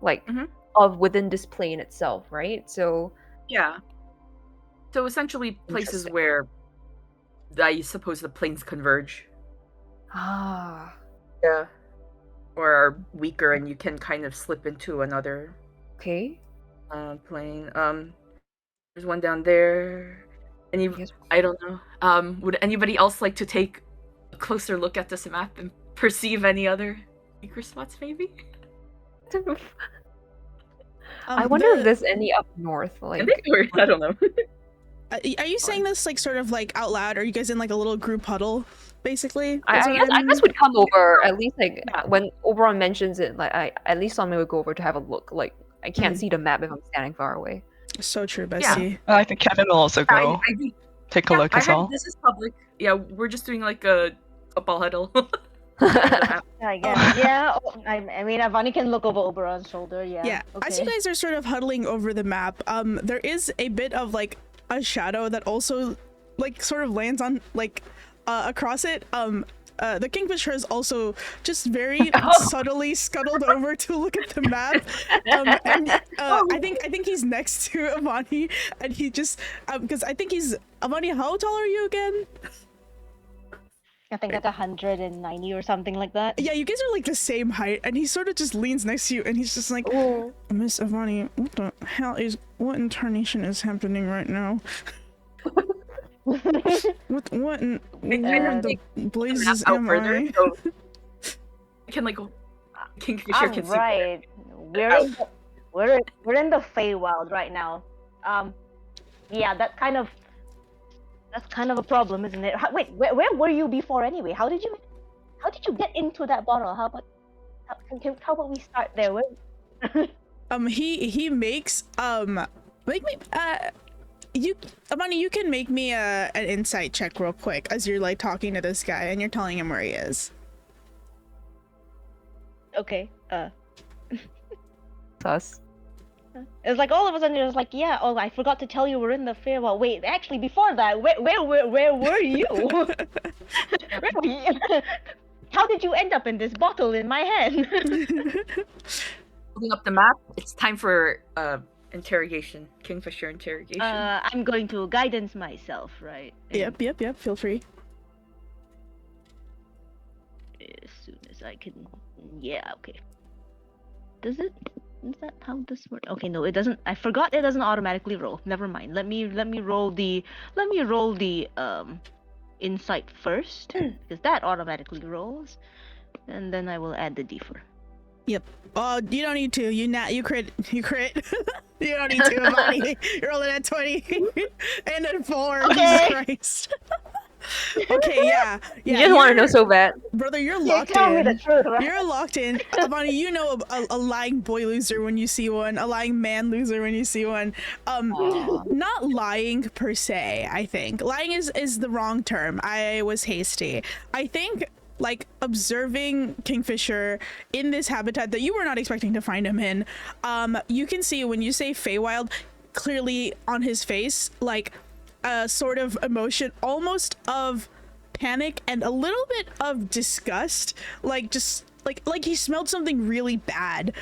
like Mhm. of within this plane itself, right? So Yeah. So essentially, places interesting. where I suppose the planes converge. Ah, Yeah. Or are weaker, and you can kind of slip into another okay. plane. There's one down there. Any, I guess. I don't know. Would anybody else like to take a closer look at this map and perceive any other weaker spots, maybe? I wonder if there's any up north, And they were, I don't know. Are you saying this like sort of like out loud? Are you guys in like a little group huddle, basically? I guess we'd come over at least like when Oberon mentions it. Like at least Salome would go over to have a look. Like I can't see the map if I'm standing far away. So true, Bessie. I think Kevin will also go take a look as well. This is public. Yeah, we're just doing like a football huddle. I guess. Yeah. I mean, Avani can look over Oberon's shoulder. Yeah. Yeah. Okay. As you guys are sort of huddling over the map, there is a bit of like a shadow that also like sort of lands on like across it. The Kingfisher is also just very subtly scuttled over to look at the map, and I think he's next to Avani, and he just because I think he's Avani. How tall are you again? I think like 190 or something like that. Yeah, you guys are like the same height, and he sort of just leans next to you, and he's just like, "Oh, Miss Avani, what the hell what incarnation is happening right now? what in the blazes am I?" So I can like Kingfisher can see. Right. We're in the Feywild right now. Yeah, that's kind of a problem, isn't it? Wait, where were you before anyway? How did you get into that bottle? How about we start there? He makes make me Amani, you can make me an insight check real quick as you're like talking to this guy and you're telling him where he is. Okay. Sus. It's like all of a sudden you're just like, yeah. Oh, I forgot to tell you we're in the Feywild. Wait, actually, before that, where were you? Where were you? How did you end up in this bottle in my hand? Holding up the map. It's time for interrogation. Kingfisher interrogation. I'm going to guidance myself, right? Yep. Feel free. As soon as I can. Yeah. Okay. Is that how this works? Okay, no, it doesn't. I forgot it doesn't automatically roll. Never mind. Let me roll the insight first because that automatically rolls, and then I will add the d4. Yep. Oh, you don't need to. You crit. You don't need to, Amani. You're rolling at 20 and at 4. Okay. Jesus Christ. Okay, yeah. You just want to know so bad. Brother, you're locked tell me in. the truth, right? You're locked in. Amani, you know a lying boy loser when you see one, a lying man loser when you see one. Not lying per se, I think. Lying is the wrong term. I was hasty. I think like observing Kingfisher in this habitat that you were not expecting to find him in, you can see when you say Feywild, clearly on his face, like a sort of emotion almost of panic and a little bit of disgust, like just like he smelled something really bad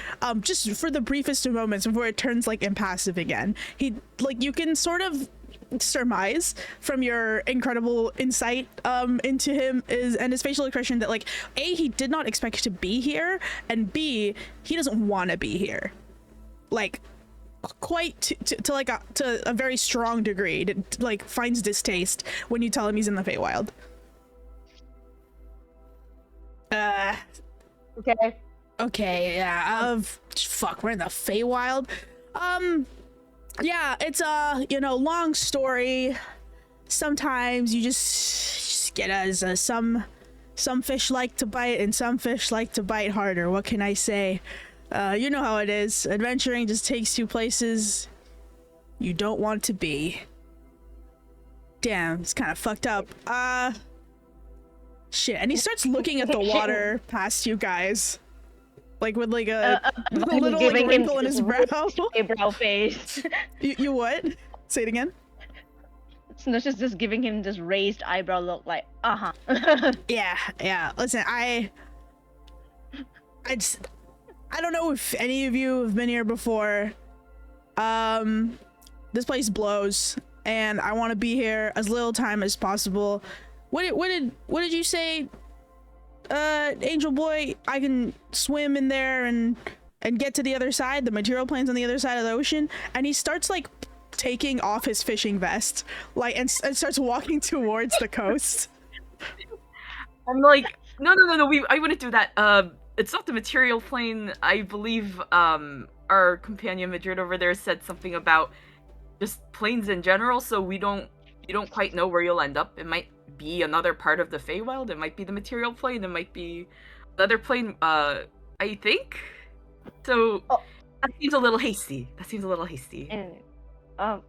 just for the briefest of moments before it turns like impassive again. He like you can sort of surmise from your incredible insight into him and his facial expression that like A, he did not expect to be here, and B, he doesn't want to be here, like quite to a very strong degree, like finds distaste when you tell him he's in the Feywild. Okay, yeah. Fuck, we're in the Feywild. Yeah, it's long story. Sometimes you just get as some fish like to bite and some fish like to bite harder. What can I say? You know how it is. Adventuring just takes you places you don't want to be. Damn, it's kind of fucked up. Shit. And he starts looking at the water past you guys, like with like a little like, wrinkle in his brow. Brow face. You what? Say it again. No, just giving him this raised eyebrow look, like Yeah. Listen, I don't know if any of you have been here before. This place blows, and I want to be here as little time as possible. What did you say, Angel Boy? I can swim in there and get to the other side. The material plane's on the other side of the ocean, and he starts like taking off his fishing vest, like, and starts walking towards the coast. I'm like, no, I wouldn't do that. It's not the material plane. I believe our companion Madrid over there said something about just planes in general, so you don't quite know where you'll end up. It might be another part of the Feywild, it might be the material plane, it might be another plane, I think. So that seems a little hasty. And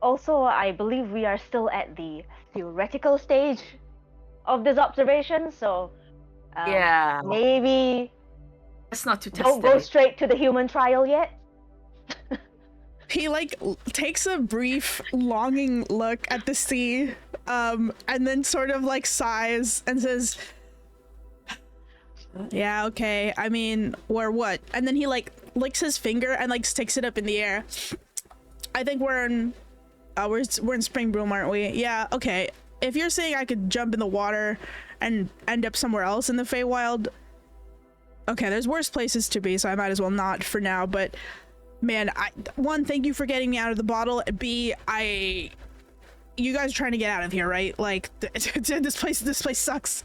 also, I believe we are still at the theoretical stage of this observation, so yeah, maybe let's not too don't go straight to the human trial yet. He like takes a brief longing look at the sea, and then sort of like sighs and says, yeah, okay, I mean, or what? And then he like licks his finger and like sticks it up in the air. I think we're in Spring Bloom, aren't we? Yeah, okay. If you're saying I could jump in the water and end up somewhere else in the Feywild, okay, there's worse places to be, so I might as well not for now. But man, one, thank you for getting me out of the bottle. B, you guys are trying to get out of here, right? Like this place sucks.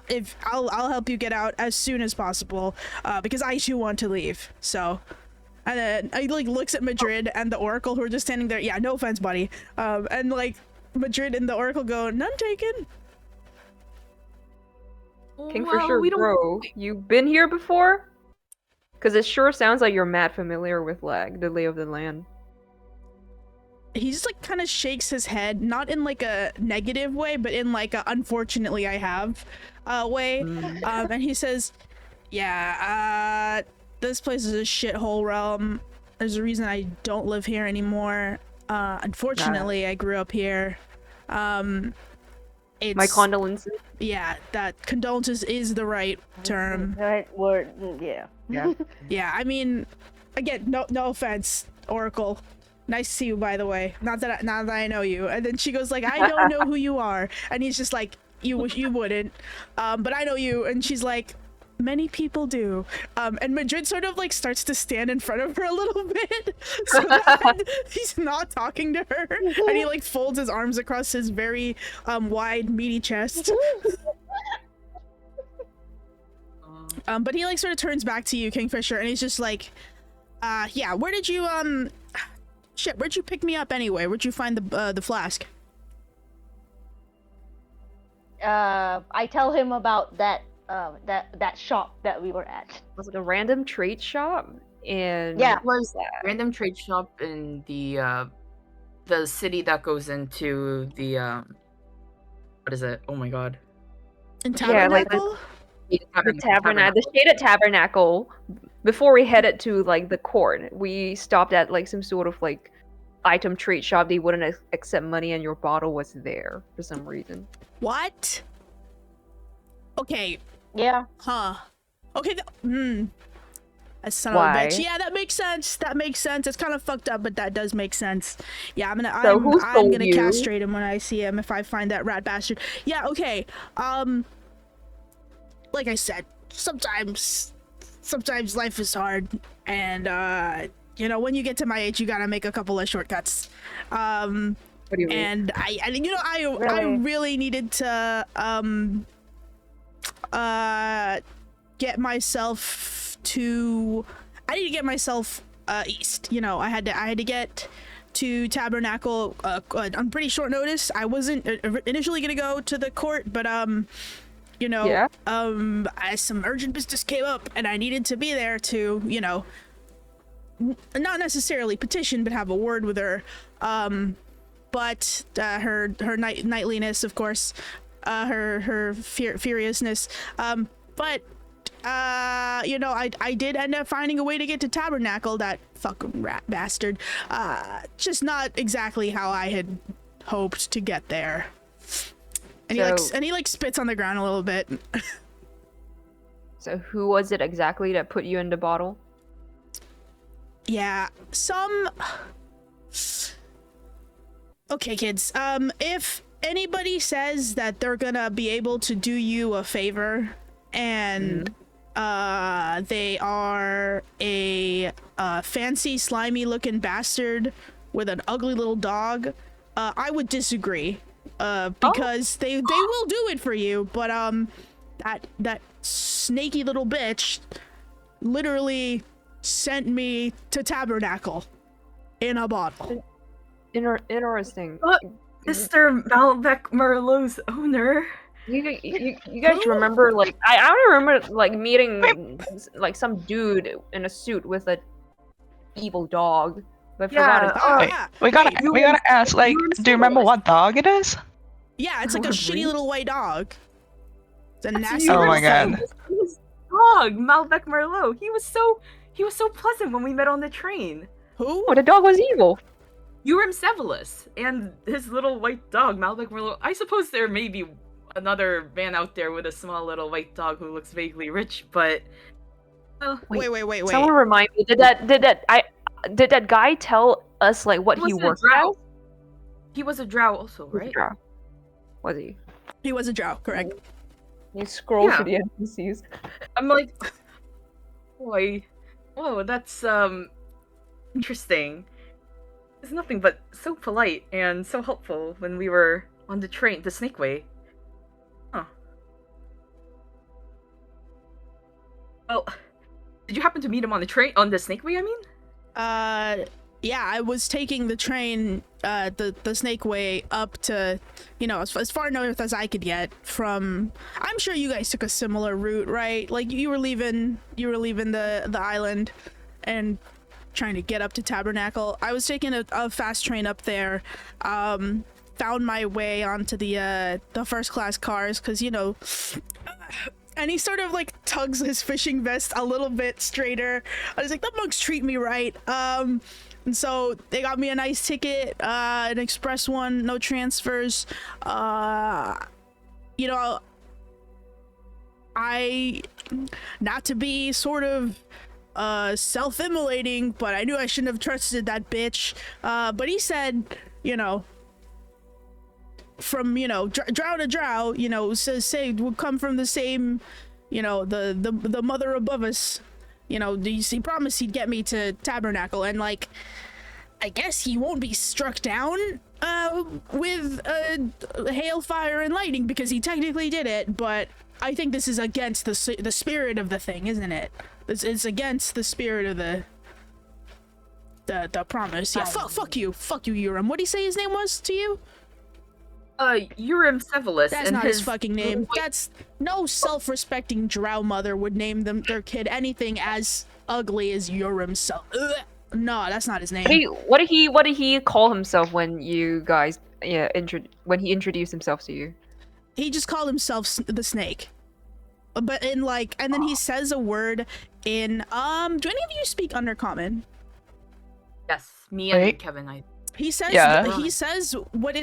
If I'll help you get out as soon as possible, because I too want to leave. So, and then I like looks at Madrid and the Oracle who are just standing there. Yeah, no offense, buddy. And like Madrid and the Oracle go, none taken. Kingfisher, bro, you've been here before? Because it sure sounds like you're mad familiar with the lay of the land. He just like kind of shakes his head, not in like a negative way, but in like a unfortunately I have way. And he says, yeah, this place is a shithole realm. There's a reason I don't live here anymore. Unfortunately, I grew up here. My condolences. Yeah, that condolences is the right term. Right word, yeah. Yeah, I mean, again, no offense, Oracle. Nice to see you, by the way. Not that I know you. And then she goes like, I don't know who you are. And he's just like, you wouldn't. But I know you. And she's like, many people do. And Madrid sort of like starts to stand in front of her a little bit so that he's not talking to her. And he like folds his arms across his very wide, meaty chest. But he like sort of turns back to you, Kingfisher, and he's just like, yeah, where did you where'd you pick me up anyway? Where'd you find the flask? I tell him about that shop that we were at. Was it a random trade shop? And yeah, it was a random trade shop in the city that goes into the what is it? Oh my god. In Tabernacle? The shaded tabernacle. Before we headed to like the court, we stopped at like some sort of like item trade shop. They wouldn't accept money, and your bottle was there for some reason. What? Okay. Yeah. Huh. Okay. That son of a bitch. Yeah, that makes sense. It's kind of fucked up, but that does make sense. Yeah, I'm gonna castrate him when I see him if I find that rat bastard. Yeah. Okay. Like I said, sometimes life is hard, and you know, when you get to my age, you gotta make a couple of shortcuts. What do you mean? And I really needed to get myself east. You know, I had to get to Tabernacle on pretty short notice. I wasn't initially gonna go to the court, but you know, yeah. Some urgent business came up, and I needed to be there to, you know, not necessarily petition, but have a word with her. But her knightliness, of course, her furiousness. But you know, I did end up finding a way to get to Tabernacle. That fucking rat bastard. Just not exactly how I had hoped to get there. And he spits on the ground a little bit. So who was it exactly that put you in the bottle? Yeah, some... Okay, kids, if anybody says that they're gonna be able to do you a favor and they are a fancy slimy looking bastard with an ugly little dog, I would disagree, because they will do it for you, but that snaky little bitch literally sent me to Tabernacle in a bottle. Interesting. Mr. Malbec Merlot's owner. You guys remember, like, I remember, like, meeting, like, some dude in a suit with a evil dog. But I forgot his Wait, we gotta ask, like, do you remember what dog it is? Yeah, it's like a shitty little white dog. It's a nasty. Oh my god. His dog, Malbec Merlot. He was so pleasant when we met on the train. Who? Oh, the dog was evil. Urim Sevelus and his little white dog, Malbec Merlot. I suppose there may be another man out there with a small little white dog who looks vaguely rich, but Wait. Someone remind me. Did that guy tell us, like, what he worked as? He was a drow also, right? Was he? He was a drow, correct. You scroll through the NPCs. I'm like, boy, whoa, that's interesting. It's nothing but so polite and so helpful when we were on the train, the Snakeway. Huh. Well, did you happen to meet him on the Snakeway, I mean? Yeah, I was taking the train, the Snakeway up to, you know, as far north as I could get from... I'm sure you guys took a similar route, right? Like, you were leaving the island and trying to get up to Tabernacle. I was taking a fast train up there, found my way onto the first class cars, because, you know... And he sort of, like, tugs his fishing vest a little bit straighter. I was like, the monks treat me right. And so they got me a nice ticket, an express one, no transfers. You know, not to be sort of self-immolating, but I knew I shouldn't have trusted that bitch. But he said, you know, from, you know, drow to drow, you know, say would come from the same, you know, the mother above us. You know, he promised he'd get me to Tabernacle, and, like, I guess he won't be struck down with hailfire and lightning, because he technically did it, but I think this is against the spirit of the thing, isn't it? It's against the spirit of the promise. Yeah, fuck you, Urim. What'd he say his name was to you? Urim Sevelus. That's and not his fucking name. That's no self-respecting drow mother would name their kid anything as ugly as Urim. No, that's not his name. Hey, what did he call himself when you guys when he introduced himself to you? He just called himself the Snake. But in, like, and then he says a word in do any of you speak Undercommon? Yes, me and Kevin. He says he says what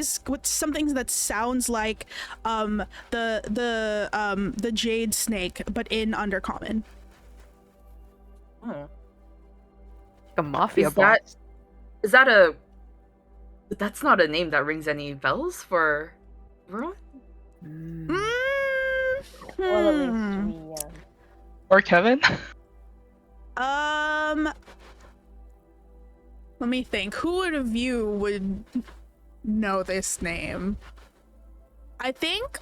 something that sounds like the Jade Snake, but in Undercommon. Oh. A mafia boss. That's not a name that rings any bells for everyone? Well, at least me, Or Kevin? Let me think. Who of you would know this name? I think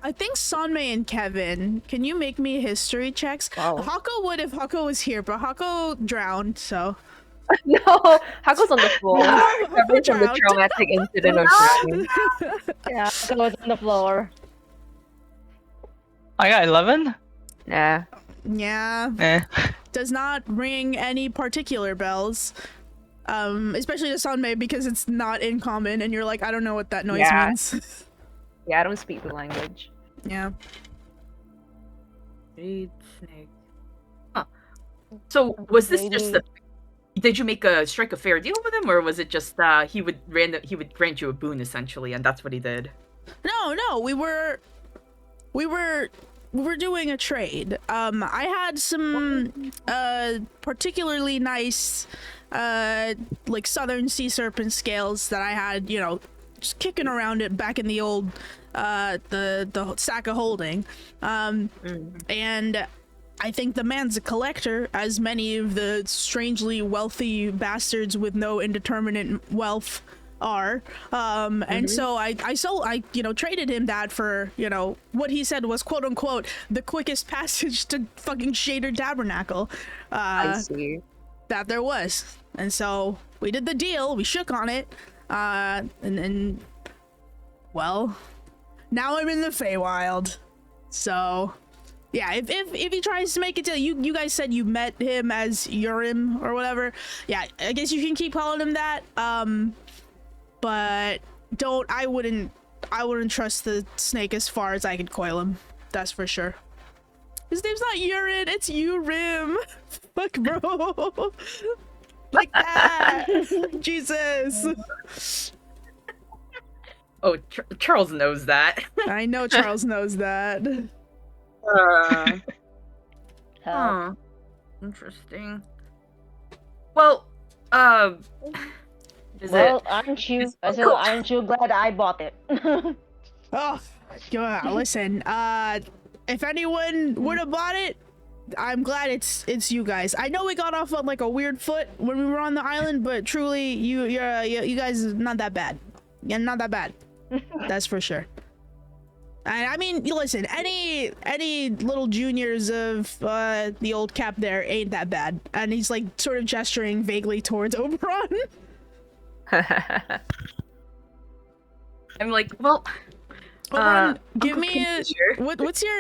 Sonmei and Kevin. Can you make me history checks? Wow. Hako would if Hako was here, but Hako drowned, so. No, Hako's on the floor. Recovering from the traumatic incident of drowning. Yeah, Hako was on the floor. I got 11? Nah. Yeah. Does not ring any particular bells. Especially to Sonmei, because it's not in common, and you're like, I don't know what that noise means. Yeah, I don't speak the language. Yeah. Jade Snake. Huh. So was this just did you strike a fair deal with him, or was it just he would grant you a boon essentially, and that's what he did? No, we were we're doing a trade. I had some particularly nice like southern sea serpent scales that I had, you know, just kicking around it back in the old the sack of holding. And I think the man's a collector, as many of the strangely wealthy bastards with no indeterminate wealth are. And so I you know, traded him that for, you know, what he said was quote unquote the quickest passage to fucking Shader Tabernacle I see. that there was. And so we did the deal, we shook on it, and then, well, now I'm in the Feywild. So yeah, if he tries to make it to you guys said you met him as Urim or whatever. Yeah, I guess you can keep calling him that. But I wouldn't trust the snake as far as I could coil him. That's for sure. His name's not Urin, it's Urim. Fuck, bro. Like that. Jesus. Oh, Charles knows that. I know Charles knows that. Huh. Interesting. Well, Well, aren't you glad I bought it? Oh, yeah, listen, if anyone would have bought it, I'm glad it's you guys. I know we got off on like a weird foot when we were on the island, but truly, you guys are not that bad. Yeah, not that bad. That's for sure. And I mean, listen, any little juniors of the old cap there ain't that bad. And he's like sort of gesturing vaguely towards Oberon. I'm like, well, Oberon, give Uncle me a Kingfisher.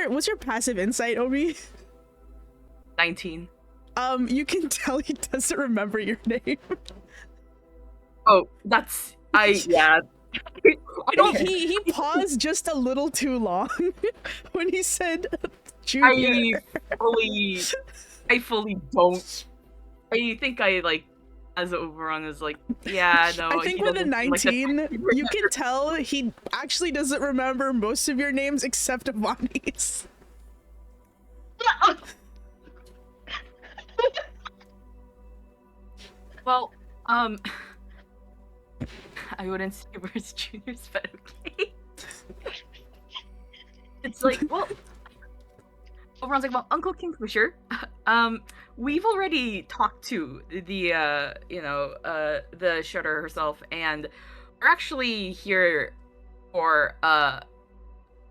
what's your passive insight, Obi? 19. You can tell he doesn't remember your name. Oh, that's yeah. I don't. He paused just a little too long when he said junior. I fully don't. I think I like as Oberon is like, yeah, no. I think he with a doesn't seem like the 19, type to you remember. can tell he actually doesn't remember most of your names except Avani's. Well, I wouldn't say we're his juniors, but okay. It's like, well, Oberon's like, well, Uncle Kingfisher, we've already talked to the, the Shudder herself, and we're actually here for a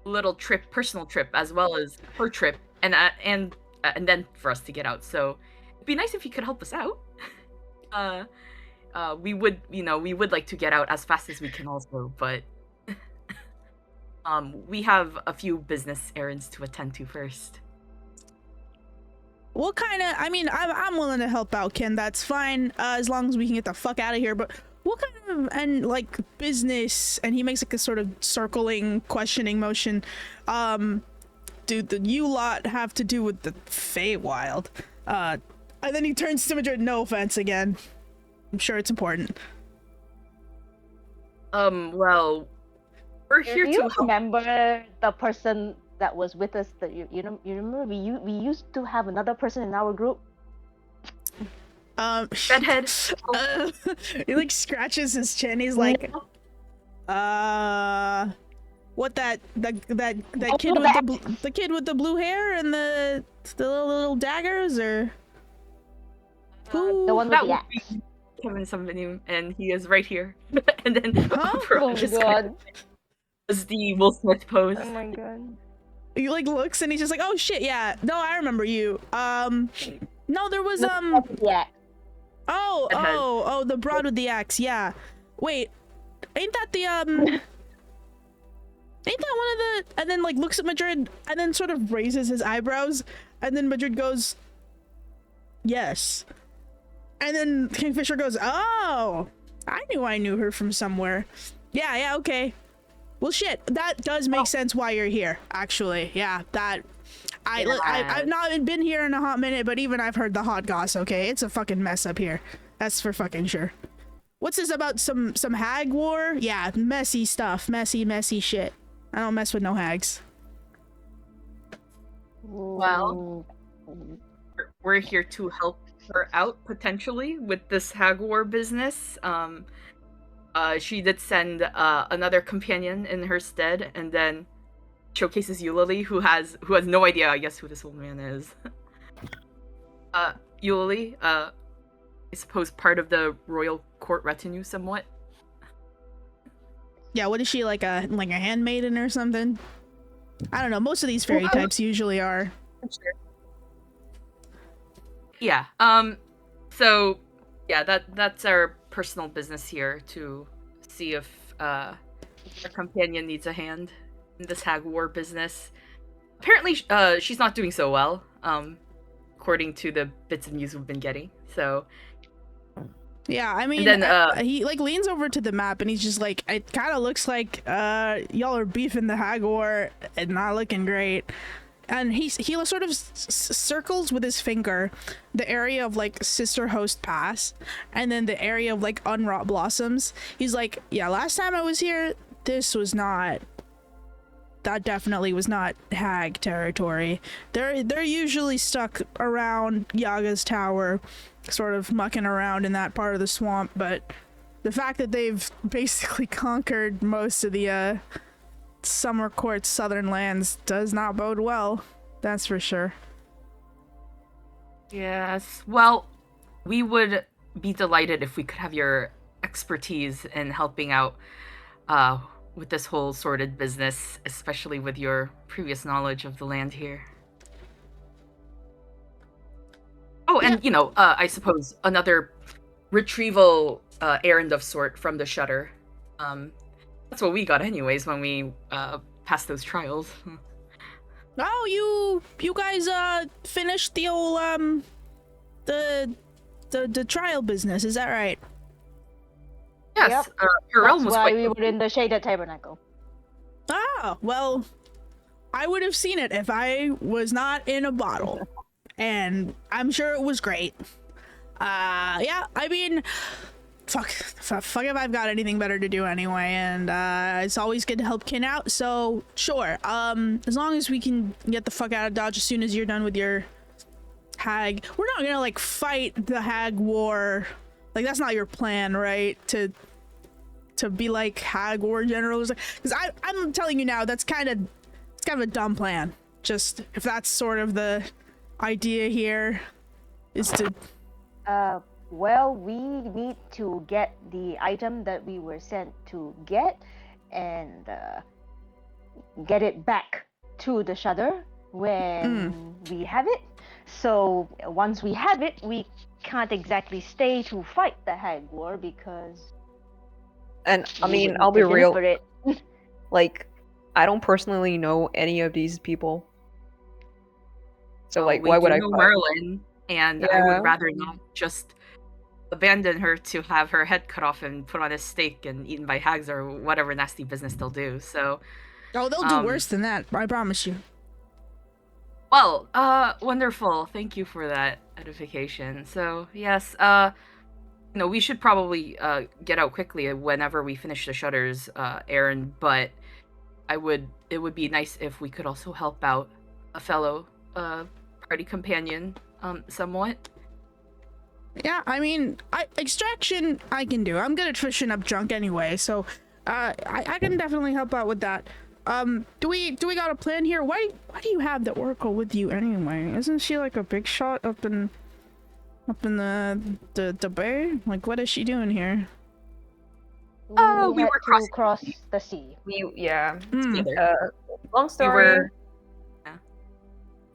little personal trip, as well as her trip, and then for us to get out. So it'd be nice if you could help us out. We would like to get out as fast as we can also, but we have a few business errands to attend to first. What kind of, I mean, I'm willing to help out, Ken, that's fine, as long as we can get the fuck out of here, but what kind of, and like, business, and he makes like a sort of circling, questioning motion, do the you lot have to do with the Feywild? And then he turns to Madrid, no offense again. I'm sure it's important. Well, we're here Do to you help. remember the person that was with us? That you remember we used to have another person in our group. Redhead. He like scratches his chin. He's like, what that kid with the kid with the blue hair and the little daggers, or who? The one with That the would axe. be Kevin somebody, and he is right here. And then Huh? Oberon Oh my just kind of god. does the Will Smith pose. Oh my god. He like looks and he's just like, oh shit, yeah, no, I remember you. No, there was Yeah. oh, the broad with the axe, yeah. Wait, ain't that the ain't that one of the? And then like looks at Madrid and then sort of raises his eyebrows, and then Madrid goes, yes. And then Kingfisher goes, oh, I knew her from somewhere. Yeah, okay. Well, shit, that does make sense why you're here, actually. Yeah, that... I've not been here in a hot minute, but even I've heard the hot goss, okay? It's a fucking mess up here. That's for fucking sure. What's this about, some hag war? Yeah, messy stuff. Messy shit. I don't mess with no hags. Well, Mm, we're here to help her out potentially with this hag war business. She did send another companion in her stead, and then showcases Eulalie, who has no idea, I guess, who this old man is. Eulalie, I suppose part of the royal court retinue, somewhat. Yeah, what is she, like a handmaiden or something? I don't know. Most of these fairy types usually are. Sure. Yeah. So, yeah, that's our personal business here to see if our companion needs a hand in this hag war business. Apparently, she's not doing so well. According to the bits of news we've been getting. So. Yeah, I mean, And then, he like leans over to the map and he's just like, it kind of looks like y'all are beefing the hag war and not looking great. And he sort of circles with his finger the area of like Sister Host Pass and then the area of like Unwrought Blossoms. He's like, yeah, last time I was here, that definitely was not hag territory. They're usually stuck around Yaga's tower, sort of mucking around in that part of the swamp, but the fact that they've basically conquered most of the Summer Court's southern lands does not bode well, that's for sure. Yes. Well, we would be delighted if we could have your expertise in helping out with this whole sordid business, especially with your previous knowledge of the land here. Oh, and I suppose another retrieval errand of sort from the shutter. That's what we got anyways when we passed those trials. Oh, you guys finished the old the trial business, is that right? Yes, Yep. her realm That's was why quite we were in the Shaded Tabernacle. Ah, well, I would have seen it if I was not in a bottle. And I'm sure it was great. Yeah, I mean, fuck if I've got anything better to do anyway, and it's always good to help kin out, so sure. As long as we can get the fuck out of Dodge as soon as you're done with your hag. We're not gonna like fight the hag war. Like, that's not your plan, right? To be like hag war generals, because I'm telling you now, it's kind of a dumb plan. Just if that's sort of the idea here, is to Well, we need to get the item that we were sent to get and get it back to the shutter when we have it. So once we have it, we can't exactly stay to fight the hag war because. And I we mean, would I'll be need to real. deliver it. Like, I don't personally know any of these people. So like, we why would do I know fight? Merlin, and I Yeah. would rather not just abandon her to have her head cut off and put on a stake and eaten by hags or whatever nasty business they'll do. So, oh, they'll do worse than that, I promise you. well, wonderful. Thank you for that edification. So, yes, we should probably get out quickly whenever we finish the shutters errand, but it would be nice if we could also help out a fellow party companion somewhat. Yeah, I mean, extraction I can do. I'm good at fishing up junk anyway, so I can definitely help out with that. Do we got a plan here? Why do you have the Oracle with you anyway? Isn't she like a big shot up in the bay? Like, what is she doing here? Oh, we had were to crossing cross the sea. Long story. We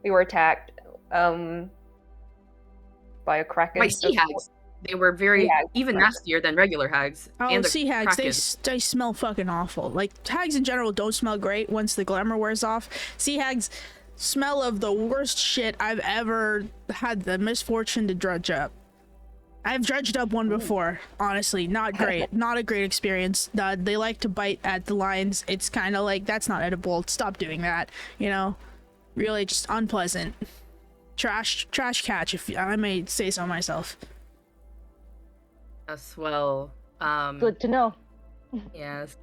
We were attacked by a kraken. by sea hags. They were very hags, even right. nastier than regular hags. Oh, and the sea hags, kraken. they smell fucking awful. Like, hags in general don't smell great once the glamour wears off. Sea hags smell of the worst shit I've ever had the misfortune to dredge up. I've dredged up one before, honestly. Not great. Not a great experience. They like to bite at the lines. It's kind of like, that's not edible. Stop doing that, Really just unpleasant. Trash catch, if I may say so myself. Yes, well, Good to know. yes.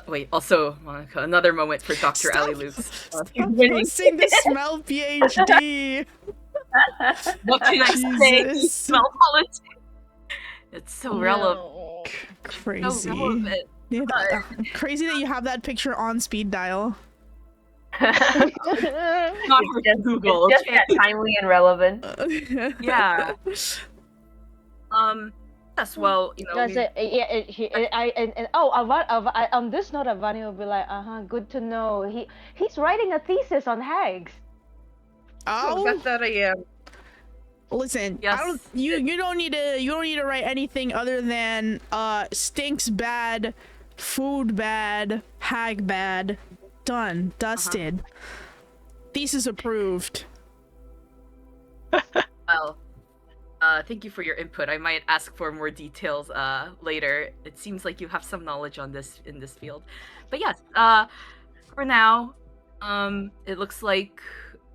wait. Also, Monica, another moment for Dr. Ali Luke's. Stop posting the smell PhD. What can I say? Jesus. Smell politics. It's so relevant. No. Crazy. So relevant. Yeah, crazy that you have that picture on speed dial. Not for Google. It's just Okay? that timely and relevant. Yeah. Yes. Well, you know. Does it? Yeah. On this note, Avani will be like, good to know. He's writing a thesis on hags. Oh, that I am. listen. Yes. You don't need to write anything other than stinks bad, food bad, hag bad. Done. Dusted. Thesis approved. Well, thank you for your input. I might ask for more details later. It seems like you have some knowledge on this in this field. But yes, for now, it looks like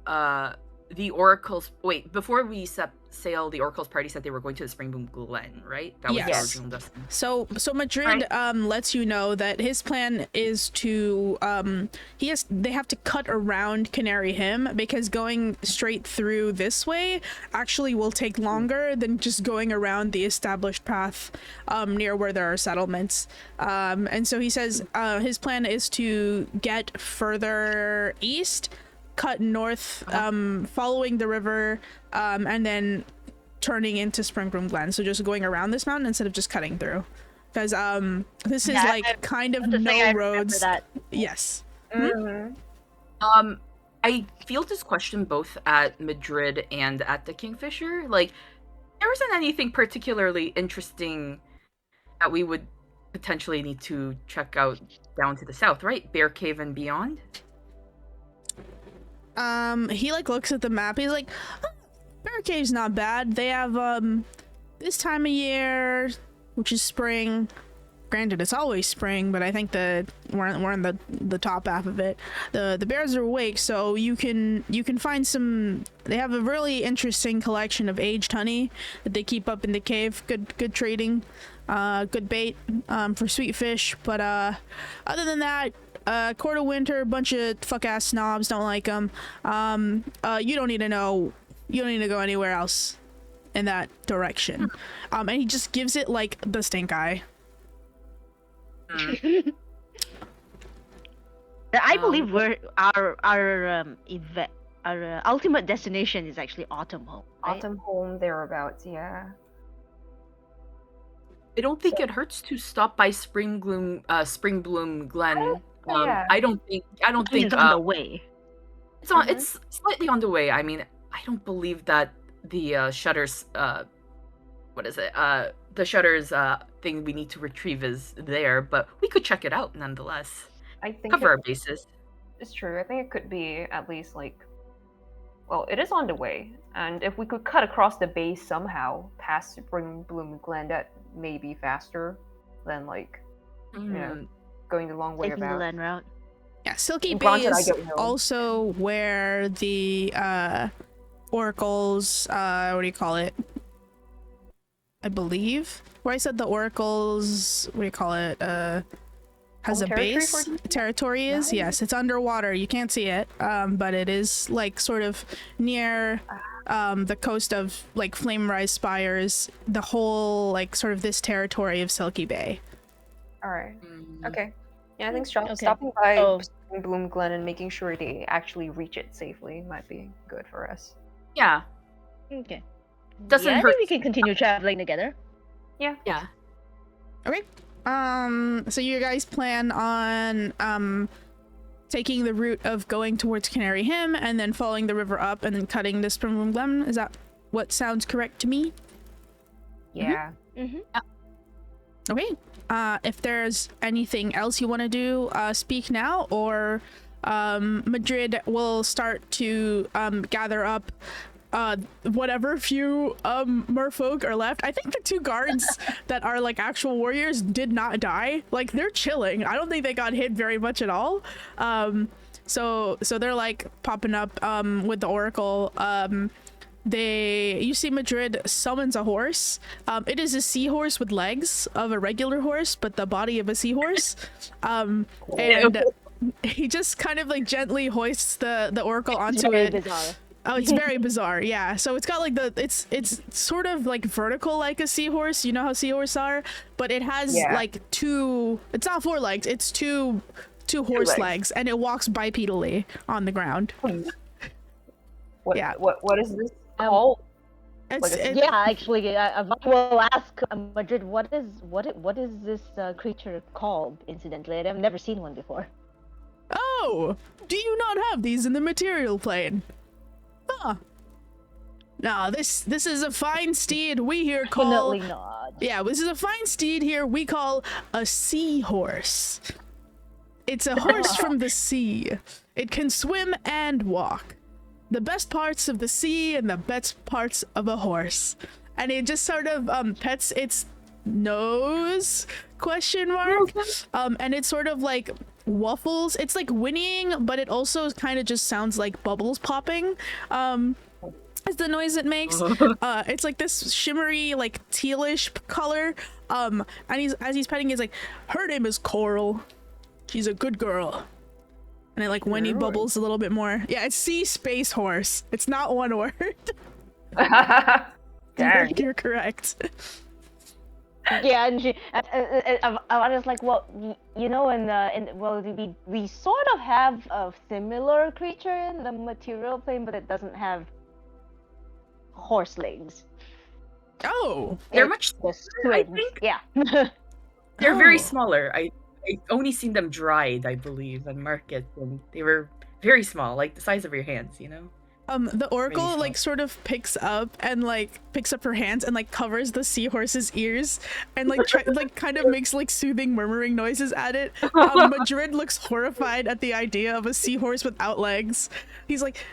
the Oracle's before we set sail, the Oracle's party said they were going to the Springboom Glen, right? That was Yes. the original destination. So Madrid lets you know that his plan is to they have to cut around Canary Hymn because going straight through this way actually will take longer than just going around the established path near where there are settlements. And so he says his plan is to get further east, cut north, following the river, and then turning into Springbroom Glen. So just going around this mountain instead of just cutting through, because this is like kind of no roads. That. Yes. Mm-hmm. I field this question both at Madrid and at the Kingfisher. Like, there isn't anything particularly interesting that we would potentially need to check out down to the south, right? Bear Cave and beyond. He like looks at the map. He's like, oh, Bear Cave's not bad. They have this time of year, which is spring. Granted, it's always spring, but I think we're in the top half of it. The bears are awake, so you can find some. They have a really interesting collection of aged honey that they keep up in the cave. Good trading, good bait for sweet fish. But other than that, court of winter, bunch of fuck ass snobs, don't like them. You don't need to know. You don't need to go anywhere else in that direction. And he just gives it like the stink eye. I believe our ultimate destination is actually Autumn Home. Right? Autumn Home, thereabouts, yeah. I don't think it hurts to stop by Springbloom Glen. Yeah. I don't think It's on the way. It's slightly on the way. I mean, I don't believe that the shutters the shutters thing we need to retrieve is there, but we could check it out nonetheless. I think Cover our bases. It's true. I think it could be at least like, well, it is on the way, and if we could cut across the base somehow past Springbloom Glen, that may be faster than like, you know, going the long way Taking the about. land route. Yeah, Silky Bay Granted, I is don't know. also where the Oracle's what do you call it? I believe where I said the Oracle's what do you call it? Has Home a territory base for you? territory is. Nice. Yes, it's underwater. You can't see it, but it is like sort of near the coast of like Flame Rise Spires. The whole like sort of this territory of Silky Bay. All right. Okay. Yeah, I think Okay. stopping by Oh. Bloom Glen and making sure they actually reach it safely might be good for us. Yeah. Okay. Doesn't I hurt. think we can continue traveling together. Yeah. Okay. So you guys plan on taking the route of going towards Canary Hymn and then following the river up and then cutting the Springbroom Glen. Is that what sounds correct to me? Yeah. Okay. If there's anything else you want to do, speak now, or Madrid will start to gather up whatever few merfolk are left. I think the two guards that are like actual warriors did not die. Like, they're chilling. I don't think they got hit very much at all. So they're like popping up with the Oracle. you see Madrid summons a horse. It is a seahorse with legs of a regular horse, but the body of a seahorse. And he just kind of like gently hoists the oracle onto Very it. bizarre. Oh, it's very bizarre. Yeah. So it's got like it's sort of like vertical like a seahorse. You know how seahorses are, but it has like two. It's not 4 legs. It's two horse legs, and it walks bipedally on the ground. What is this called? Yeah, actually, I will ask Madrid. What is this creature called? Incidentally, I've never seen one before. Oh, do you not have these in the material plane? Huh. No, this is a fine steed we here call. Definitely not. Yeah, this is a fine steed here we call a seahorse. It's a horse from the sea. It can swim and walk. The best parts of the sea and the best parts of a horse. And it just sort of pets its nose, ? And it sort of like waffles. It's like whinnying, but it also kind of just sounds like bubbles popping. Is the noise it makes. It's like this shimmery, like tealish color. And as he's petting, he's like, her name is Coral. She's a good girl. And it like whinny bubbles a little bit more. Yeah, it's sea space horse. It's not one word. You're correct. Yeah, and she, I was like, well, you know, we sort of have a similar creature in the material plane, but it doesn't have horse legs. Oh, They're much smaller, I think. Yeah. They're very smaller. I only seen them dried, I believe, in markets, and they were very small, like the size of your hands, you know? The oracle like sort of picks up her hands and like covers the seahorse's ears and like kind of makes like soothing murmuring noises at it. Madrid looks horrified at the idea of a seahorse without legs. He's like,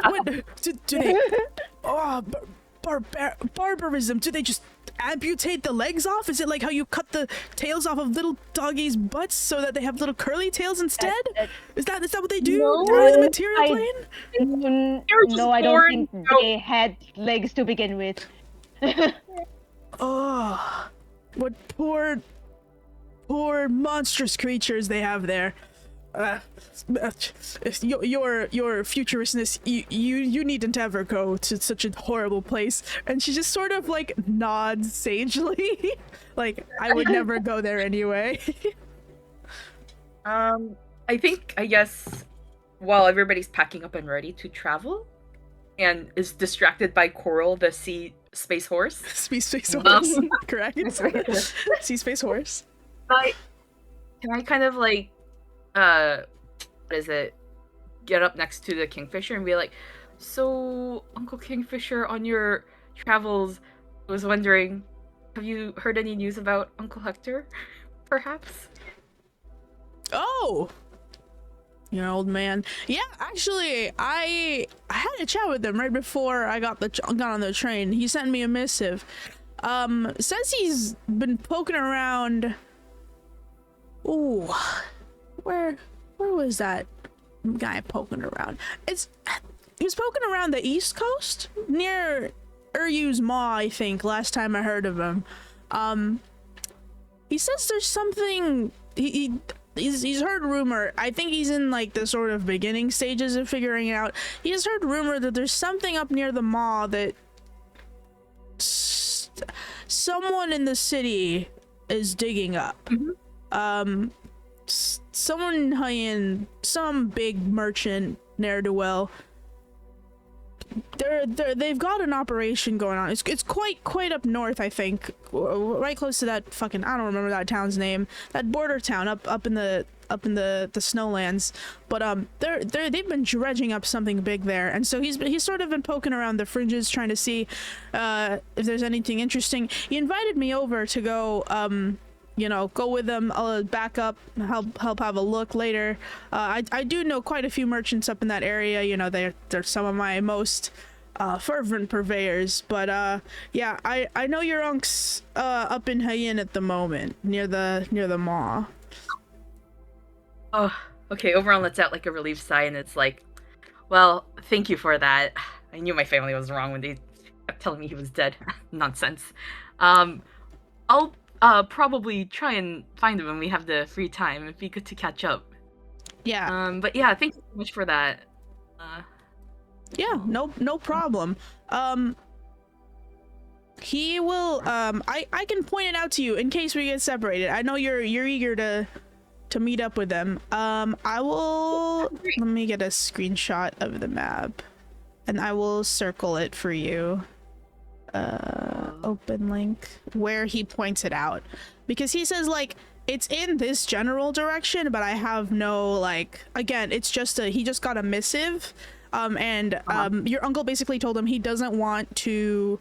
what do they? Oh, barbarism! Do they just amputate the legs off? Is it like how you cut the tails off of little doggies' butts so that they have little curly tails instead? Is that what they do? No, in the material plane? No, I don't think they had legs to begin with. Oh, what poor monstrous creatures they have there. Your futuristness, you needn't ever go to such a horrible place. And she just sort of like nods sagely, like I would never go there anyway. I guess while everybody's packing up and ready to travel, and is distracted by Coral, the sea space horse. Space horse, correct? Sea space horse. Can I kind of like what is it? Get up next to the Kingfisher and be like, so Uncle Kingfisher, on your travels, I was wondering, have you heard any news about Uncle Hector, perhaps? Oh, your old man. Yeah, actually, I had a chat with him right before I got on the train. He sent me a missive. Says he's been poking around. Ooh. Where was that guy poking around? He was poking around the East Coast near Uryu's Maw, I think, last time I heard of him. He says there's something he's heard rumor. I think he's in like the sort of beginning stages of figuring it out. He has heard rumor that there's something up near the Maw that someone in the city is digging up. Mm-hmm. Someone in Hyen, some big merchant, ne'er-do-well. They've got an operation going on. It's quite up north, I think, right close to that fucking, I don't remember that town's name, that border town up in the snowlands. But they've been dredging up something big there, and so he's sort of been poking around the fringes trying to see if there's anything interesting. He invited me over to go go with them. I'll back up, help have a look later. I do know quite a few merchants up in that area. You know, they're some of my most fervent purveyors. But yeah, I know your unc's up in Hyen at the moment, near the Maw. Oh, okay. Overall, lets out like a relief sigh, and it's like, well, thank you for that. I knew my family was wrong when they kept telling me he was dead. Nonsense. I'll probably try and find him when we have the free time. It'd be good to catch up. Yeah. But yeah, thank you so much for that. Yeah, no problem. He will I can point it out to you in case we get separated. I know you're eager to meet up with them. I will let me get a screenshot of the map and I will circle it for you. Open link where he points it out, because he says like it's in this general direction, but I have no like, again, it's just he just got a missive. Your uncle basically told him he doesn't want to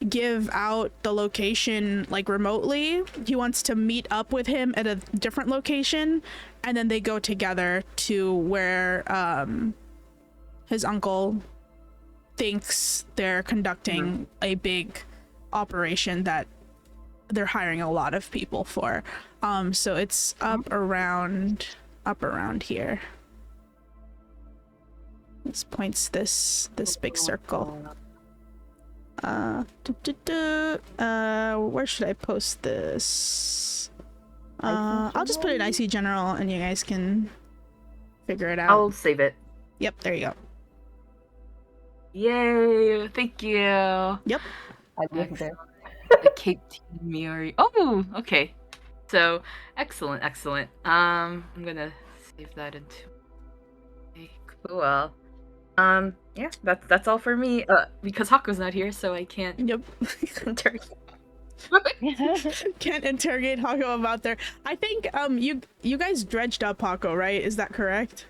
give out the location like remotely. He wants to meet up with him at a different location, and then they go together to where his uncle thinks they're conducting a big operation that they're hiring a lot of people for. So it's up around here. This points this big circle. Where should I post this? I'll just put it in IC General and you guys can figure it out. I'll save it. Yep, there you go. Yay! Thank you. Yep. I live there. The Cape Team Miori. Oh, okay. So excellent. I'm gonna save that into. Okay, cool. Yeah, that's all for me. Because Hako's not here, so I can't. Yep. Can't interrogate Hako about there. I think you guys dredged up Hako, right? Is that correct?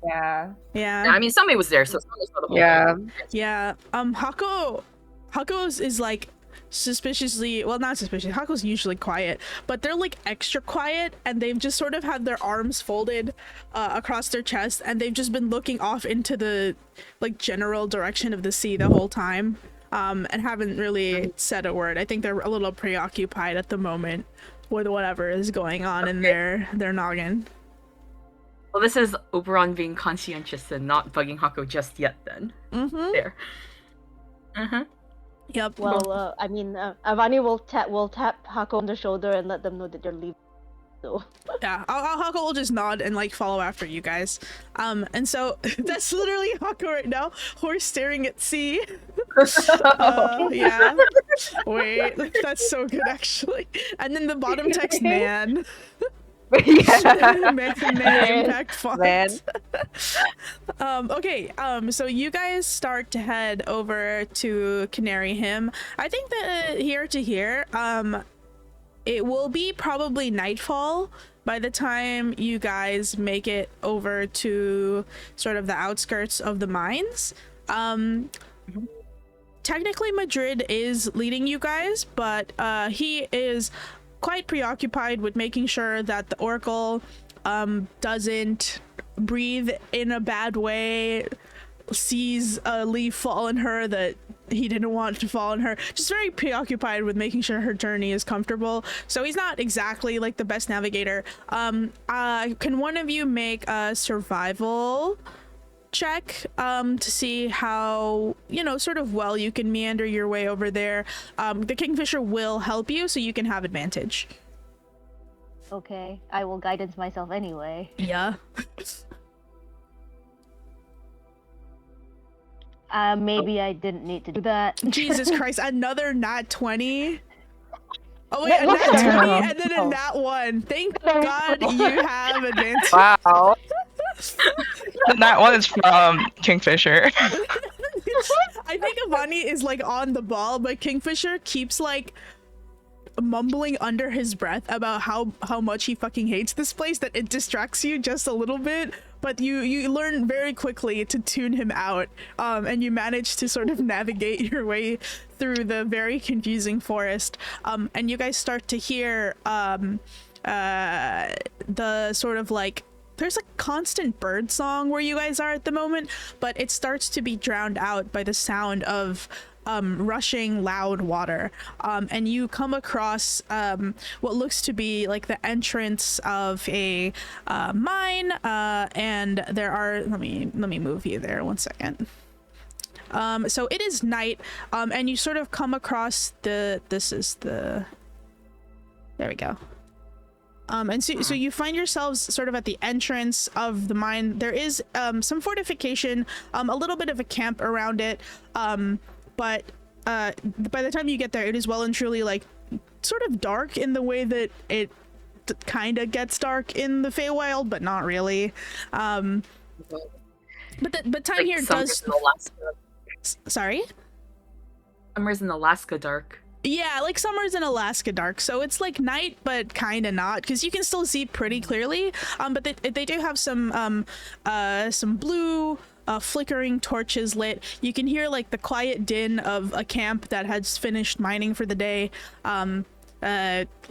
Yeah. Yeah. I mean, Same was there, so Same saw the whole thing. Yeah. Hako's is like suspiciously, well, not suspicious. Hako's usually quiet, but they're like extra quiet, and they've just sort of had their arms folded across their chest, and they've just been looking off into the like general direction of the sea the whole time, and haven't really said a word. I think they're a little preoccupied at the moment with whatever is going on in their noggin. Well, this is Oberon being conscientious and not bugging Hako just yet, then. Mm-hmm. There. Yep. Well, I mean, Avani will tap Hako on the shoulder and let them know that they're leaving. So. Yeah, Hako will just nod and like follow after you guys. And so that's literally Hako right now, horse staring at sea. Yeah. Wait, that's so good actually. And then the bottom text, man. Yeah. Man impact font. Man. Okay, so you guys start to head over to Canary Hymn. I think that here to here, it will be probably nightfall by the time you guys make it over to sort of the outskirts of the mines. Technically Madrid is leading you guys, but he is quite preoccupied with making sure that the Oracle doesn't breathe in a bad way, sees a leaf fall on her that he didn't want to fall on her. Just very preoccupied with making sure her journey is comfortable. So he's not exactly like the best navigator. Can one of you make a survival check to see how, you know, sort of well you can meander your way over there? The Kingfisher will help you, so you can have advantage. Okay, I will guidance myself anyway. Yeah. Maybe I didn't need to do that. Jesus Christ, another nat 20? Oh wait, a nat 20 and then a nat 1. Thank God you have advantage. Wow. That one is from Kingfisher. I think Avani is like on the ball, but Kingfisher keeps like mumbling under his breath about how much he fucking hates this place that it distracts you just a little bit. But you learn very quickly to tune him out, and you manage to sort of navigate your way through the very confusing forest, and you guys start to hear the sort of like, there's a constant bird song where you guys are at the moment, but it starts to be drowned out by the sound of rushing loud water, and you come across what looks to be like the entrance of a mine, and there are, let me move you there 1 second. So it is night, and you sort of come across there we go. And so you find yourselves sort of at the entrance of the mine. There is some fortification, a little bit of a camp around it, but by the time you get there, it is well and truly like sort of dark in the way that it kind of gets dark in the Feywild, but not really. But time Like here summers does. in Alaska. Sorry. Summers in Alaska dark. Yeah, like summer's in Alaska dark, so it's like night, but kind of not, because you can still see pretty clearly. But they do have some blue flickering torches lit. You can hear like the quiet din of a camp that has finished mining for the day.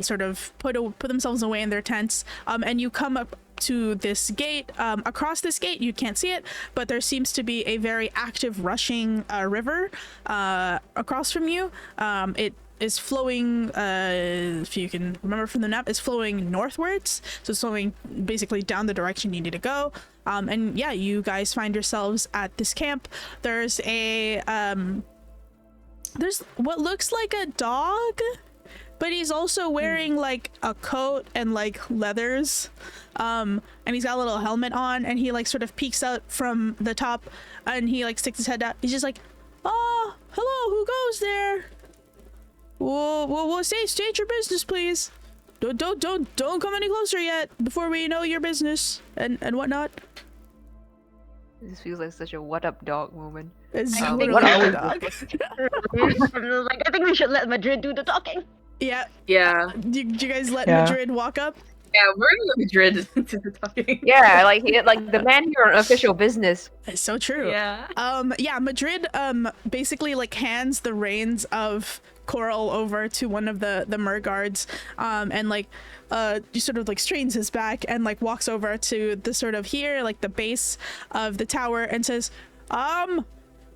Sort of put themselves away in their tents. And you come up to this gate. Across this gate, you can't see it, but there seems to be a very active rushing river across from you. It is flowing, if you can remember from the map, is flowing northwards. So it's flowing basically down the direction you need to go. And yeah, you guys find yourselves at this camp. There's there's what looks like a dog, but he's also wearing like a coat and like leathers. And he's got a little helmet on, and he like sort of peeks out from the top, and he like sticks his head out. He's just like, "Oh, hello, who goes there? Well, state your business, please. Don't come any closer yet before we know your business and whatnot." This feels like such a what up dog moment. It's I totally think- a dog. Like, I think we should let Madrid do the talking. Yeah. Do you guys let Yeah. Madrid walk up? Yeah, we're gonna Madrid to the talking. Yeah, like the man here on official business. It's so true. Yeah. Yeah, Madrid basically like hands the reins of Coral over to one of the mer guards, and like just sort of like strains his back and like walks over to the sort of here like the base of the tower and says, "Hail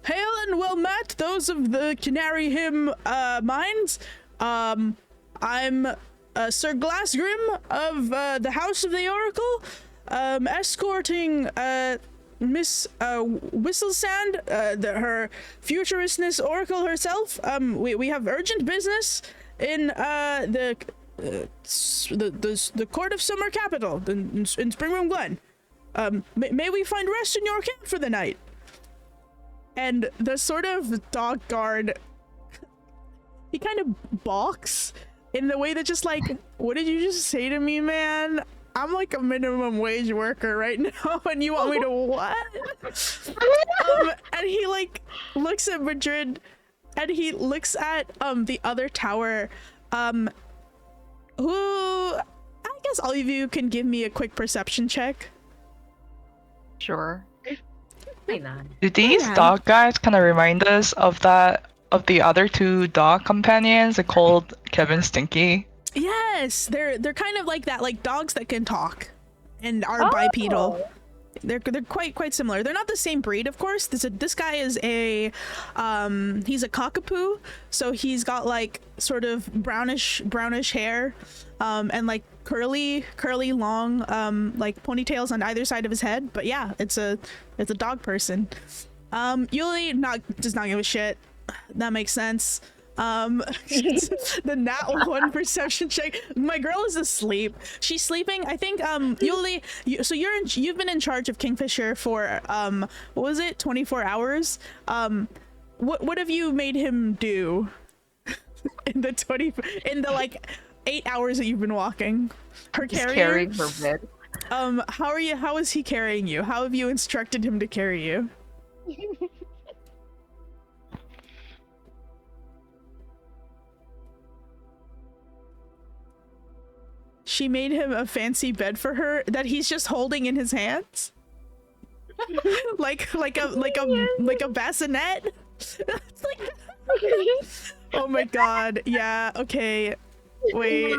and well met, those of the Canary Hymn mines. I'm Sir Glassgrim of the House of the Oracle, escorting Miss Whistlesand, her futuristness oracle herself. We have urgent business in the court of Summer Capital in Springroom Glen. May we find rest in your camp for the night?" And the sort of dog guard, he kind of balks in the way that just like, "What did you just say to me, man? I'm like a minimum wage worker right now, and you want me to what?" And he like looks at Madrid, and he looks at the other tower, who I guess all of you can give me a quick perception check. Sure. Why not? Do these Yeah. dog guys kind of remind us of the other two dog companions? They're called Kevin Stinky. Yes, they're kind of like that, like dogs that can talk and are bipedal. They're quite similar. They're not the same breed, of course. This guy is a he's a cockapoo, so he's got like sort of brownish hair, and like curly long like ponytails on either side of his head. But yeah, it's a dog person. Yuli does not give a shit. That makes sense. The nat 1 perception check. My girl is asleep. She's sleeping. I think Yuli, you've been in charge of Kingfisher for what was it, 24 hours? What have you made him do in the like 8 hours that you've been walking? He's carrying her bed. How is he carrying you? How have you instructed him to carry you? She made him a fancy bed for her that he's just holding in his hands, like a bassinet. It's like, oh my god, yeah, okay, wait,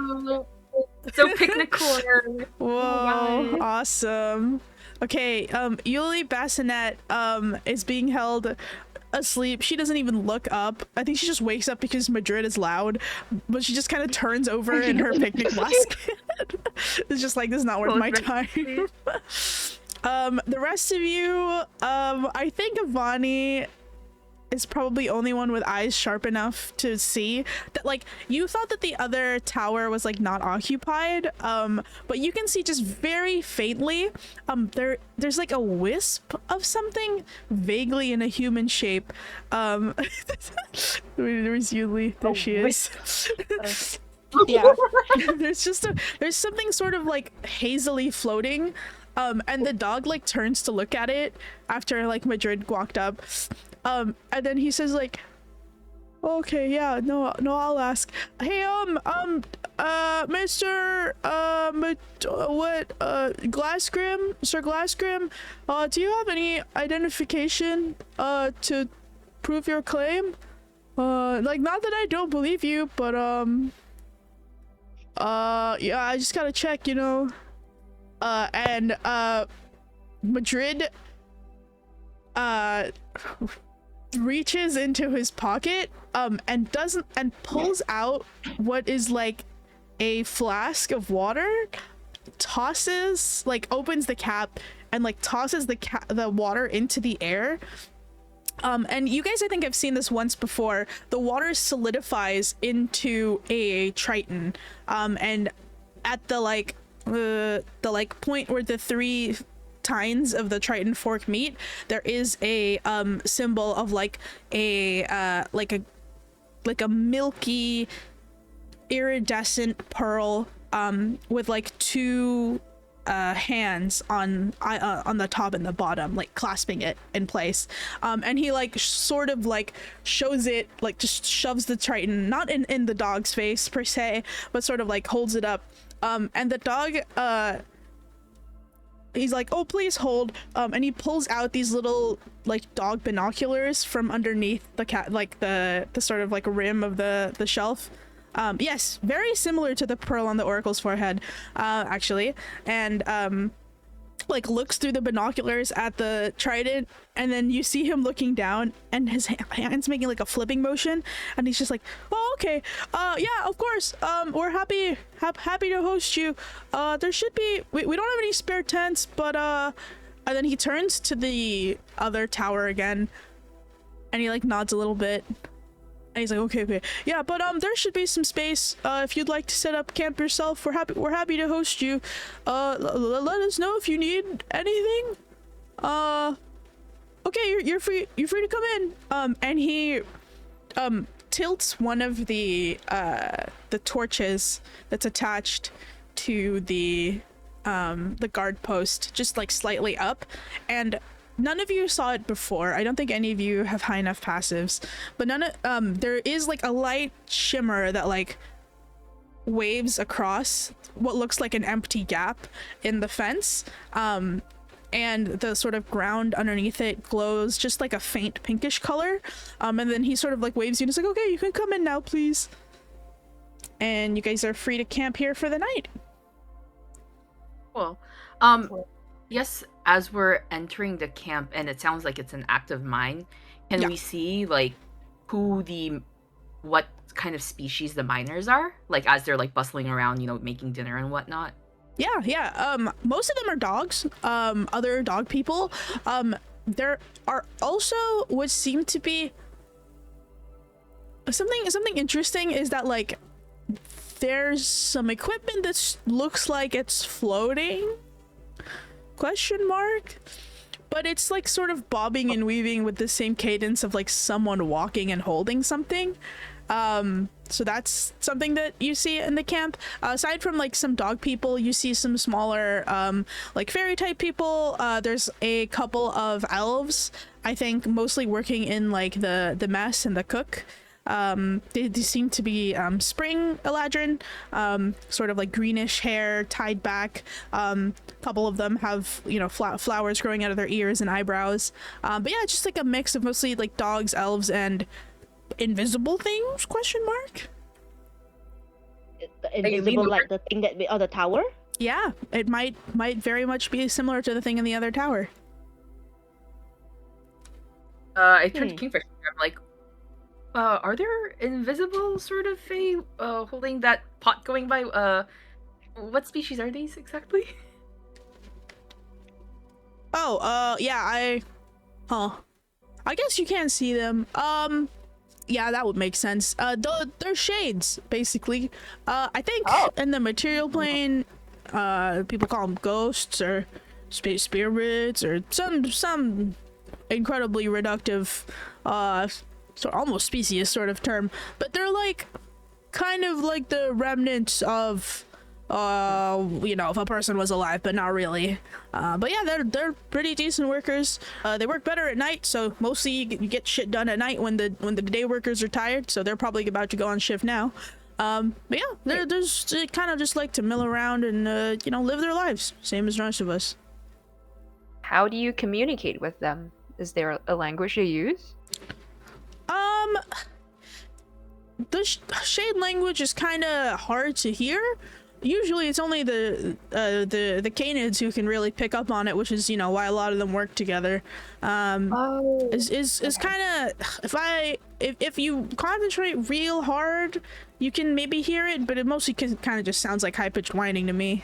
So picnic corner. whoa, awesome. Okay, Yuli Bassinet is being held asleep. She doesn't even look up. I think she just wakes up because Madrid is loud, but she just kind of turns over in her picnic basket. It's just like, this is not worth my time. The rest of you, I think Avani, is probably the only one with eyes sharp enough to see that, like, you thought that the other tower was like not occupied, but you can see just very faintly there's like a wisp of something vaguely in a human shape. There's Yuli, there she is. Yeah. there's something sort of like hazily floating, and the dog like turns to look at it after like Madrid walked up, and then he says like, okay, yeah, no, I'll ask. Hey, Mr. Glassgrim, Sir Glassgrim, do you have any identification to prove your claim? Like, not that I don't believe you, but yeah, I just gotta check, you know. And Madrid reaches into his pocket and pulls out what is like a flask of water, opens the cap and like tosses the water into the air. And you guys, I think I've seen this once before. The water solidifies into a triton, and at the point where the three tines of the triton fork meet, there is a symbol of like a milky iridescent pearl with like two hands on the top and the bottom, like clasping it in place, and he like sort of like shows it, like just shoves the triton not in the dog's face per se, but sort of like holds it up, and the dog he's like, oh, please hold, and he pulls out these little like dog binoculars from underneath the the sort of like rim of the shelf. Yes, very similar to the pearl on the oracle's forehead, actually, and like looks through the binoculars at the trident, and then you see him looking down and his hands making like a flipping motion, and he's just like, oh, okay, yeah, of course, we're happy to host you. There should be, we don't have any spare tents, but and then he turns to the other tower again and he like nods a little bit. And he's like, okay, yeah, but there should be some space if you'd like to set up camp yourself. We're happy to host you. Let us know if you need anything. Okay, you're free to come in. And he tilts one of the torches that's attached to the guard post just like slightly up, and none of you saw it before. I don't think any of you have high enough passives, but there is like a light shimmer that like waves across what looks like an empty gap in the fence, and the sort of ground underneath it glows just like a faint pinkish color, and then he sort of like waves you and is like, okay, you can come in now, please, and you guys are free to camp here for the night. Cool. Yes, as we're entering the camp, and it sounds like it's an active mine, can we see like what kind of species the miners are, like as they're like bustling around, you know, making dinner and whatnot? Yeah. Most of them are dogs, other dog people. There are also what seem to be something interesting is that like there's some equipment that looks like it's floating, question mark, but it's like sort of bobbing and weaving with the same cadence of like someone walking and holding something. So that's something that you see in the camp. Aside from like some dog people, you see some smaller like fairy type people. There's a couple of elves, I think mostly working in like the mess and the cook. They seem to be spring eladrin, sort of like greenish hair tied back. Couple of them have, you know, flowers growing out of their ears and eyebrows. But yeah, just like a mix of mostly like dogs, elves, and invisible things, question mark. Invisible, like the thing that the tower? Yeah, it might very much be similar to the thing in the other tower. I turned to Kingfisher. I'm like, are there invisible sort of fae holding that pot going by? What species are these exactly? Oh, yeah, I guess you can't see them. Yeah, that would make sense. They're shades, basically. I think in the material plane, people call them ghosts or spirits or some incredibly reductive, almost species sort of term. But they're like, kind of like the remnants of, if a person was alive, but not really. But yeah, they're pretty decent workers. They work better at night, so mostly you get shit done at night when the day workers are tired. So they're probably about to go on shift now. But yeah, they kind of just like to mill around and live their lives, same as the rest of us. How do you communicate with them? Is there a language you use? The shade language is kind of hard to hear. Usually it's only the canids who can really pick up on it, which is why a lot of them work together. Is kind of, if you concentrate real hard, you can maybe hear it, but it mostly kind of just sounds like high-pitched whining to me.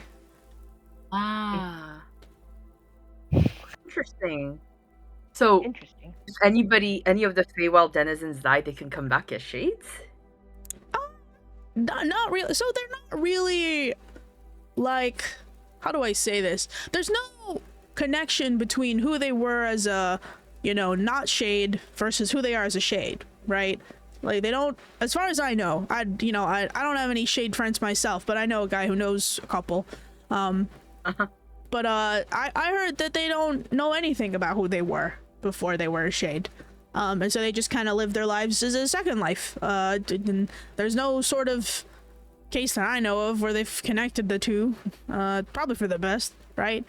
Interesting. So Interesting. if any of the Feywild denizens die, they can come back as shades? Not really. So they're not really, like, how do I say this? There's no connection between who they were as a, not shade versus who they are as a shade, right? Like, they don't, as far as I know, I don't have any shade friends myself, but I know a guy who knows a couple. But I heard that they don't know anything about who they were before they were a shade. And so they just kind of live their lives as a second life. And there's no sort of case that I know of where they've connected the two. Probably for the best, right?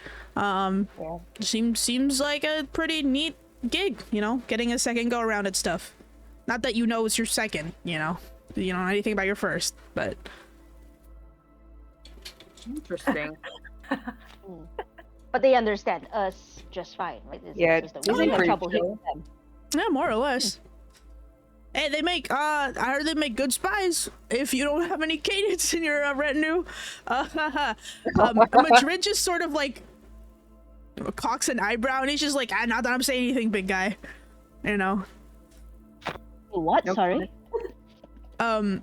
Seems like a pretty neat gig, getting a second go around at stuff. Not that it's your second, you don't know anything about your first, but... Interesting. But they understand us just fine, right? Yeah, we have trouble hearing them. Yeah, more or less. Hey, they make, I heard they make good spies if you don't have any cadence in your retinue. Madrid just sort of like cocks an eyebrow and he's just like, not that I'm saying anything, big guy. What? Nope. Sorry?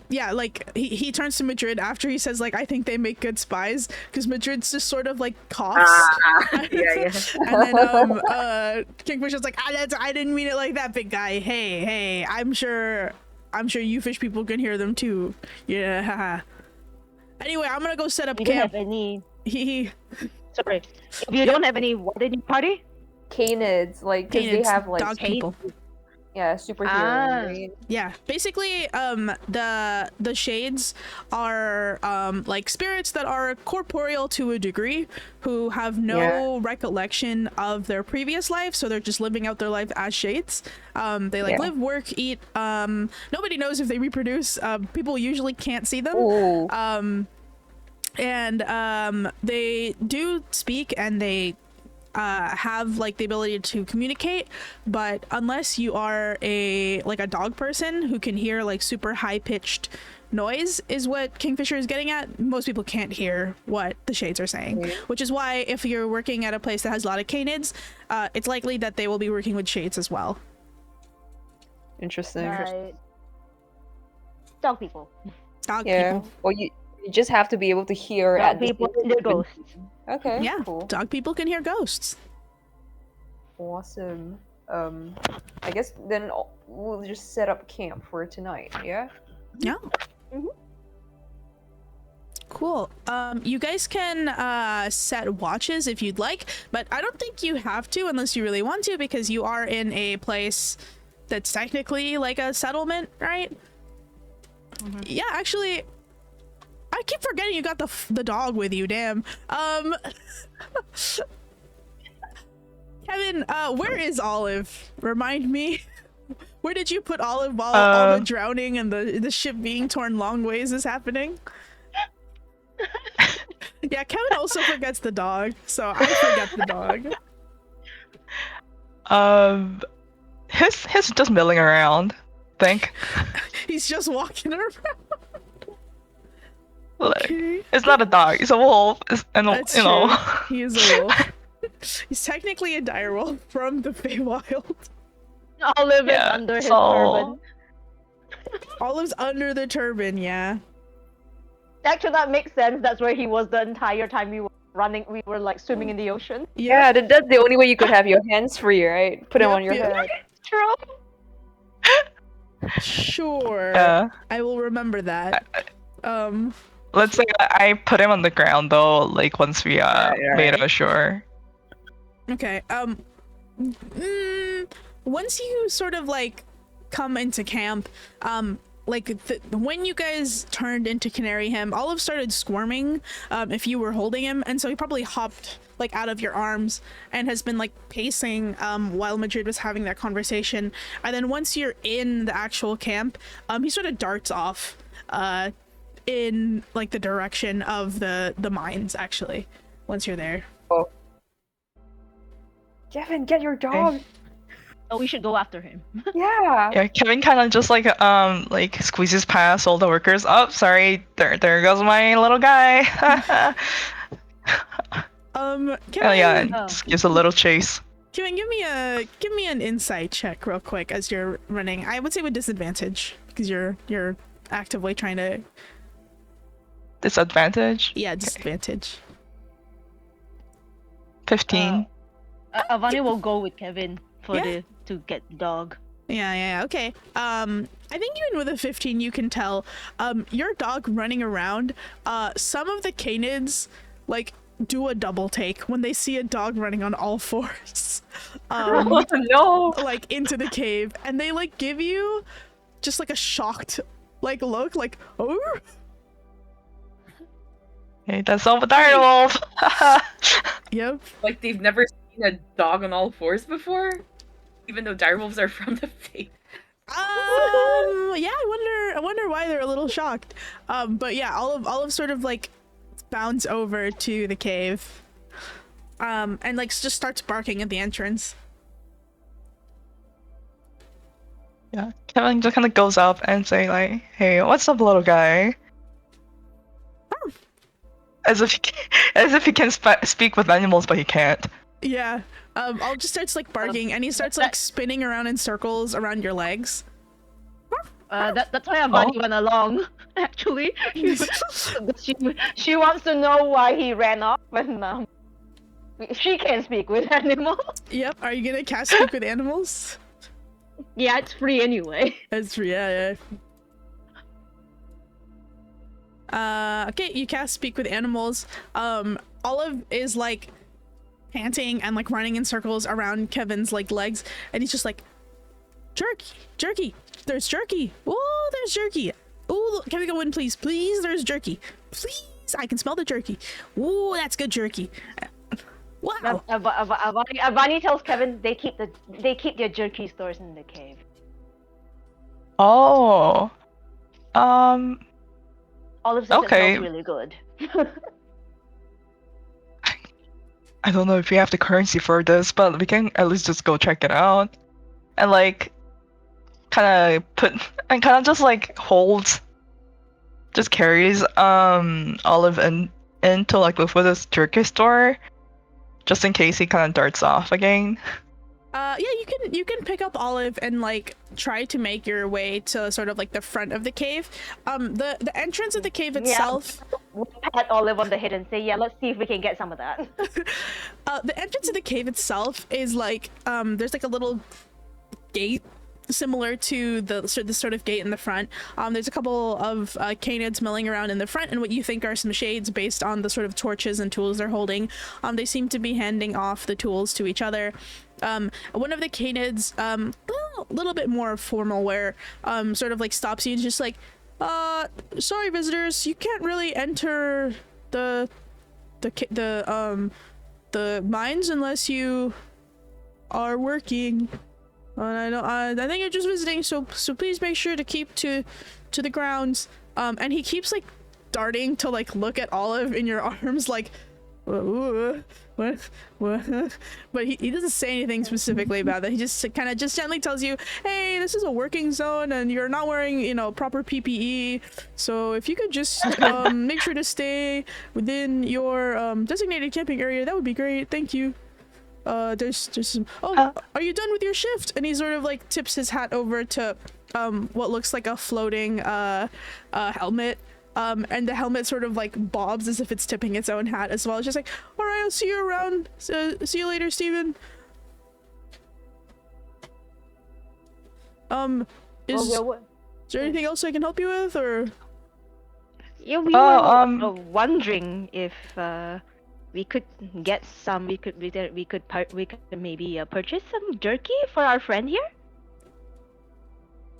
Yeah, like he turns to Madrid after he says like, I think they make good spies, because Madrid's just sort of like coughs. Yeah. And then Kingfisher's like, I didn't mean it like that, big guy. Hey, I'm sure you fish people can hear them too. Yeah. Anyway, I'm gonna go set up You don't camp. have any... He Sorry. If you don't have any... What did you party? Canids, like, because they have like dog people. Yeah, superhero. Right? Yeah, basically, the shades are like spirits that are corporeal to a degree, who have no recollection of their previous life, so they're just living out their life as shades. They live, work, eat. Nobody knows if they reproduce. People usually can't see them. Ooh. And they do speak, and they have like the ability to communicate, but unless you are a dog person who can hear like super high-pitched noise, is what Kingfisher is getting at, most people can't hear what the shades are saying. Which is why if you're working at a place that has a lot of canids, it's likely that they will be working with shades as well. Interesting. Right. Dog people. Dog people. Well, you just have to be able to hear Dog at the people and their ghosts. Okay. Yeah, Cool. dog people can hear ghosts. Awesome. I guess then we'll just set up camp for tonight. Yeah. Yeah. Cool. You guys can set watches if you'd like, but I don't think you have to unless you really want to, because you are in a place that's technically like a settlement, right? Yeah, actually, I keep forgetting you got the dog with you. Damn. Kevin, where is Olive? Remind me. Where did you put Olive while all the drowning and the ship being torn long ways is happening? Yeah, Kevin also forgets the dog, so I forget the dog. He's just milling around, I think. He's just walking around. Like, Okay. it's not a dog, it's a wolf. That's you know. true. He is a wolf. He's technically a direwolf from the Feywild. Olive is Yeah, under his so- turban. Olive's under the turban, yeah. Actually, that makes sense. That's where he was the entire time we were running. We were like swimming in the ocean. Yeah, that's the only way you could have your hands free, right? Put them on your Yep. head. True. Sure. Yeah. I will remember that. Let's say I put him on the ground though, like once we made ashore. Okay. Once you sort of like come into camp, like when you guys turned in to canary him, Olive started squirming if you were holding him, and so he probably hopped like out of your arms and has been like pacing while Madrid was having that conversation. And then once you're in the actual camp, he sort of darts off in like the direction of the mines, actually, once you're there. Oh. Kevin, get your dog. Oh, we should go after him. Yeah. Yeah, Kevin kind of just like squeezes past all the workers. Oh, sorry, there goes my little guy. Kevin, Oh yeah, and just gives a little chase. Kevin, give me an insight check real quick as you're running. I would say with disadvantage because you're actively trying to. Disadvantage? Yeah, disadvantage. 15. Avani will go with Kevin for to get the dog. Yeah, okay. I think even with a 15, you can tell, your dog running around, some of the canids, like, do a double take when they see a dog running on all fours. Oh, no. Like, into the cave, and they, like, give you just, like, a shocked, like, look, like, oh. Hey, that's all the direwolf. Yep. Like they've never seen a dog on all fours before, even though direwolves are from the faith. Yeah, I wonder why they're a little shocked. But yeah, Olive sort of like bounds over to the cave, and like just starts barking at the entrance. Yeah, Kevin just kind of goes up and say like, "Hey, what's up, little guy?" As if he can speak with animals, but he can't. Yeah. Olive just starts like barking, and he starts like spinning around in circles around your legs. That's why Avani went along. Actually, she wants to know why he ran off, and she can speak with animals. Yep. Are you gonna cast speak with animals? Yeah, it's free anyway. That's free. Yeah. Okay, you cast speak with animals. Olive is like panting and like running in circles around Kevin's like legs, and he's just like, jerky, there's jerky. Oh, there's jerky. Oh, can we go in, please? There's jerky. Please, I can smell the jerky. Oh, that's good jerky. Wow. Avani tells Kevin they keep their jerky stores in the cave. Oh. Olive says Okay. it smells really good. I don't know if we have the currency for this, but we can at least just go check it out. And like kind of just like holds, just carries Olive into like with this jerky store, just in case he kind of darts off again. Yeah, you can pick up Olive and like try to make your way to sort of like the front of the cave. The entrance of the cave itself. We'll pat Olive on the head and say, "Yeah, let's see if we can get some of that." The entrance of the cave itself is like there's like a little gate similar to the sort of gate in the front. There's a couple of canids milling around in the front, and what you think are some shades based on the sort of torches and tools they're holding. They seem to be handing off the tools to each other. One of the canids, a little bit more formal wear, sort of like stops you and just like, sorry visitors, you can't really enter the mines unless you are working. I think you're just visiting, so please make sure to keep to the grounds. And he keeps like darting to like look at Olive in your arms, like, what? But he doesn't say anything specifically about that. He just kind of just gently tells you, hey, this is a working zone and you're not wearing, proper PPE. So if you could just make sure to stay within your designated camping area, that would be great. Thank you. There's some. Oh, Huh? are you done with your shift? And he sort of like tips his hat over to what looks like a floating helmet. And the helmet sort of like bobs as if it's tipping its own hat as well. It's just like, all right, I'll see you around. See you later, Steven. Is there anything else I can help you with, or? Yeah, we Oh, were wondering if we could get some. We could maybe purchase some jerky for our friend here.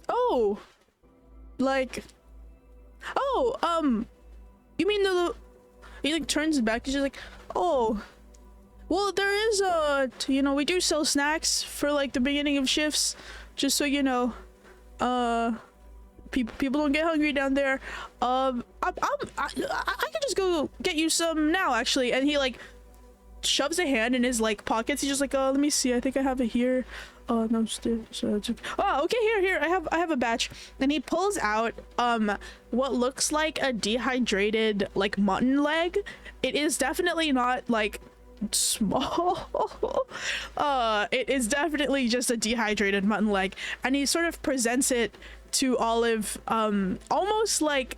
Oh, like, oh, you mean the? He like turns back. He's just like, oh, well, there is you know, we do sell snacks for like the beginning of shifts, just so you know, people don't get hungry down there. I can just go get you some now, actually. And he like shoves a hand in his like pockets. He's just like, let me see. I think I have it here. Oh no, oh, okay, here. I have a batch. And he pulls out what looks like a dehydrated like mutton leg. It is definitely not like small. It is definitely just a dehydrated mutton leg, and he sort of presents it to Olive, almost like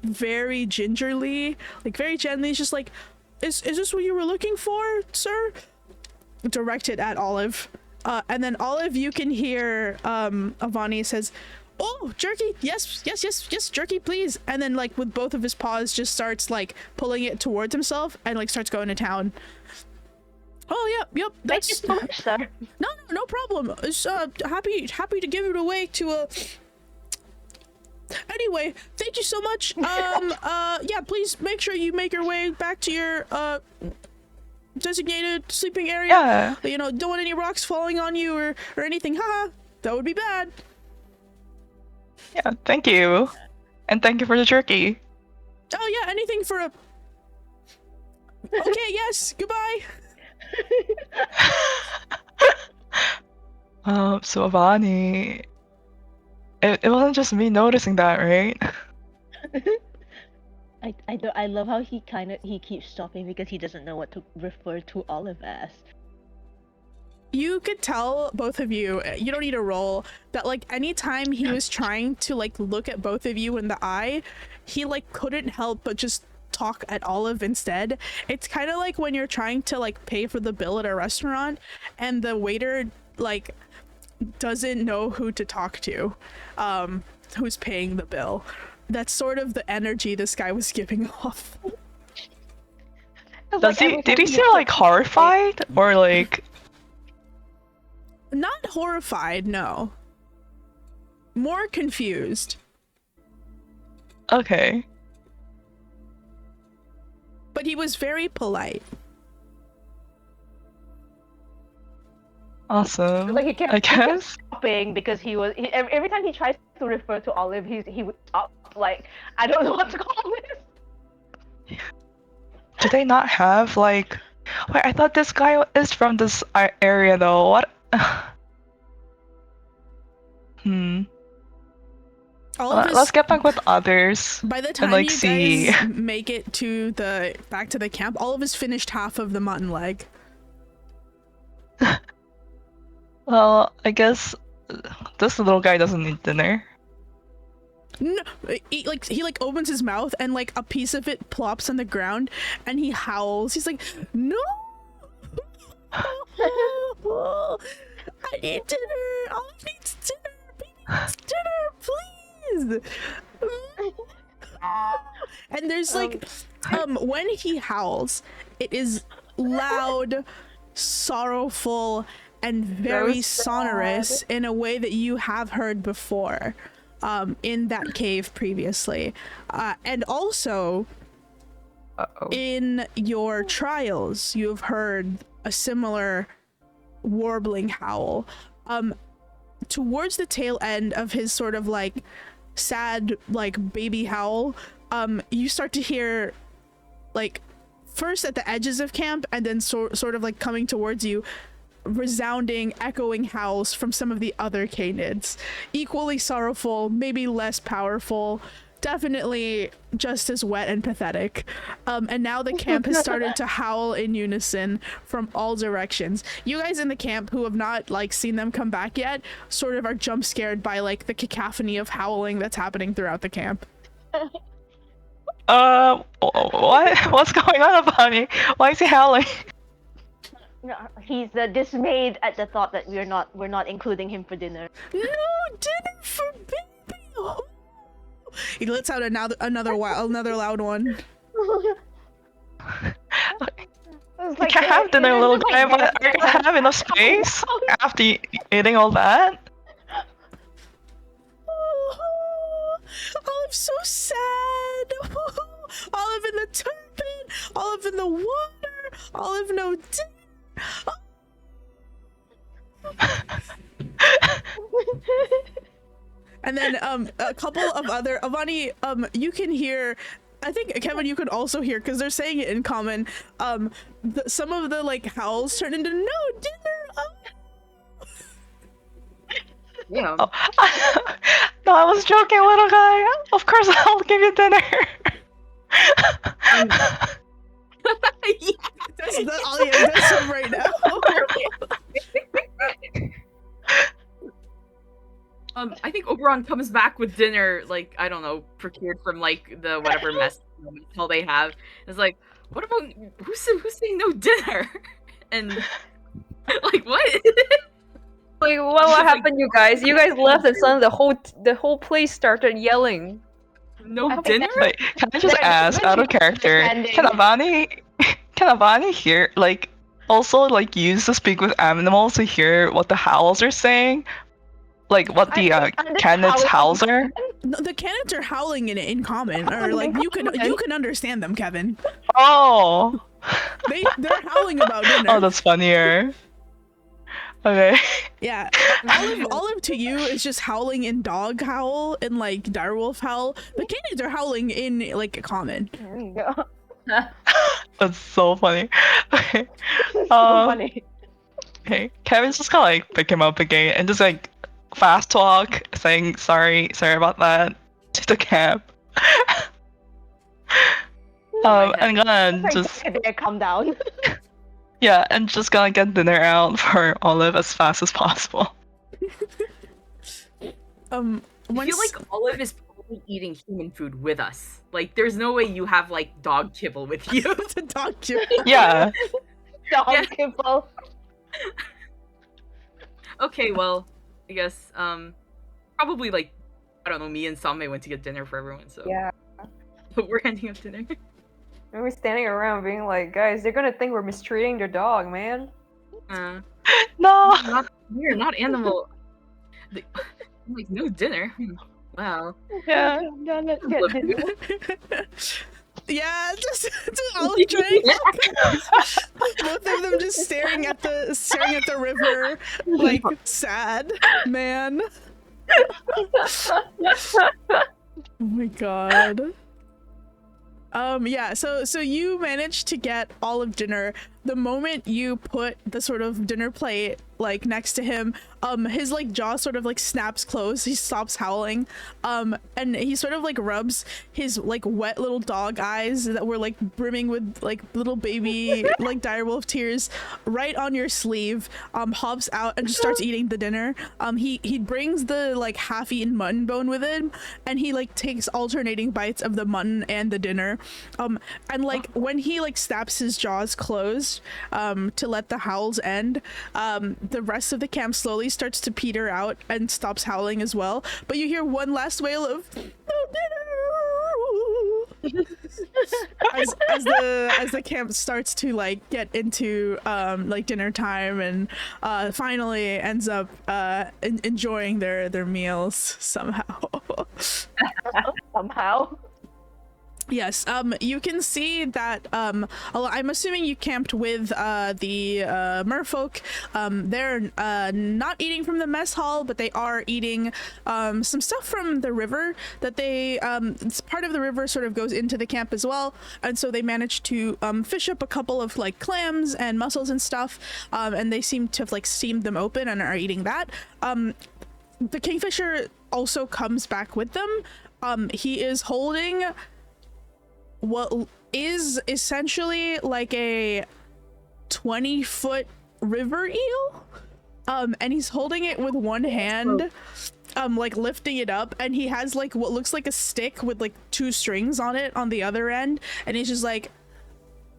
very gingerly, like very gently. He's just like, is this what you were looking for, sir? Directed at Olive. And then Olive, you can hear Avani says, oh, jerky, yes, jerky, please. And then like with both of his paws just starts like pulling it towards himself and like starts going to town. Oh, yep, Thank you that's so much, sir. no problem. It's happy to give it away to anyway, thank you so much. Yeah, please make sure you make your way back to your designated sleeping area. Yeah. You know, don't want any rocks falling on you or anything. Haha, that would be bad. Yeah, thank you. And thank you for the jerky. Oh yeah, anything for a okay, yes, goodbye. So Avani, it wasn't just me noticing that, right? I love how he keeps stopping because he doesn't know what to refer to Olive as. You could tell, both of you, you don't need a roll, that like anytime he was trying to like look at both of you in the eye, he like couldn't help but just talk at Olive instead. It's kind of like when you're trying to like pay for the bill at a restaurant and the waiter like doesn't know who to talk to, who's paying the bill. That's sort of the energy this guy was giving off. Did he seem like horrified or like? Not horrified, no. More confused. Okay. But he was very polite. Awesome. Like he kept, I guess. stopping because every time he tries to refer to Olive, he would stop. Like, I don't know what to call this. Do they not have like? Wait, I thought this guy is from this area though. What? Let's get back with others. By the time and, like, you see. guys make it to back to the camp, Olive has finished half of the mutton leg. Well, I guess this little guy doesn't need dinner. No, he opens his mouth and like a piece of it plops on the ground and he howls. He's like, no. I need dinner. Olive needs dinner. Baby needs dinner, please. And there's like, when he howls, it is loud, sorrowful, and very sonorous in a way that you have heard before, in that cave previously, and also in your trials, you've heard a similar warbling howl. Towards the tail end of his sort of like sad like baby howl, you start to hear like first at the edges of camp and then sort of like coming towards you, resounding echoing howls from some of the other canids, equally sorrowful, maybe less powerful, definitely just as wet and pathetic. And now the camp has started to howl in unison from all directions. You guys in the camp who have not like seen them come back yet sort of are jump scared by like the cacophony of howling that's happening throughout the camp. What's going on, Bunny? Why is he howling? No, he's dismayed at the thought that we're not including him for dinner. No dinner for baby. Oh. He lets out another loud one. You can't have dinner, little guy, but are you gonna have enough space after eating all that? Olive's so sad. Olive in the turban. Olive in the water. Olive no dinner. And then a couple of other Avani, you can hear, I think Kevin you could also hear because they're saying it in common, some of the like howls turn into no dinner. Yeah. Oh. No, I was joking, little guy. Of course I'll give you dinner. Yeah. That's all he does him right now. I think Oberon comes back with dinner, like, I don't know, procured from like the whatever mess hall they have. It's like, what about who's saying no dinner? And like what? Like, what happened, you guys? You guys left, and suddenly the whole place started yelling. No dinner? Wait, can I just ask, out of character, can Avani hear, like, also, like, use to speak with animals to hear what the howls are saying? Like, what the cannons howls are? No, the cannons are howling in common, or like you can understand them, Kevin. Oh! They're howling about dinner. Oh, that's funnier. Okay. Yeah, Olive to you is just howling in dog howl and like direwolf howl. The cannons are howling in like a common. There you go. That's so funny. Okay. So funny. Okay. Kevin's just gonna like pick him up again and just like fast talk, saying sorry about that to the camp. I'm gonna just calm down. yeah, and just gonna get dinner out for Olive as fast as possible. I feel like Olive is probably eating human food with us. Like, there's no way you have like dog kibble with you. The dog kibble. Yeah. Dog kibble. Okay, well, I guess probably like, I don't know, me and Same went to get dinner for everyone, so Yeah. we're ending up dinner. And we're standing around being like, guys, they're gonna think we're mistreating their dog, man. No. We're not animal. Like, no dinner. Wow. Yeah. No, let's get dinner. Yeah, just Olive drink. Both of them just staring at the river, like sad man. Oh my god. Yeah, so you managed to get all of dinner. The moment you put the sort of dinner plate like next to him, his like jaw sort of like snaps closed. He stops howling, and he sort of like rubs his like wet little dog eyes that were like brimming with like little baby like direwolf tears right on your sleeve. Hops out and just starts eating the dinner. He brings the like half-eaten mutton bone with him, and he like takes alternating bites of the mutton and the dinner. And like when he like snaps his jaws closed to let the howls end, the rest of the camp slowly starts to peter out and stops howling as well. But you hear one last wail of no dinner as the camp starts to like get into like dinner time, and finally ends up enjoying their meals somehow. Somehow. Yes, you can see that, I'm assuming you camped with the merfolk. They're not eating from the mess hall, but they are eating some stuff from the river that they, part of the river sort of goes into the camp as well, and so they managed to fish up a couple of like clams and mussels and stuff, and they seem to have like steamed them open and are eating that. The kingfisher also comes back with them, He is holding what is essentially like a 20-foot river eel. And he's holding it with one hand, like lifting it up, and he has like what looks like a stick with like 2 strings on it on the other end, and he's just like,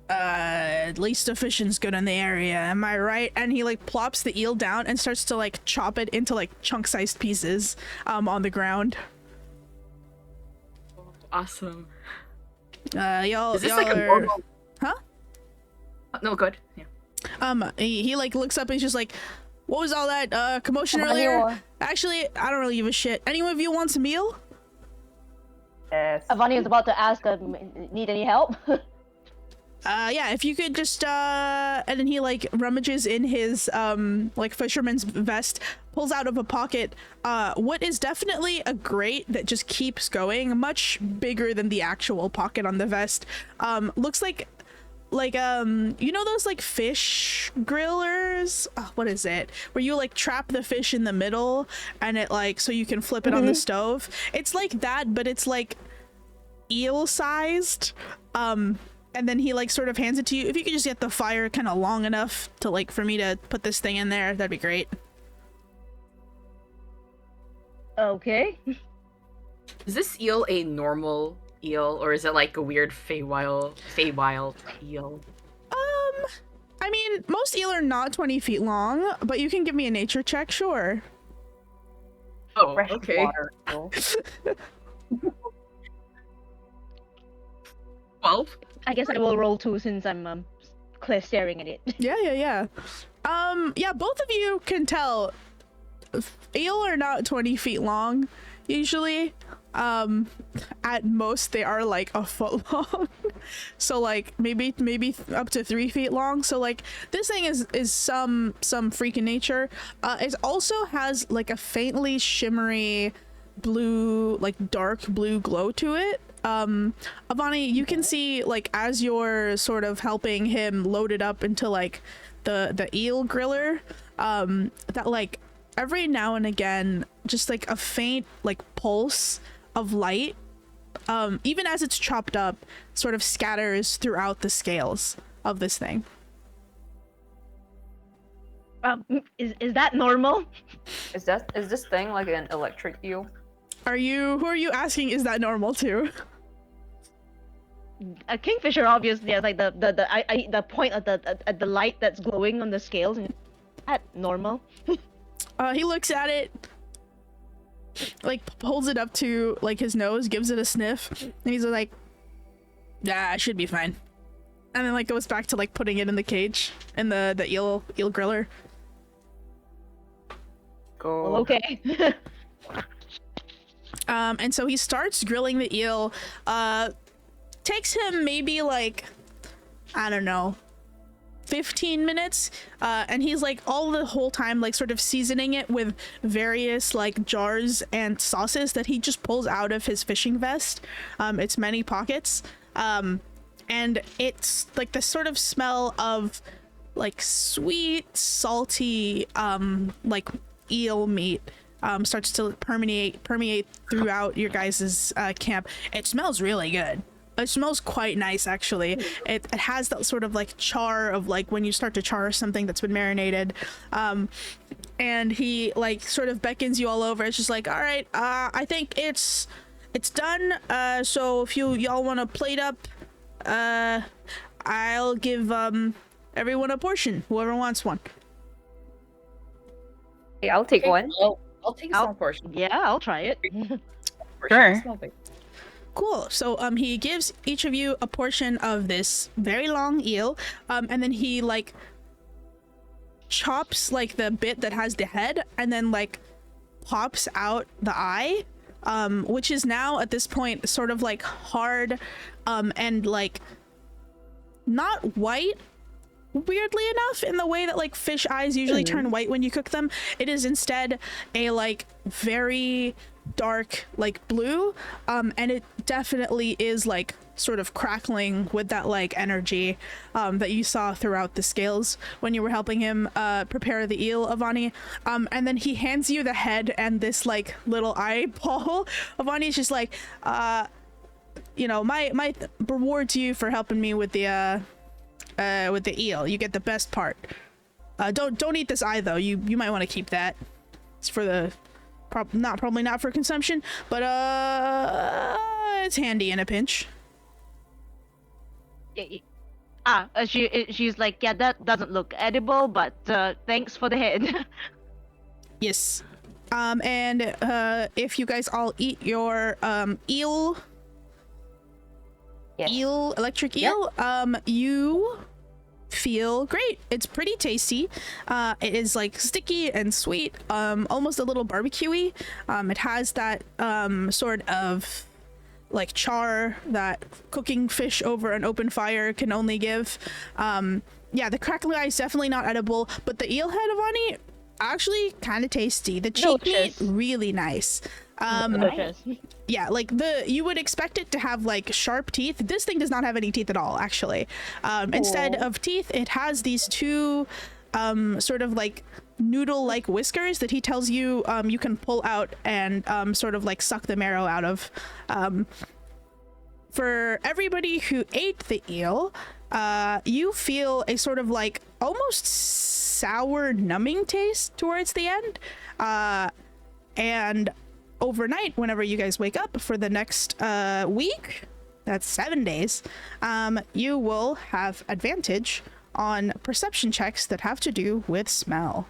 at least the fishing's good in the area, am I right? And he like plops the eel down and starts to like chop it into like chunk-sized pieces on the ground. Awesome. Y'all Is this y'all like a are... normal? Huh? No, good. Yeah. He like looks up and he's just like, what was all that commotion earlier? Actually, I don't really give a shit. Anyone of you wants a meal? Yes. Avani is about to ask, need any help? Yeah, if you could just and then he like rummages in his like fisherman's vest, pulls out of a pocket what is definitely a grate that just keeps going, much bigger than the actual pocket on the vest. Looks like you know those like fish grillers, what is it, where you like trap the fish in the middle and it like so you can flip it on the stove? It's like that, but it's like eel sized. And then he like sort of hands it to you. If you could just get the fire kind of long enough to like for me to put this thing in there, that'd be great. Okay. Is this eel a normal eel, or is it like a weird Feywild eel? I mean, most eel are not 20 feet long, but you can give me a nature check, sure. Oh, Fresh okay. water. 12. I guess I will roll 2 since I'm clear staring at it. Yeah. Yeah, both of you can tell eel are not 20 feet long, usually. At most they are like a foot long. So like maybe up to 3 feet long. So like this thing is some freaking nature. It also has like a faintly shimmery blue, like dark blue glow to it. Avani, you can see like as you're sort of helping him load it up into like the eel griller, that like every now and again just like a faint like pulse of light, even as it's chopped up, sort of scatters throughout the scales of this thing. Is that normal? Is this thing like an electric eel? Who are you asking is that normal to? A kingfisher obviously has like the point at the light that's glowing on the scales. Is that normal? He looks at it, like holds it up to like his nose, gives it a sniff, and he's like, "Yeah, it should be fine." And then like goes back to like putting it in the cage in the eel griller. Go. Well, okay. And so he starts grilling the eel. Takes him maybe like, I don't know, 15 minutes. And he's like all the whole time like sort of seasoning it with various like jars and sauces that he just pulls out of his fishing vest. It's many pockets. And it's like the sort of smell of like sweet, salty, like eel meat starts to permeate throughout your guys' camp. It smells really good. It smells quite nice, actually. It has that sort of like char of like when you start to char something that's been marinated. And he like sort of beckons you all over. It's just like, all right, I think it's done. So if y'all want to plate up, I'll give everyone a portion, whoever wants one. Hey, I'll take one. I'll take some portion. Yeah, I'll try it. Sure. Small thing. Cool. So he gives each of you a portion of this very long eel, and then he like chops like the bit that has the head and then like pops out the eye, which is now at this point sort of like hard and like not white, weirdly enough, in the way that like fish eyes usually turn white when you cook them. It is instead a like very dark like blue, and it definitely is like sort of crackling with that like energy that you saw throughout the scales when you were helping him prepare the eel, Avani. And then he hands you the head and this like little eyeball. Avani's just like, you know, my reward to you for helping me with the eel. You get the best part. Don't eat this eye though. You might want to keep that. It's for the probably not for consumption, but it's handy in a pinch. She's like, yeah, that doesn't look edible, but thanks for the head. Yes. And if you guys all eat your eel, Yes. electric eel, you feel great. It's pretty tasty. It is like sticky and sweet, almost a little barbecue-y. It has that sort of like char that cooking fish over an open fire can only give. Yeah, the crackling eye is definitely not edible, but the eel head, Avani, actually kind of tasty. The cheek meat, really nice. Yeah, like you would expect it to have like sharp teeth. This thing does not have any teeth at all, actually. Instead of teeth, it has these two sort of like noodle-like whiskers that he tells you you can pull out and sort of like suck the marrow out of. For everybody who ate the eel, you feel a sort of like almost sour numbing taste towards the end. And overnight, whenever you guys wake up for the next week, that's 7 days, you will have advantage on perception checks that have to do with smell.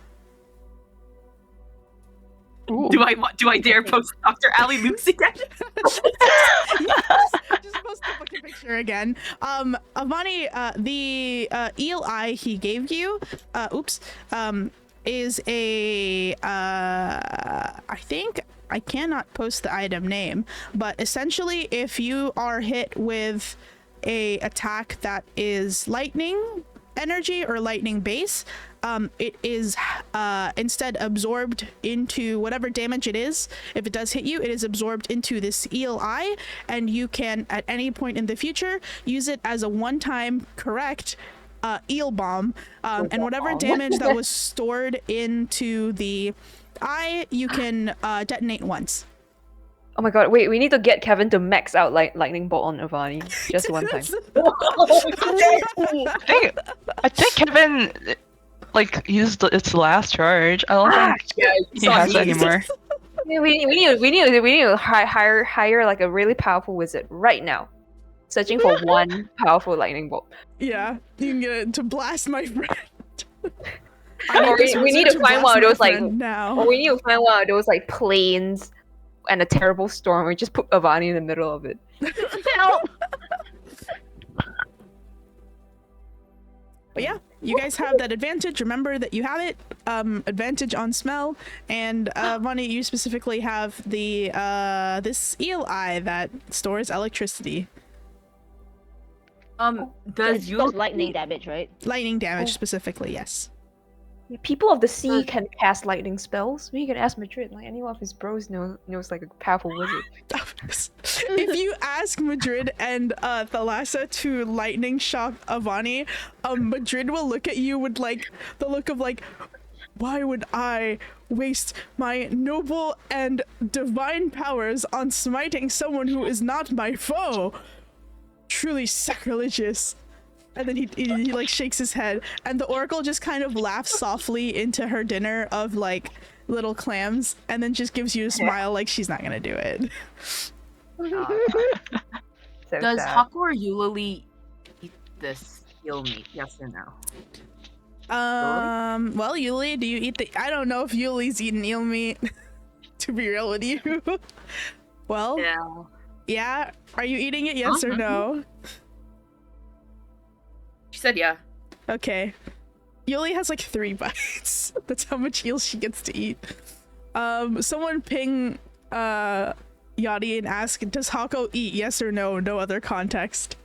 Do I dare post Dr. Ali Loops again? Just post the fucking picture again. Avani, the eel eye he gave you, is a I think I cannot post the item name, but essentially if you are hit with a attack that is lightning energy or lightning base, it is instead absorbed into whatever damage it is. If it does hit you, it is absorbed into this eel eye, and you can at any point in the future use it as a one-time correct eel bomb, and whatever damage that was stored into the eye, you can detonate once. Oh my god, wait, we need to get Kevin to max out lightning bolt on Avani. Just one time. I think Kevin like used its last charge. I don't think he has it anymore. We need to hire like a really powerful wizard right now. Searching for one powerful lightning bolt. Yeah, you can get it to blast my friend. Or we need to find one of those like now. Or we need to find one of those like planes and a terrible storm. We just put Avani in the middle of it. But yeah, you guys have that advantage. Remember that you have it. Advantage on smell, and Vani, you specifically have the this eel eye that stores electricity. Does use lightning damage, right? Lightning damage specifically, yes. People of the sea can cast lightning spells. We can ask Madrid. Like anyone of his bros knows like a powerful wizard. If you ask Madrid and Thalassa to lightning shock Avani, Madrid will look at you with like the look of like, why would I waste my noble and divine powers on smiting someone who is not my foe? Truly sacrilegious. And then he like shakes his head, and the oracle just kind of laughs softly into her dinner of like little clams, and then just gives you a smile like she's not gonna do it. So Does sad. Haku or Eulalie eat this eel meat? Yes or no? Well, Yuli, do you eat the? I don't know if Yuli's eaten eel meat. To be real with you. Well, yeah. Are you eating it? Yes or no? She said yeah. Okay. Yuli has like 3 bites. That's how much eel she gets to eat. Someone ping Yadi and ask, does Hako eat? Yes or no? No other context.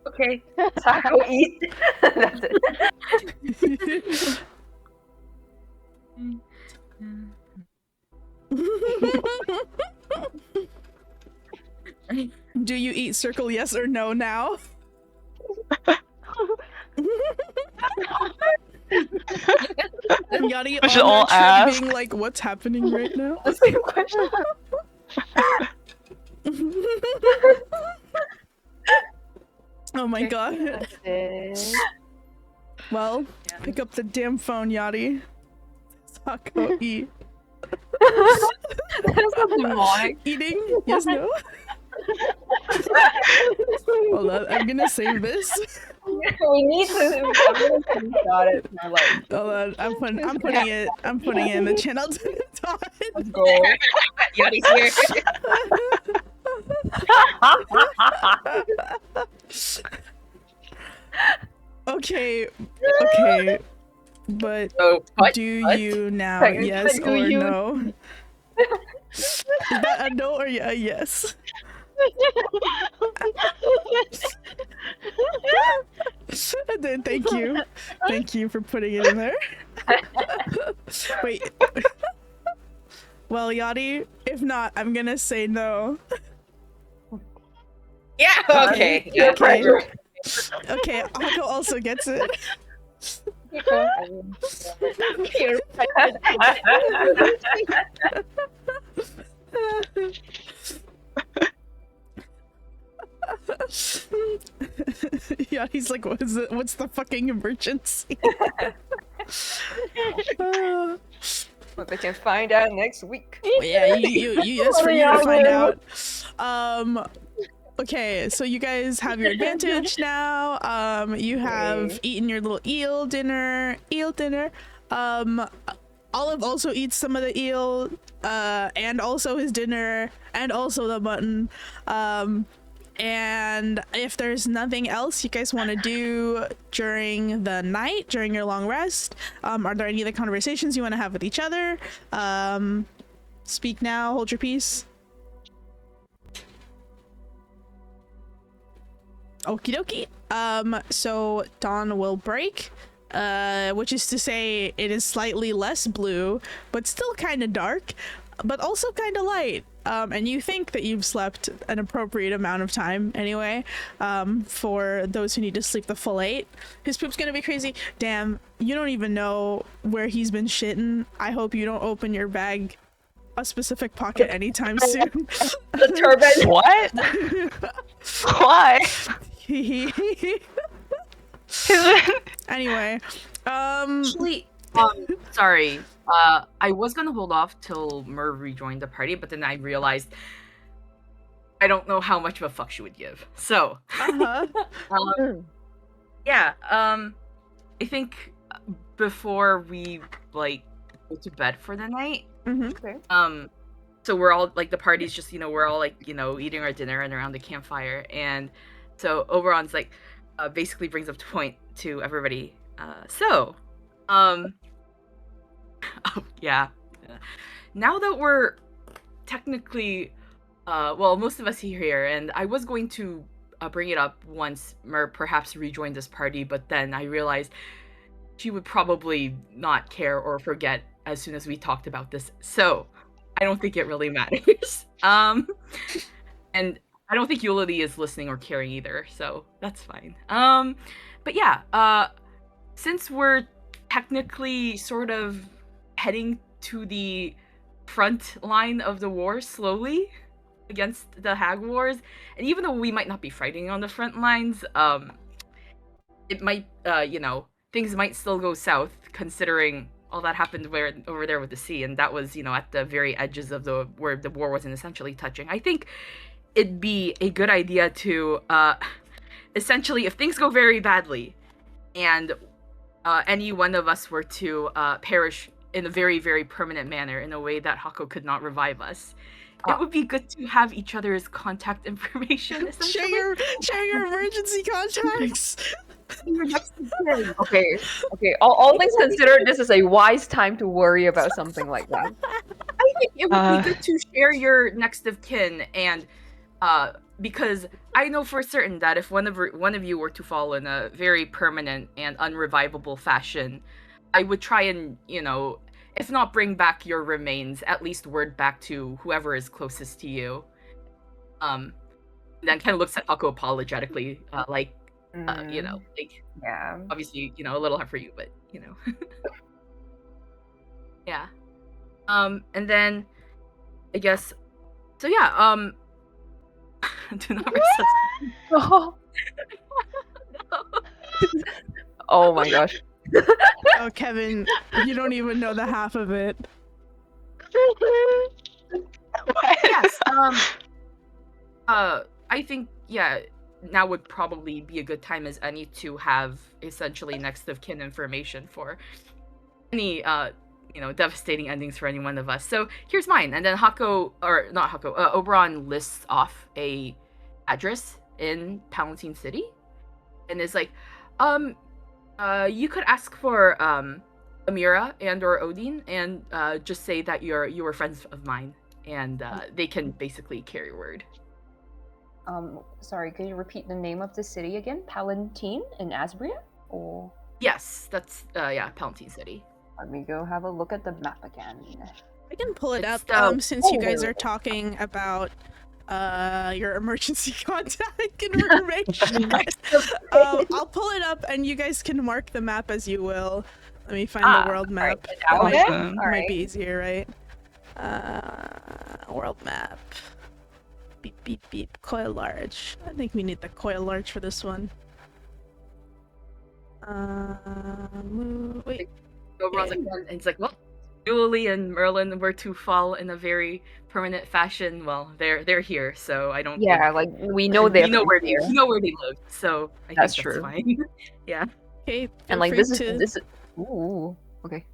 Okay. Taco eat. That's it. Do you eat circle yes or no now? Yachty We should on all her trip ask. being like, what's happening right now? The same question. Oh my god. That's it. Well, pick up the damn phone, Yachty. Taco eat. That's so demonic. Eating? Yes, no? Hold on, I'm gonna save this. We need to. Got it. My life. Hold on, I'm putting it in the channel to Todd. Let's go. Yachty's here. Okay, but So, what? do What? you now Technically, yes do or you- no? Is that a no or a yes? And then thank you for putting it in there. Wait. Well, Yachty, if not, I'm gonna say no. Yeah. Okay. Yeah. Okay. Okay, Akko also gets it. Yeah, he's like, what is it? What's the fucking emergency? But we can find out next week. Yeah, you yes for you to find out. Okay, so you guys have your advantage now. You have eaten your little eel dinner. Olive also eats some of the eel, and also his dinner, and also the mutton. And if there's nothing else you guys want to do during the night, during your long rest, are there any other conversations you want to have with each other? Speak now, hold your peace. Okie dokie. So dawn will break, which is to say it is slightly less blue, but still kind of dark, but also kind of light. And you think that you've slept an appropriate amount of time anyway, for those who need to sleep the full 8. His poop's gonna be crazy. Damn, you don't even know where he's been shitting. I hope you don't open your bag, a specific pocket anytime soon. The turban. What? Why? Anyway, Actually, sorry. I was gonna hold off till Merv rejoined the party, but then I realized I don't know how much of a fuck she would give. So, yeah. I think before we like go to bed for the night. Okay. So we're all like the party's just we're all like eating our dinner and around the campfire, and so Oberon's like basically brings up the point to everybody. Oh yeah. Now that we're technically, well, most of us here, and I was going to bring it up once Mer perhaps rejoined this party, but then I realized she would probably not care or forget as soon as we talked about this. So I don't think it really matters. And I don't think Eulalie is listening or caring either, so that's fine. But yeah, since we're technically sort of heading to the front line of the war slowly against the Hag Wars, and even though we might not be fighting on the front lines, it might, things might still go south considering all that happened over there with the sea, and that was, at the very edges of where the war wasn't essentially touching. I think it'd be a good idea to, essentially, if things go very badly, and any one of us were to perish in a very, very permanent manner, in a way that Hako could not revive us, it would be good to have each other's contact information. share your emergency contacts. Okay. All things considered, this is a wise time to worry about something like that. I think it would be good to share your next of kin, and because I know for certain that if one of you were to fall in a very permanent and unrevivable fashion, I would try and if not bring back your remains, at least word back to whoever is closest to you. Then kind of looks at Hako apologetically, like, you know, like, Yeah. obviously, you know, a little hard for you, but, you know. Yeah. And then, I guess, so yeah, do not resist. Oh. Oh my gosh. Oh, Kevin, you don't even know the half of it. Yes. I think, yeah, now would probably be a good time as any to have essentially next of kin information for any you know, devastating endings for any one of us. So here's mine, and then Oberon lists off a address in Palatine City, and is like, you could ask for Amira and or Odin, and just say that you were friends of mine, and they can basically carry word. Sorry, could you repeat the name of the city again? Palatine in Asbria? Or Yes, that's yeah, Palatine City. let me go have a look at the map again. I can pull it It's up since you guys there are it is. talking about your emergency contact information. I'll pull it up and you guys can mark the map as you will. Let me find the world map. That might, Awesome. might be easier, right? World map. Beep beep beep. Coil large. I think we need the coil large for this one. Wait. Oberon's like, and it's like, well, Julie and Merlin were to fall in a very permanent fashion. Well, they're here, so I don't. Yeah, think, like we know they're you know where they here. live, so I That's think true. that's fine. Yeah. Okay. And like feel this free to- is ooh, okay.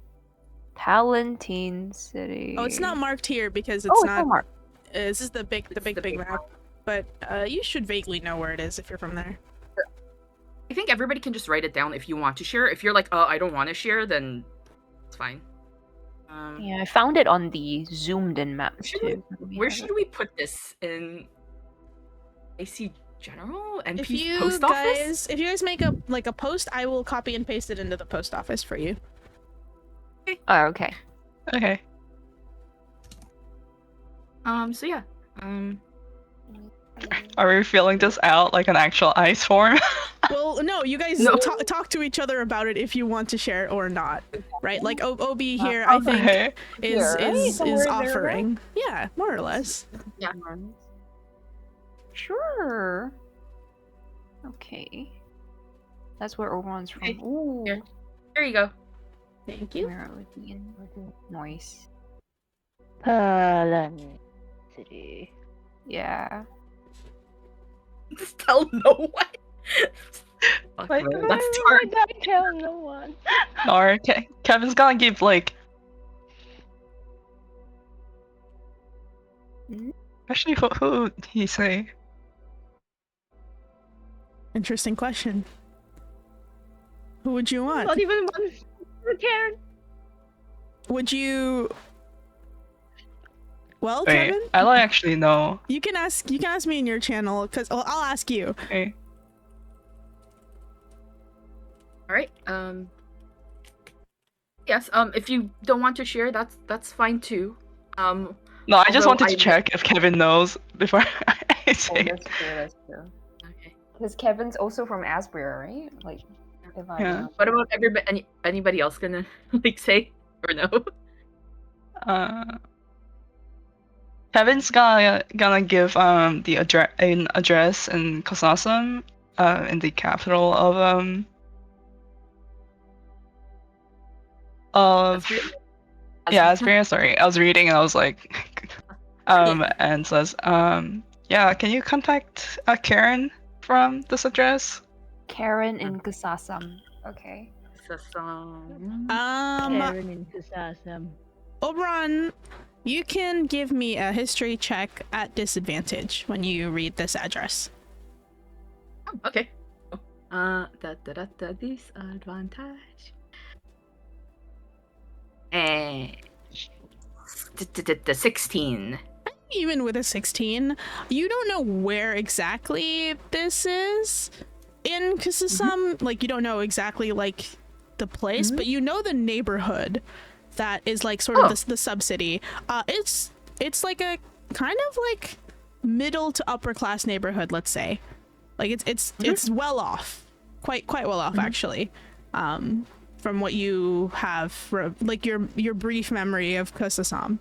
Palatine City. Oh, it's not marked here because it's Oh, it's not. marked. This is the big map. But you should vaguely know where it is if you're from there. I think everybody can just write it down if you want to share. If you're like, oh, I don't want to share, then it's fine. Yeah, I found it on the zoomed-in map Should too. Where should we put this in? AC General and If you Post Office? if you guys make a post, I will copy and paste it into the post office for you. Oh, okay. Okay. So yeah. Are we filling this out like an actual ice form? Well, no, you guys No. talk to each other about it if you want to share it or not, right? Like OB here, I think Okay. is Here, right? is Somewhere there, offering. Yeah, more or less. Yeah. Sure. Okay. That's where Oberon's from. Okay, Ooh. here. There you go. Thank you. Where are we in? Noise. Paladin City. Yeah. Just tell no one. Fuck, Like, bro, that's I hard. gotta tell no one. Or Kevin's gonna give like. Mhm. Actually, who would he say? Interesting question. Who would you want? Not even one cared. Would you? Well, Wait, Kevin, I don't actually know. you can ask me in your channel because I'll ask you. Okay. All right. Yes. If you don't want to share, that's fine too. No, I just Although wanted to I- check if Kevin knows before I Oh, say it. that's true. That's true. Okay. Because Kevin's also from Asbury, right? Like, if I Yeah. remember. What about anybody else gonna like say or no? Kevin's gonna give the address in Kosasam, in the capital of Asbury. Sorry, I was reading and I was like, and says, yeah, can you contact Karen from this address? Karen in Kasasam. Okay. Karen in Kusasam. Oberon, you can give me a history check at disadvantage when you read this address. Oh, okay. Disadvantage. And 16. Even with a 16, you don't know where exactly this is in Kasasam. Like, you don't know exactly, like, the place, but you know the neighborhood that is like sort of the sub city. It's like a kind of like middle to upper class neighborhood, let's say. Like it's well off, quite well off actually. From what you have, like your brief memory of Kusasam.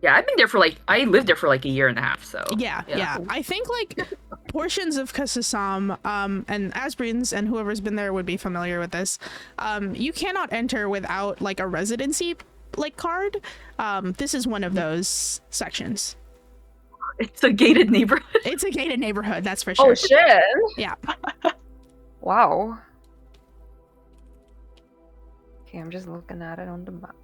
Yeah, I lived there for like a year and a half, so. Yeah. I think like portions of Kusasam, and Asbrians and whoever's been there would be familiar with this. You cannot enter without like a residency like card. This is one of those sections. It's a gated neighborhood. It's a gated neighborhood, that's for sure. Oh shit! Yeah. Wow. Okay, I'm just looking at it on the map.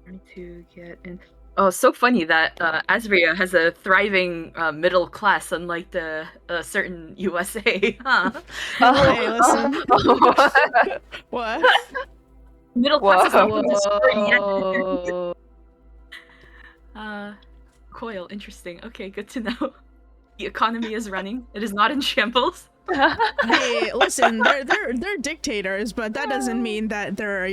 Trying to get in. Oh, so funny that Asbria has a thriving middle class, unlike the certain USA, huh? Hey, listen. What? Middle class is not Whoa. yet. Coil, interesting. Okay, good to know. The economy is running. It is not in shambles. Hey, listen, they're dictators, but that doesn't mean that they're,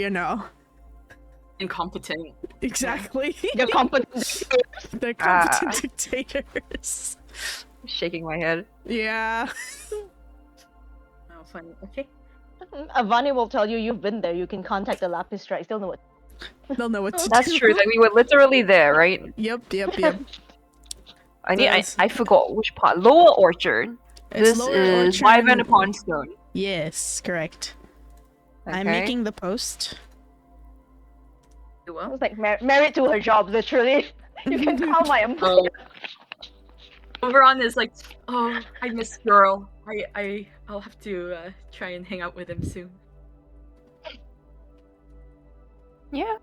Incompetent. exactly. You're competent. They're competent dictators. Shaking my head. Yeah. Oh, funny. Okay. Avani will tell you you've been there. You can contact the Lapis Strikes. They'll know what. They'll know what to That's do. true. Like we were literally there, right? Yep. I forgot which part. Lower Orchard. It's This Lower is Orchard. Wyvern upon Stone. Yes, correct. Okay. I'm making the post. Do I well. was like married to her job, literally. You can call my employer. Oberon is like, oh, I miss girl. I'll have to try and hang out with him soon. Yeah.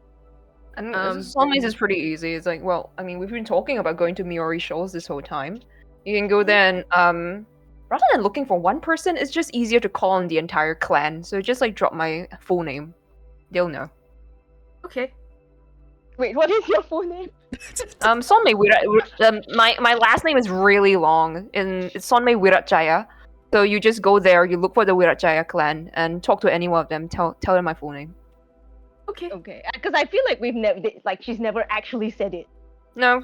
And Solmace is pretty easy. It's like, well, I mean, we've been talking about going to Miori Shoals this whole time. You can go there and, rather than looking for one person, it's just easier to call on the entire clan. So just like drop my full name. They'll know. Okay. Wait, what is your full name? Sonmei Wirat. My last name is really long, and it's Sonmei Wiratjaya. So you just go there, you look for the Wiratjaya clan, and talk to any one of them. Tell them my full name. Okay. Okay, because I feel like we've never, she's never actually said it. No.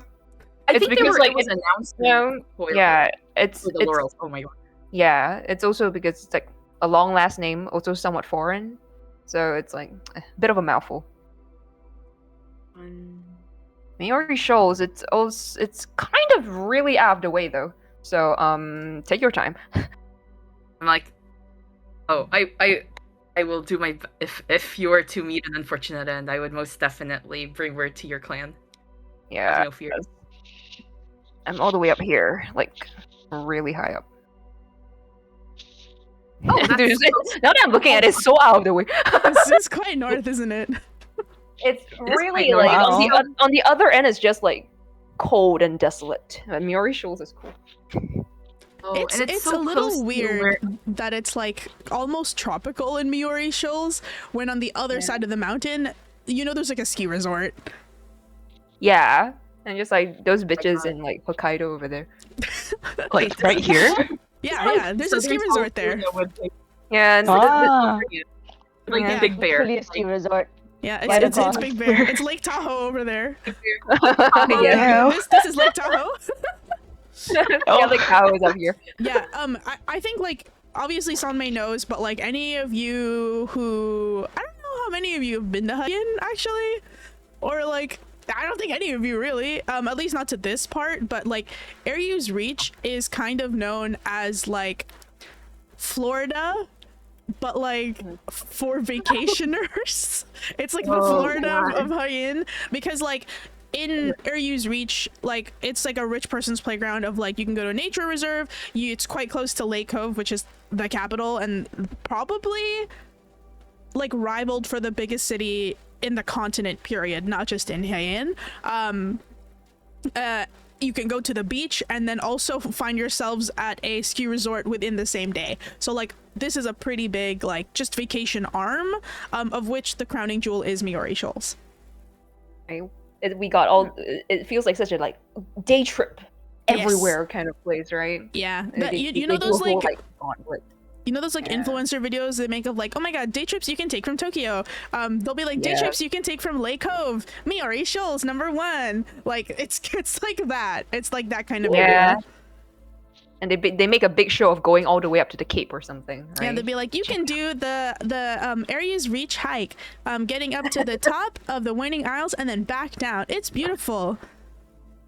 I It's think because, it was announced. No. Coil Yeah, it's for the Laurels. Oh my god. yeah. It's also because it's like a long last name, also somewhat foreign. So it's like a bit of a mouthful. Miori Shoals, it's kind of really out of the way though. So take your time. I'm like, oh, I will do my if you were to meet an unfortunate end, I would most definitely bring word to your clan. Yeah. Have no fear. I'm all the way up here, like really high up. Oh, that's Dude, so- now that I'm looking at it, it's so out of the way. It's quite north, isn't it? It's quite really north. like Wow. on the other end, it's just like cold and desolate. Miori Shoals is cool. Oh, It's and a so little close to weird where- that it's like almost tropical in Miori Shoals, when on the other side of the mountain, there's like a ski resort. Yeah, and just like those bitches in like Hokkaido over there. Like right here? Yeah, there's So a ski there's resort there. California with, like, Yeah, and Ah. like Yeah. Big Bear. Literally a ski resort. Yeah, Right it's across. Big Bear. It's Lake Tahoe over there. yeah, This is Lake Tahoe. yeah, like cow is up here. Yeah, I think like obviously Sonmei knows, but like any of you who I don't know how many of you have been to Haiyan actually, or like I don't think any of you really, at least not to this part, but like Aryu's Reach is kind of known as like Florida, but like for vacationers. It's like the Oh, Florida God. of Haiyan, because like in Aryu's Reach, like it's like a rich person's playground of like you can go to a nature reserve. It's quite close to Lake Cove, which is the capital and probably like rivaled for the biggest city in the continent period, not just in Haiyan. You can go to the beach and then also find yourselves at a ski resort within the same day. So like this is a pretty big like just vacation arm, of which the crowning jewel is Miori Shoals. We got all. It feels like such a like day trip Yes. everywhere kind of place, right? Yeah, They you know do those a whole, like gauntlet. you know those like influencer videos they make of like, oh my god, day trips you can take from Tokyo. They'll be like, day trips you can take from Lake Cove. Miori Shoals #1. Like it's like that. It's like that kind of video. And they make a big show of going all the way up to the Cape or something. Right? Yeah, they'd be like, you can do the Aries Reach hike, getting up to the top of the Winding Isles and then back down. It's beautiful.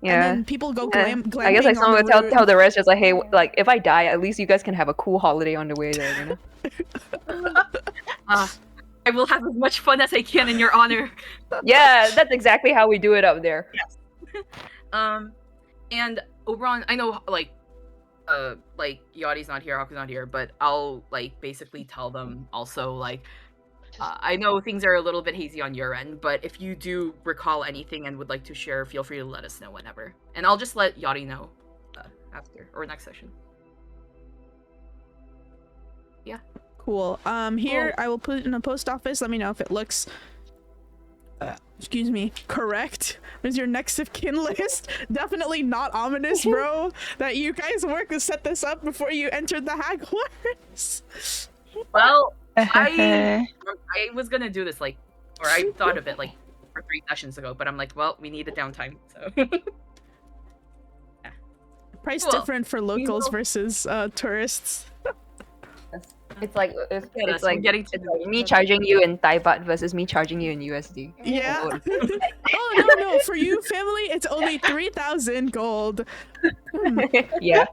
Yeah. And then people go glamping. I guess like on someone the would route. tell the rest just like, hey, like if I die, at least you guys can have a cool holiday on the way there, you know? I will have as much fun as I can in your honor. Yeah, that's exactly how we do it up there. Yes. And Oberon, I know like Yachty's not here, Haku's not here, but I'll like basically tell them also like I know things are a little bit hazy on your end, but if you do recall anything and would like to share, feel free to let us know whenever. And I'll just let Yachty know after or next session. Yeah. Cool. Here I will put it in a post office. Let me know if it looks excuse me, correct. There's your next of kin list. Definitely not ominous, bro. That you guys work to set this up before you entered the Hagwars. Well, I was gonna do this like, or I thought of it like for 3 sessions ago, but I'm like, well, we need a downtime, so. Price different for locals versus tourists. It's like it's like getting it's like me charging you in Thai baht versus me charging you in USD. Yeah. Oh no, for you family, it's only 3,000 gold. Yeah.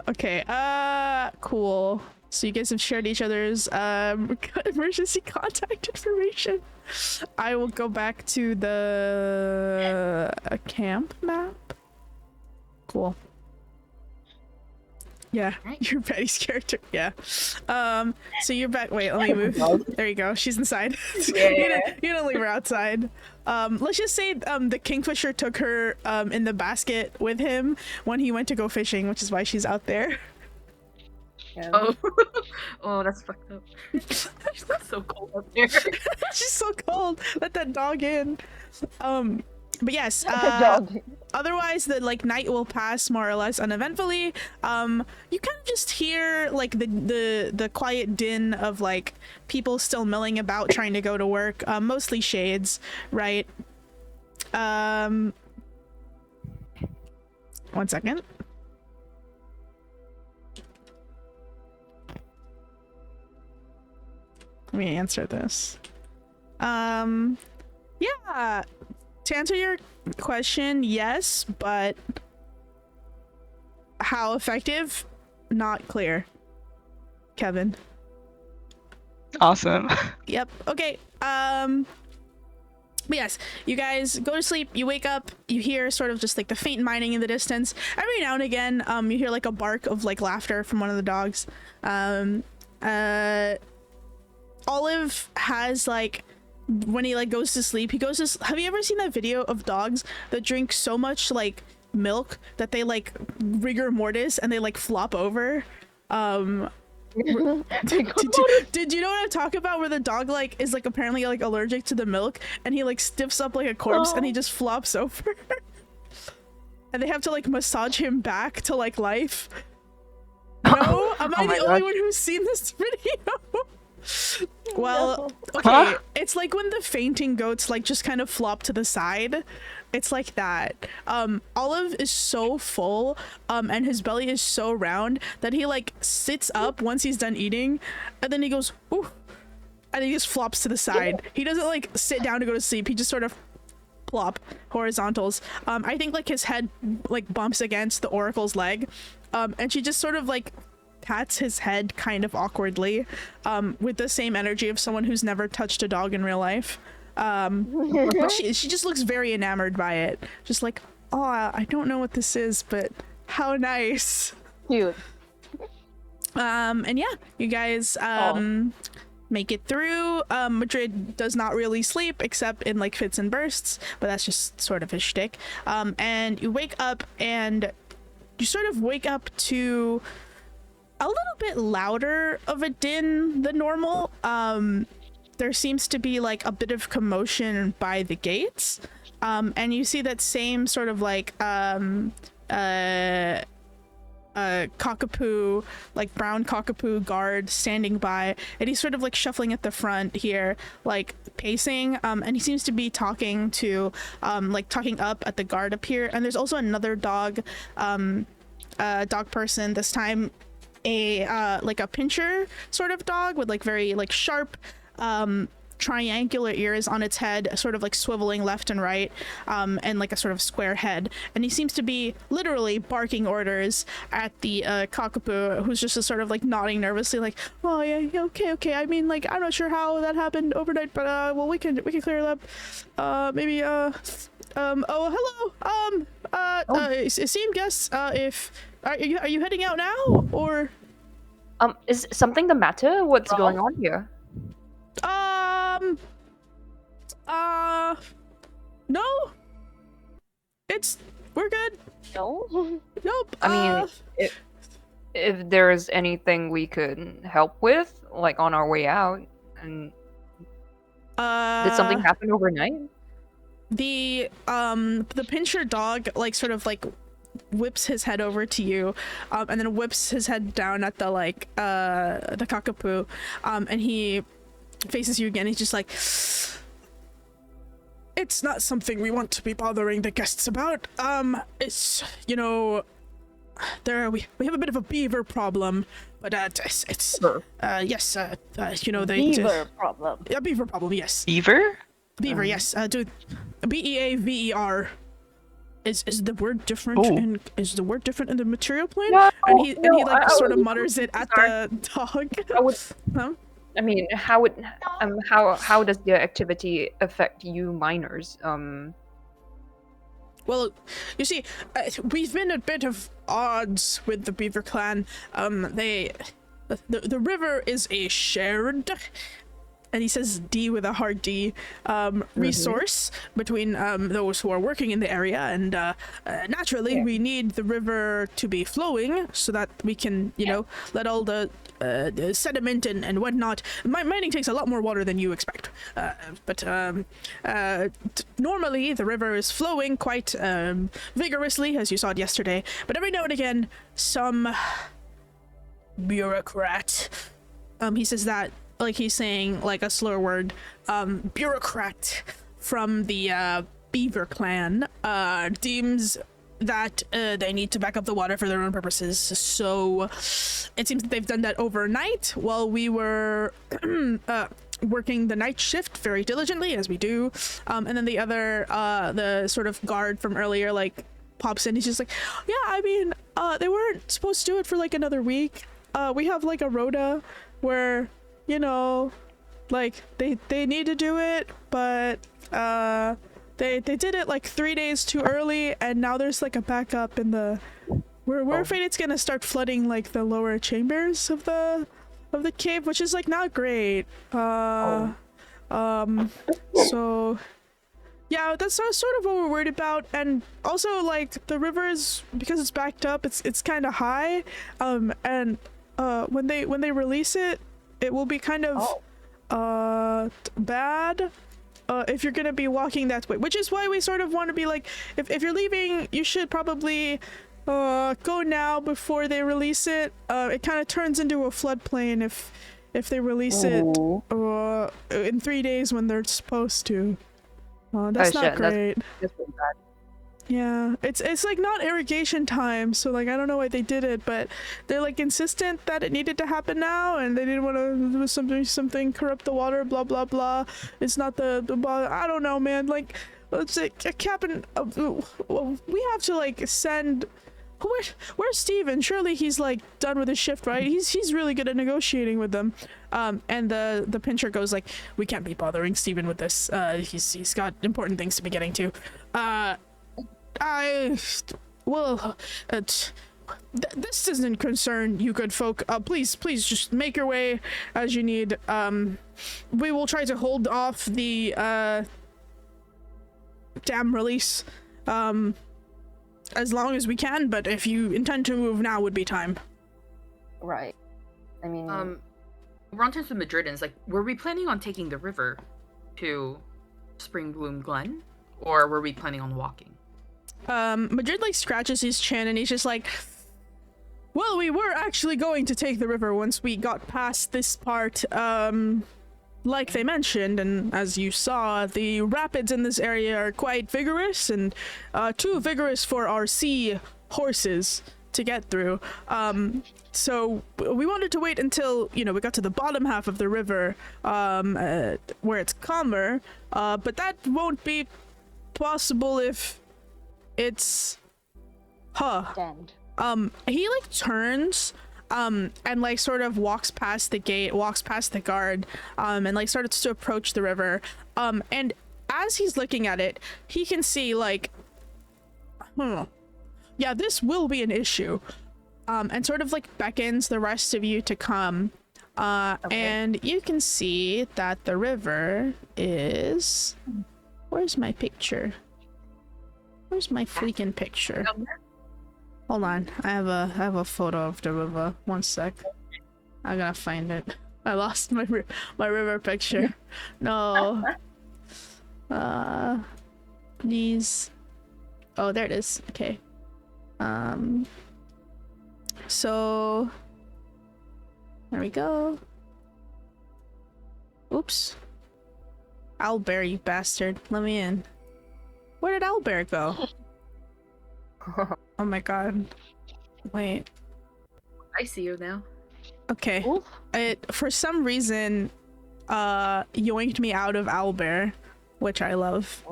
Okay. Cool. So you guys have shared each other's emergency contact information. I will go back to the camp map. Cool. Yeah, you're Betty's character. Yeah. So you're back. Wait, let me move. There you go. She's inside. You don't leave her outside. Let's just say the Kingfisher took her in the basket with him when he went to go fishing, which is why she's out there. Yeah. Oh, that's fucked up. It's so cold up there. She's so cold. Let that dog in. But yes, otherwise the like night will pass more or less uneventfully. You kind of just hear like the quiet din of like people still milling about trying to go to work, mostly shades, right? 1 second. Let me answer this. Yeah. To answer your question, yes, but how effective? Not clear. Kevin. Awesome. Yep. Okay. But yes, you guys go to sleep, you wake up, you hear sort of just like the faint whining in the distance. Every now and again, you hear like a bark of like laughter from one of the dogs. Olive has like, when he like goes to sleep, he goes to have you ever seen that video of dogs that drink so much like milk that they like rigor mortis and they like flop over? Did you know what I'm talking about, where the dog like is like apparently like allergic to the milk and he like stiffs up like a corpse and he just flops over? And they have to like massage him back to like life. No? Am I the only one who's seen this video? Well, okay, it's like when the fainting goats like just kind of flop to the side. It's like that. Olive is so full, and his belly is so round that he like sits up once he's done eating, and then he goes, ooh, and he just flops to the side. He doesn't like sit down to go to sleep. He just sort of plop horizontals. I think like his head like bumps against the oracle's leg, and she just sort of like pats his head kind of awkwardly, with the same energy of someone who's never touched a dog in real life. But she just looks very enamored by it. Just like, oh, I don't know what this is, but how nice. Cute. And yeah, you guys make it through. Madrid does not really sleep except in like fits and bursts, but that's just sort of his shtick. And you wake up and you sort of wake up to a little bit louder of a din than normal. There seems to be like a bit of commotion by the gates. And you see that same sort of like cockapoo, like brown cockapoo guard standing by, and he's sort of like shuffling at the front here, like pacing, and he seems to be talking to like talking up at the guard up here. And there's also another dog dog person, this time a like a pincher sort of dog with like very like sharp triangular ears on its head, sort of like swiveling left and right, and like a sort of square head. And he seems to be literally barking orders at the cockapoo, who's just sort of like nodding nervously, like, oh yeah, okay. I mean, like, I'm not sure how that happened overnight, but well, we can clear it up. Maybe oh hello, esteemed guests, if are you heading out now, or is something the matter? What's going on here? No. We're good. No? Nope. I mean, if there's anything we could help with, like on our way out, and did something happen overnight? The pincher dog like sort of like whips his head over to you, and then whips his head down at the like the cockapoo, and he faces you again. He's just like, it's not something we want to be bothering the guests about. It's, you know, we have a bit of a beaver problem, but it's yes, you know, Beaver problem. A beaver problem, yes. Beaver? Beaver, yes. Dude, BEAVER. Is the word different? Is the word different in the material plane? No, and he like I sort of was- mutters it at the dog. Huh? I mean, how does the activity affect you miners? Well, you see, we've been a bit of odds with the Beaver Clan. The river is a shared, and he says D with a hard D, resource between those who are working in the area, and naturally we need the river to be flowing so that we can, you know, let all the sediment and whatnot. Mining takes a lot more water than you expect, but normally the river is flowing quite vigorously, as you saw it yesterday, but every now and again some bureaucrat, he says that like he's saying like a slur word, bureaucrat from the Beaver Clan deems that they need to back up the water for their own purposes. So it seems that they've done that overnight while we were working the night shift very diligently, as we do. And then the other, the sort of guard from earlier, like pops in. He's just like, yeah, I mean, they weren't supposed to do it for like another week. We have like a rota where, you know, like they need to do it, but they did it like 3 days too early, and now there's like a backup in the we're afraid it's gonna start flooding like the lower chambers of the cave, which is like not great. So yeah, that's sort of what we're worried about. And also like the river is, because it's backed up, it's kind of high, and when they release it, it will be kind of bad if you're gonna be walking that way, which is why we sort of want to be like, if you're leaving, you should probably go now before they release it. It kind of turns into a floodplain if they release it in 3 days when they're supposed to. That's not great. That's really bad. Yeah, it's like not irrigation time, so like I don't know why they did it, but they're like insistent that it needed to happen now, and they didn't want to do something corrupt the water, blah blah blah. It's not the I don't know, man. Like, it's like Captain, we have to like send. Where's Steven? Surely he's like done with his shift, right? He's really good at negotiating with them. And the pincher goes like, we can't be bothering Steven with this. He's got important things to be getting to. This doesn't concern you good folk. Please just make your way as you need. We will try to hold off the dam release as long as we can, but if you intend to move, now would be time. Right. I mean, We're on terms with Madridans. Like, were we planning on taking the river to Spring Bloom Glen, or were we planning on walking? Madrid like scratches his chin and he's just like, Well, we were actually going to take the river once we got past this part. Like they mentioned, and as you saw, the rapids in this area are quite vigorous and too vigorous for our sea horses to get through. So we wanted to wait until, we got to the bottom half of the river, where it's calmer, but that won't be possible if it's... Stand. He turns and sort of walks past the gate, walks past the guard, and starts to approach the river. And as he's looking at it, he can see yeah, this will be an issue. And sort of beckons the rest of you to come. Okay. And you can see that the river is... Where's my picture? Where's my freaking picture? Hold on, I have a photo of the river. One sec. I gotta find it. I lost my river picture. No. Please. Oh, there it is. Okay. So there we go. Oops. Owlbear, you bastard. Let me in. Where did Owlbear go? Oh my god. Wait. I see you now. Okay. It, for some reason, yoinked me out of Owlbear, which I love.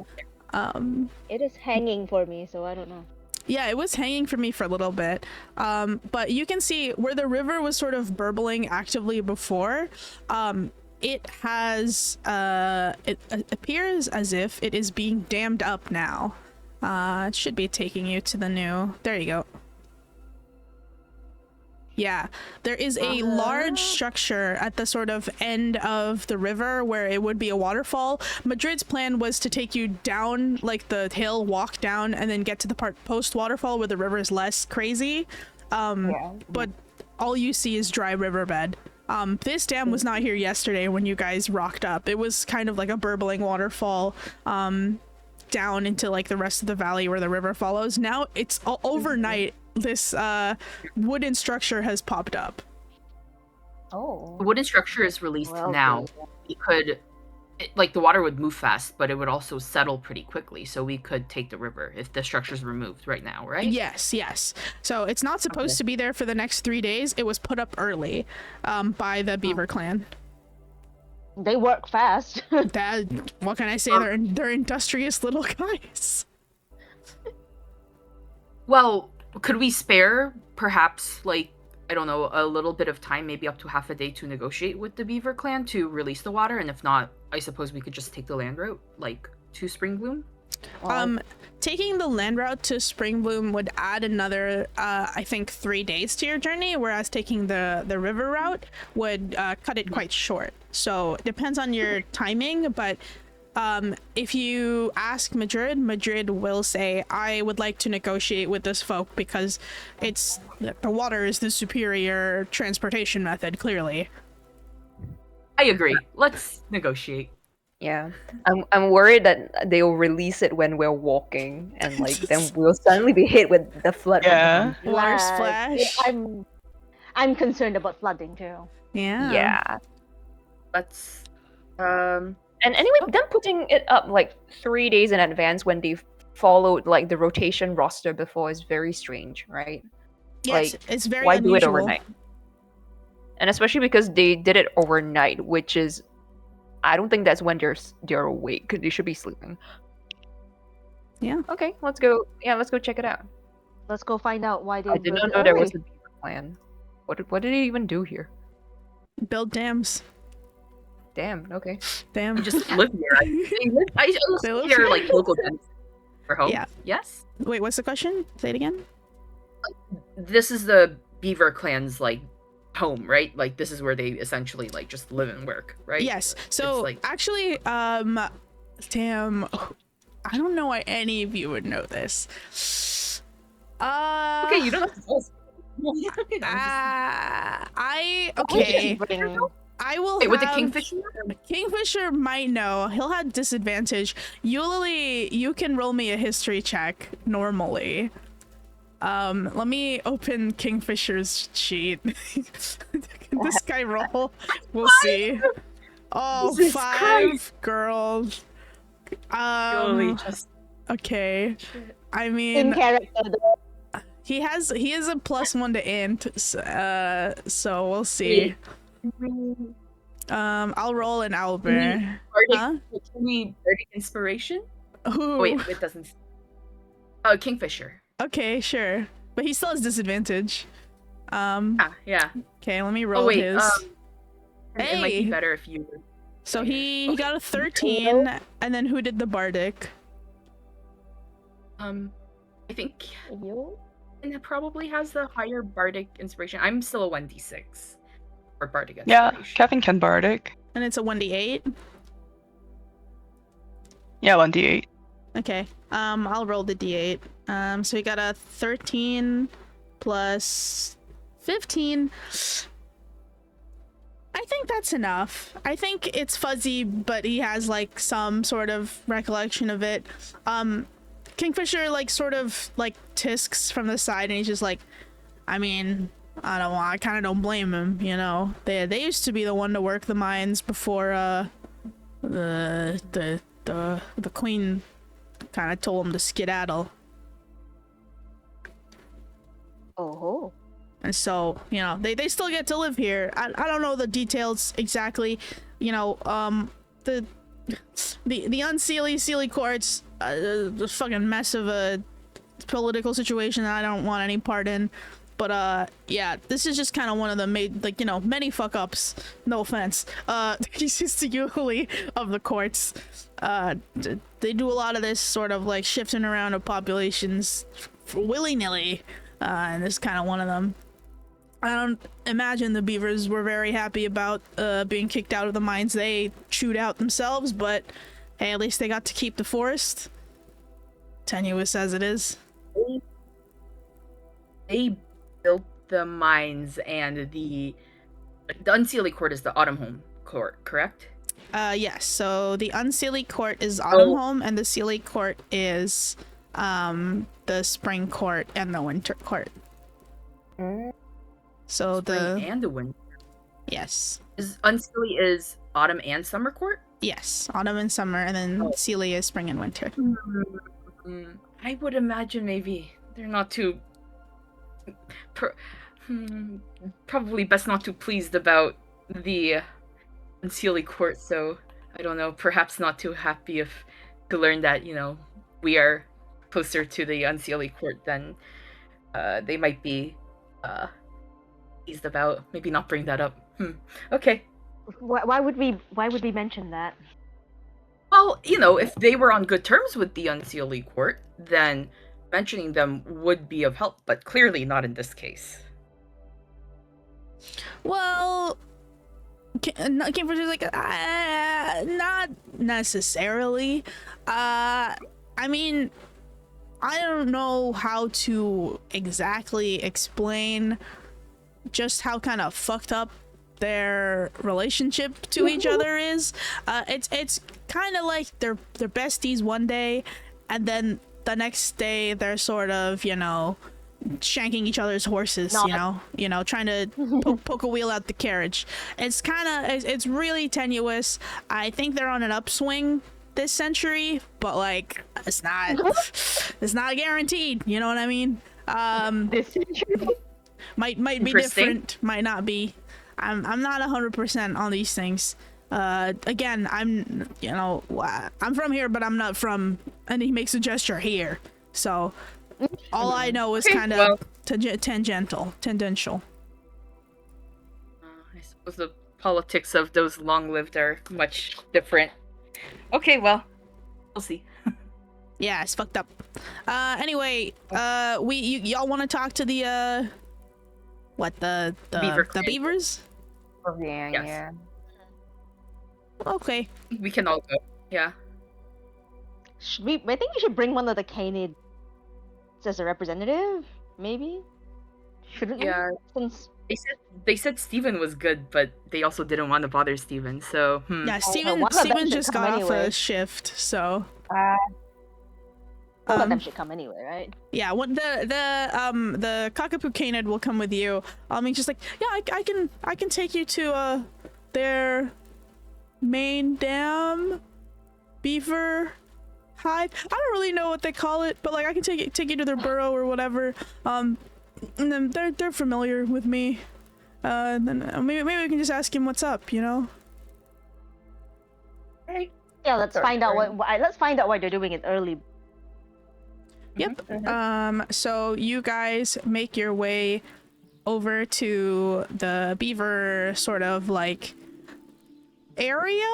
It is hanging for me, so I don't know. Yeah, it was hanging for me for a little bit. But you can see where the river was sort of burbling actively before. It has, it appears as if it is being dammed up now. It should be taking you to the new... There you go. Yeah, there is a large structure at the sort of end of the river where it would be a waterfall. Madrid's plan was to take you down the hill, walk down, and then get to the part post-waterfall where the river is less crazy. But all you see is dry riverbed. This dam was not here yesterday when you guys rocked up. It was kind of like a burbling waterfall down into the rest of the valley where the river follows. Now it's overnight. This wooden structure has popped up. Oh. The wooden structure is released now. We could, the water would move fast, but it would also settle pretty quickly. So we could take the river if the structure's removed right now, right? Yes. So it's not supposed to be there for the next 3 days. It was put up early by the Beaver clan. They work fast. What can I say? They're industrious little guys. Well, could we spare perhaps I don't know, a little bit of time, maybe up to half a day to negotiate with the Beaver clan to release the water? And if not, I suppose we could just take the land route, to Springbloom? Taking the land route to Springbloom would add another, I think 3 days to your journey, whereas taking the river route would cut it quite short. So it depends on your timing, but if you ask Madrid will say, I would like to negotiate with this folk because the water is the superior transportation method, clearly. I agree. Let's negotiate. Yeah, I'm worried that they'll release it when we're walking, and then we'll suddenly be hit with the flood. Yeah. Water splash. I'm concerned about flooding too. Yeah. Yeah. Let's And anyway, them putting it up 3 days in advance when they followed the rotation roster before is very strange, right? Yes, it's very why unusual. do it overnight? And especially because they did it overnight, which is, I don't think that's when they're awake. They should be sleeping. Yeah. Okay, let's go. Yeah, let's go check it out. Let's go find out why they. I did not know there was a Beaver clan. What did he even do here? Build dams. Damn. Okay. Damn. I just live here. I live here local dens for home. Yeah. Yes. Wait, what's the question? Say it again. This is the Beaver clan's home, right? This is where they essentially just live and work, right? Yes. So actually, damn, I don't know why any of you would know this. Okay, you don't have to tell us. I will. Wait, with the Kingfisher? Kingfisher might know. He'll have disadvantage. Eulalie, you can roll me a history check normally. Let me open Kingfisher's sheet. Can this guy roll? We'll see. Oh, Jesus 5 Christ. girls. Surely just Okay. I In mean, character, though. he is a +1 to int, so we'll see. I'll roll an Albert. Huh? Can we bardic inspiration? Ooh. Oh, wait, it doesn't. Kingfisher. Okay, sure. But he still has disadvantage. Yeah. Okay, let me roll Oh wait, his. it might Hey! be better if you. So he got a 13, and then who did the bardic? I think You? and it probably has the higher bardic inspiration. I'm still a 1d6 for bardic Yeah, inspiration. Kevin can bardic. And it's a 1d8. Yeah, 1d8. Okay. I'll roll the d8. So he got a 13 plus 15. I think that's enough. I think it's fuzzy, but he has like some sort of recollection of it. Kingfisher like sort of like tisks from the side, and he's just like, I mean, I kind of don't blame him. You know, they used to be the one to work the mines before the queen kind of told him to skedaddle. Oh. And so, you know, they still get to live here. I don't know the details exactly. You know, the Sealy courts, the fucking mess of a political situation that I don't want any part in. But yeah, this is just kind of one of the many fuck ups. No offense. He's just the Yuli of the courts. They do a lot of this sort of like shifting around of populations willy nilly, and this is kind of one of them. I don't imagine the beavers were very happy about being kicked out of the mines they chewed out themselves, but hey, at least they got to keep the forest. Tenuous as it is. They built the mines, and the Unseelie Court is the Autumn Home Court, correct? Yes. So the Unseelie Court is Autumn Home, and the Sealy Court is the Spring Court and the Winter Court. So Spring and the winter. Yes. Unseelie is Autumn and Summer Court? Yes, Autumn and Summer, and then Sealy is Spring and Winter. I would imagine maybe they're not too probably best not too pleased about the Unseelie Court, so I don't know, perhaps not too happy to learn that, you know, we are closer to the Unseelie Court than they might be pleased about. Maybe not bring that up. Okay. Why would we mention that? Well, you know, if they were on good terms with the Unseelie Court, then mentioning them would be of help, but clearly not in this case. Well, Kingfisher's like, not necessarily. I mean, I don't know how to exactly explain just how kind of fucked up their relationship to each other is. It's kind of like they're besties one day, and then the next day they're sort of, you know, shanking each other's horses, you know, trying to poke a wheel out the carriage. It's it's really tenuous. I think they're on an upswing this century, but like it's not guaranteed, you know what I mean? This century? Might be different, might not be. I'm not 100% on these things. Again, I'm from here, but I'm not from, and he makes a gesture here. So all I know is kind of tangential. I suppose the politics of those long-lived are much different. Okay, well, we'll see. Yeah, it's fucked up. Anyway, y'all want to talk to the the beavers? Oh, yeah, Yes. yeah. Okay. We can all go. Yeah. I think we should bring one of the Canids as a representative, maybe? Shouldn't we? Yeah. Since They said Steven was good, but they also didn't want to bother Steven, so Yeah, one of them Steven should just come got off anyway. a shift, so Both of them should come anyway, right? Yeah, what the cockapoo canid will come with you. He's just like, yeah, I can take you to their main dam beaver hive. I don't really know what they call it, but like I can take you to their burrow or whatever. And then they're familiar with me. And then maybe we can just ask him what's up, you know? Right. Yeah, let's find out why they're doing it early. Yep. So you guys make your way over to the beaver sort of like area.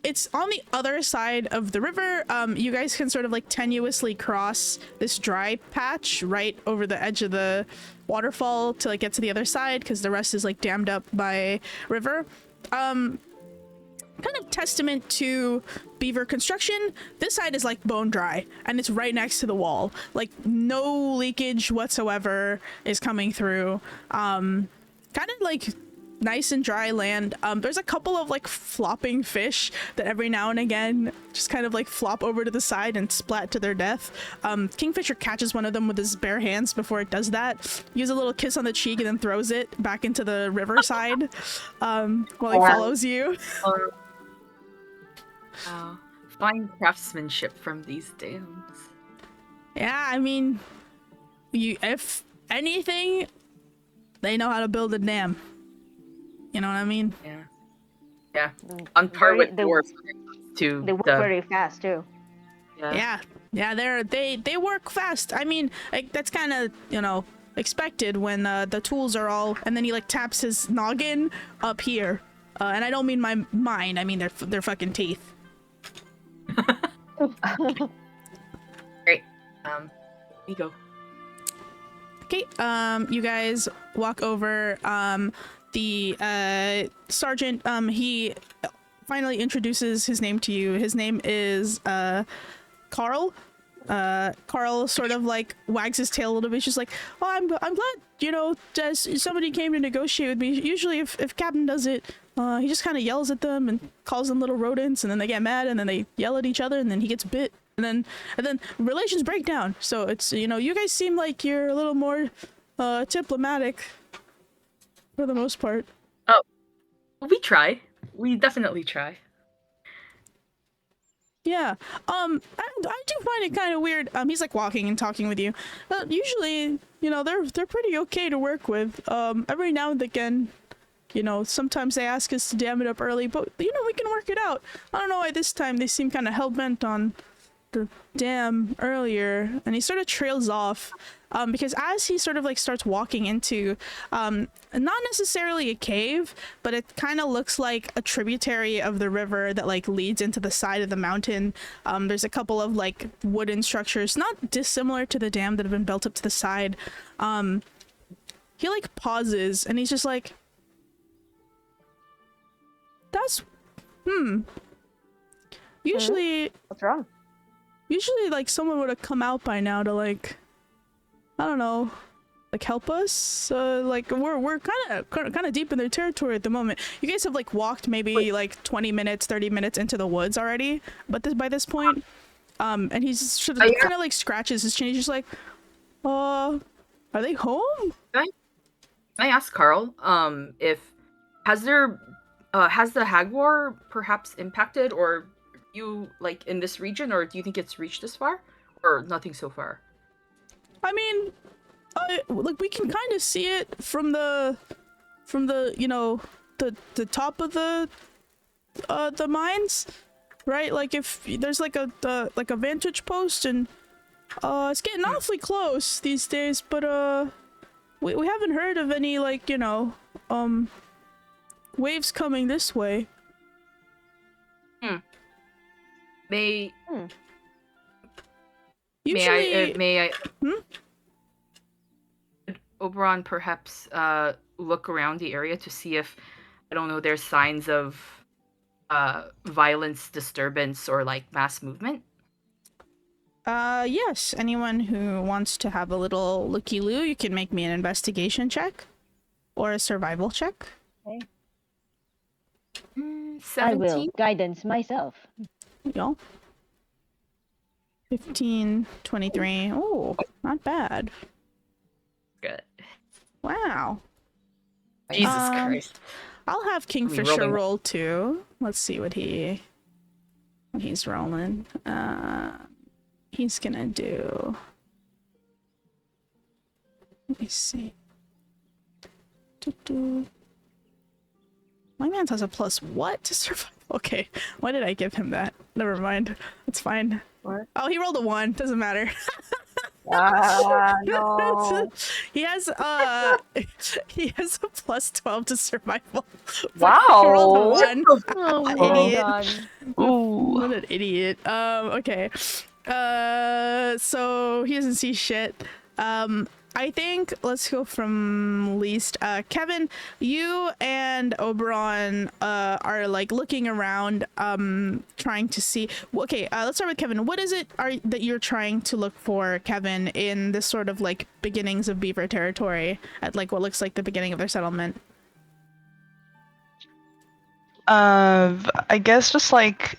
It's on the other side of the river. You guys can sort of like tenuously cross this dry patch right over the edge of the waterfall to like get to the other side because the rest is like dammed up by river. Kind of testament to beaver construction, this side is like bone dry and it's right next to the wall. Like no leakage whatsoever is coming through. Kind of like nice and dry land. There's a couple of like flopping fish that every now and again just kind of like flop over to the side and splat to their death. Kingfisher catches one of them with his bare hands before it does that, gives a little kiss on the cheek and then throws it back into the riverside while he follows you. Fine craftsmanship from these dams. Yeah, I mean, if anything, they know how to build a dam. You know what I mean? Yeah. On par with dwarves too. They work very fast too. Yeah, they work fast. I mean, like, that's kind of, you know, expected when the tools are all. And then he like taps his noggin up here, and I don't mean mine. I mean their fucking teeth. Great. We go. Okay. You guys walk over. The sergeant. He finally introduces his name to you. His name is Carl. Carl sort of like wags his tail a little bit. He's just like, oh, I'm glad, you know, somebody came to negotiate with me. Usually if Captain does it, he just kind of yells at them and calls them little rodents, and then they get mad and then they yell at each other and then he gets bit and then relations break down. So it's, you know, you guys seem like you're a little more diplomatic for the most part. Oh, we try. We definitely try. Yeah. I do find it kind of weird. He's like walking and talking with you. Usually, you know, they're pretty okay to work with. Every now and again, you know, sometimes they ask us to dam it up early, but you know, we can work it out. I don't know why this time they seem kind of hell-bent on the dam earlier. And he sort of trails off. Because as he sort of like starts walking into, not necessarily a cave, but it kind of looks like a tributary of the river that like leads into the side of the mountain. There's a couple of like wooden structures, not dissimilar to the dam that have been built up to the side. He like pauses and he's just like, that's, usually, What's wrong? Usually like someone would have come out by now to like, I don't know, like help us. Like we're kind of deep in their territory at the moment. You guys have like walked maybe like 20 minutes, 30 minutes into the woods already, but by this point, and he's sort of kind of like scratches his chin. He's just like, are they home? Can I ask Carl, if has the hag war perhaps impacted or you like in this region, or do you think it's reached this far, or nothing so far? I mean, like we can kind of see it from the you know the top of the mines, right? Like if there's like a vantage post, and it's getting awfully close these days, but we haven't heard of any like, you know, waves coming this way. Usually, may I Oberon perhaps look around the area to see if, I don't know, there's signs of violence, disturbance, or like mass movement? Yes. Anyone who wants to have a little looky-loo, you can make me an investigation check or a survival check. Okay. 17? I will guidance myself. You know. 15, 23. Oh, not bad. Good. Wow. Jesus Um, Christ. I'll have Kingfisher rolling- roll too. Let's see what he's rolling. He's gonna do. Let me see. My man has a plus what to survival? Okay, why did I give him that? Never mind. It's fine. What? Oh, he rolled a 1. Doesn't matter. No. He has he has a plus 12 to survival. Wow. He rolled a 1. Oh An my idiot. god. Ooh. What an idiot. Okay. So he doesn't see shit. I think let's go from least. Kevin, you and Oberon are like looking around, trying to see. Okay, let's start with Kevin. What is it that you're trying to look for, Kevin, in this sort of like beginnings of Beaver territory at like what looks like the beginning of their settlement? I guess just like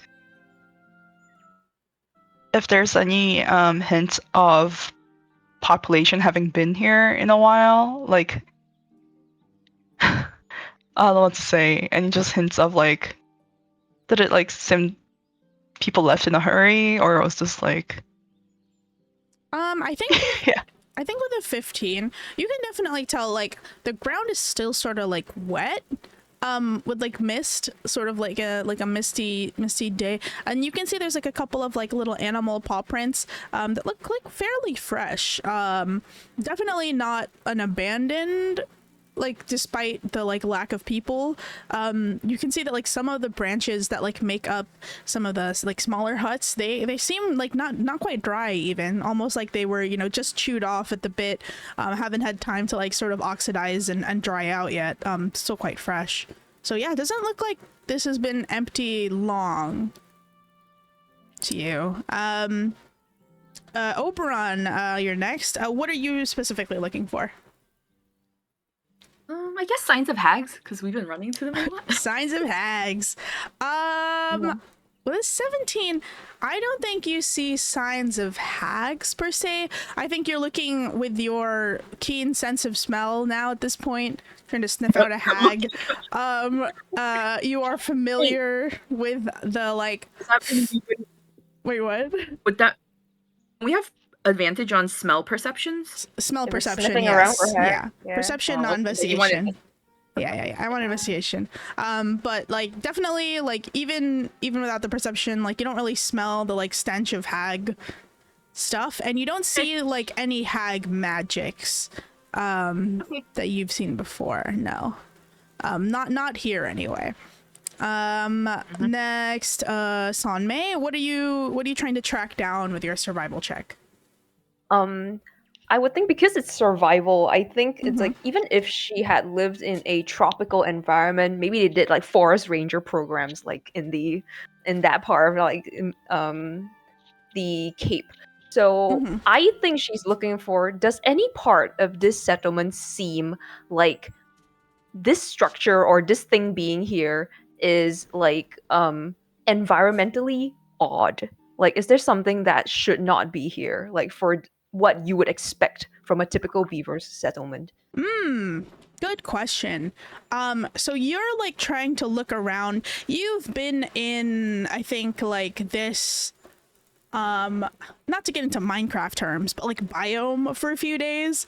if there's any hints of population having been here in a while, like I don't know what to say, and just hints of like, did it like seem people left in a hurry, or it was just like I think yeah. I think with a 15, you can definitely tell like the ground is still sort of like wet. With like mist, sort of like a misty day, and you can see there's like a couple of like little animal paw prints that look like fairly fresh. Definitely not an abandoned, like despite the like lack of people. You can see that like some of the branches that like make up some of the like smaller huts, they seem like not quite dry, even almost like they were, you know, just chewed off at the bit. Haven't had time to like sort of oxidize and dry out yet. Still quite fresh. So yeah, it doesn't look like this has been empty long to you. Oberon, you're next. What are you specifically looking for? I guess signs of hags, because we've been running to them a lot. Signs of hags. With a 17, I don't think you see signs of hags per se. I think you're looking with your keen sense of smell now at this point, trying to sniff out a hag. You are familiar with the like. Wait, what? With that, we have advantage on smell perceptions. Smell It was perception, sniffing around yes. for hag. Yeah. Yeah. Perception, Oh, not okay. You investigation. wanted- Yeah. I want investigation. But like definitely like even without the perception, like you don't really smell the like stench of hag stuff, and you don't see like any hag magics that you've seen before. No. Not here anyway. Next, Sanmei, what are you trying to track down with your survival check? I would think because it's survival, I think it's like even if she had lived in a tropical environment, maybe they did like forest ranger programs like in that part of like the Cape. So I think she's looking for, does any part of this settlement seem like this structure or this thing being here is like environmentally odd? Like, is there something that should not be here? Like for what you would expect from a typical beaver's settlement? Good question. So you're like trying to look around. You've been in, I think, like this not to get into Minecraft terms, but like biome for a few days.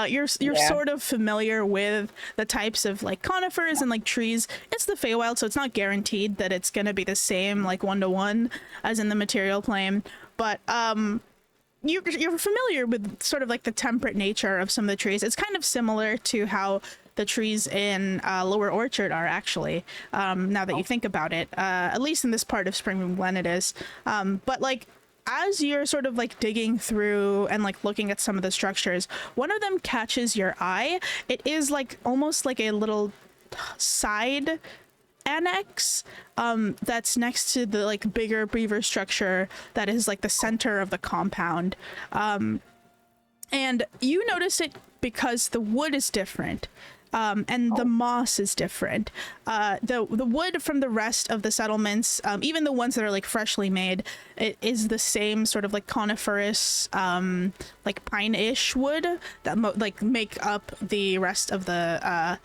You're sort of familiar with the types of like conifers and like trees. It's the Feywild, so it's not guaranteed that it's gonna be the same like 1-to-1 as in the material plane, but you're familiar with sort of like the temperate nature of some of the trees. It's kind of similar to how the trees in Lower Orchard are actually, now that you think about it, at least in this part of Springmoon Glen it is. But like, as you're sort of like digging through and like looking at some of the structures, one of them catches your eye. It is like almost like a little side annex that's next to the like bigger beaver structure that is like the center of the compound, and you notice it because the wood is different. and the moss is different. The wood from the rest of the settlements, even the ones that are like freshly made, it is the same sort of like coniferous, like pine-ish wood that like make up the rest of the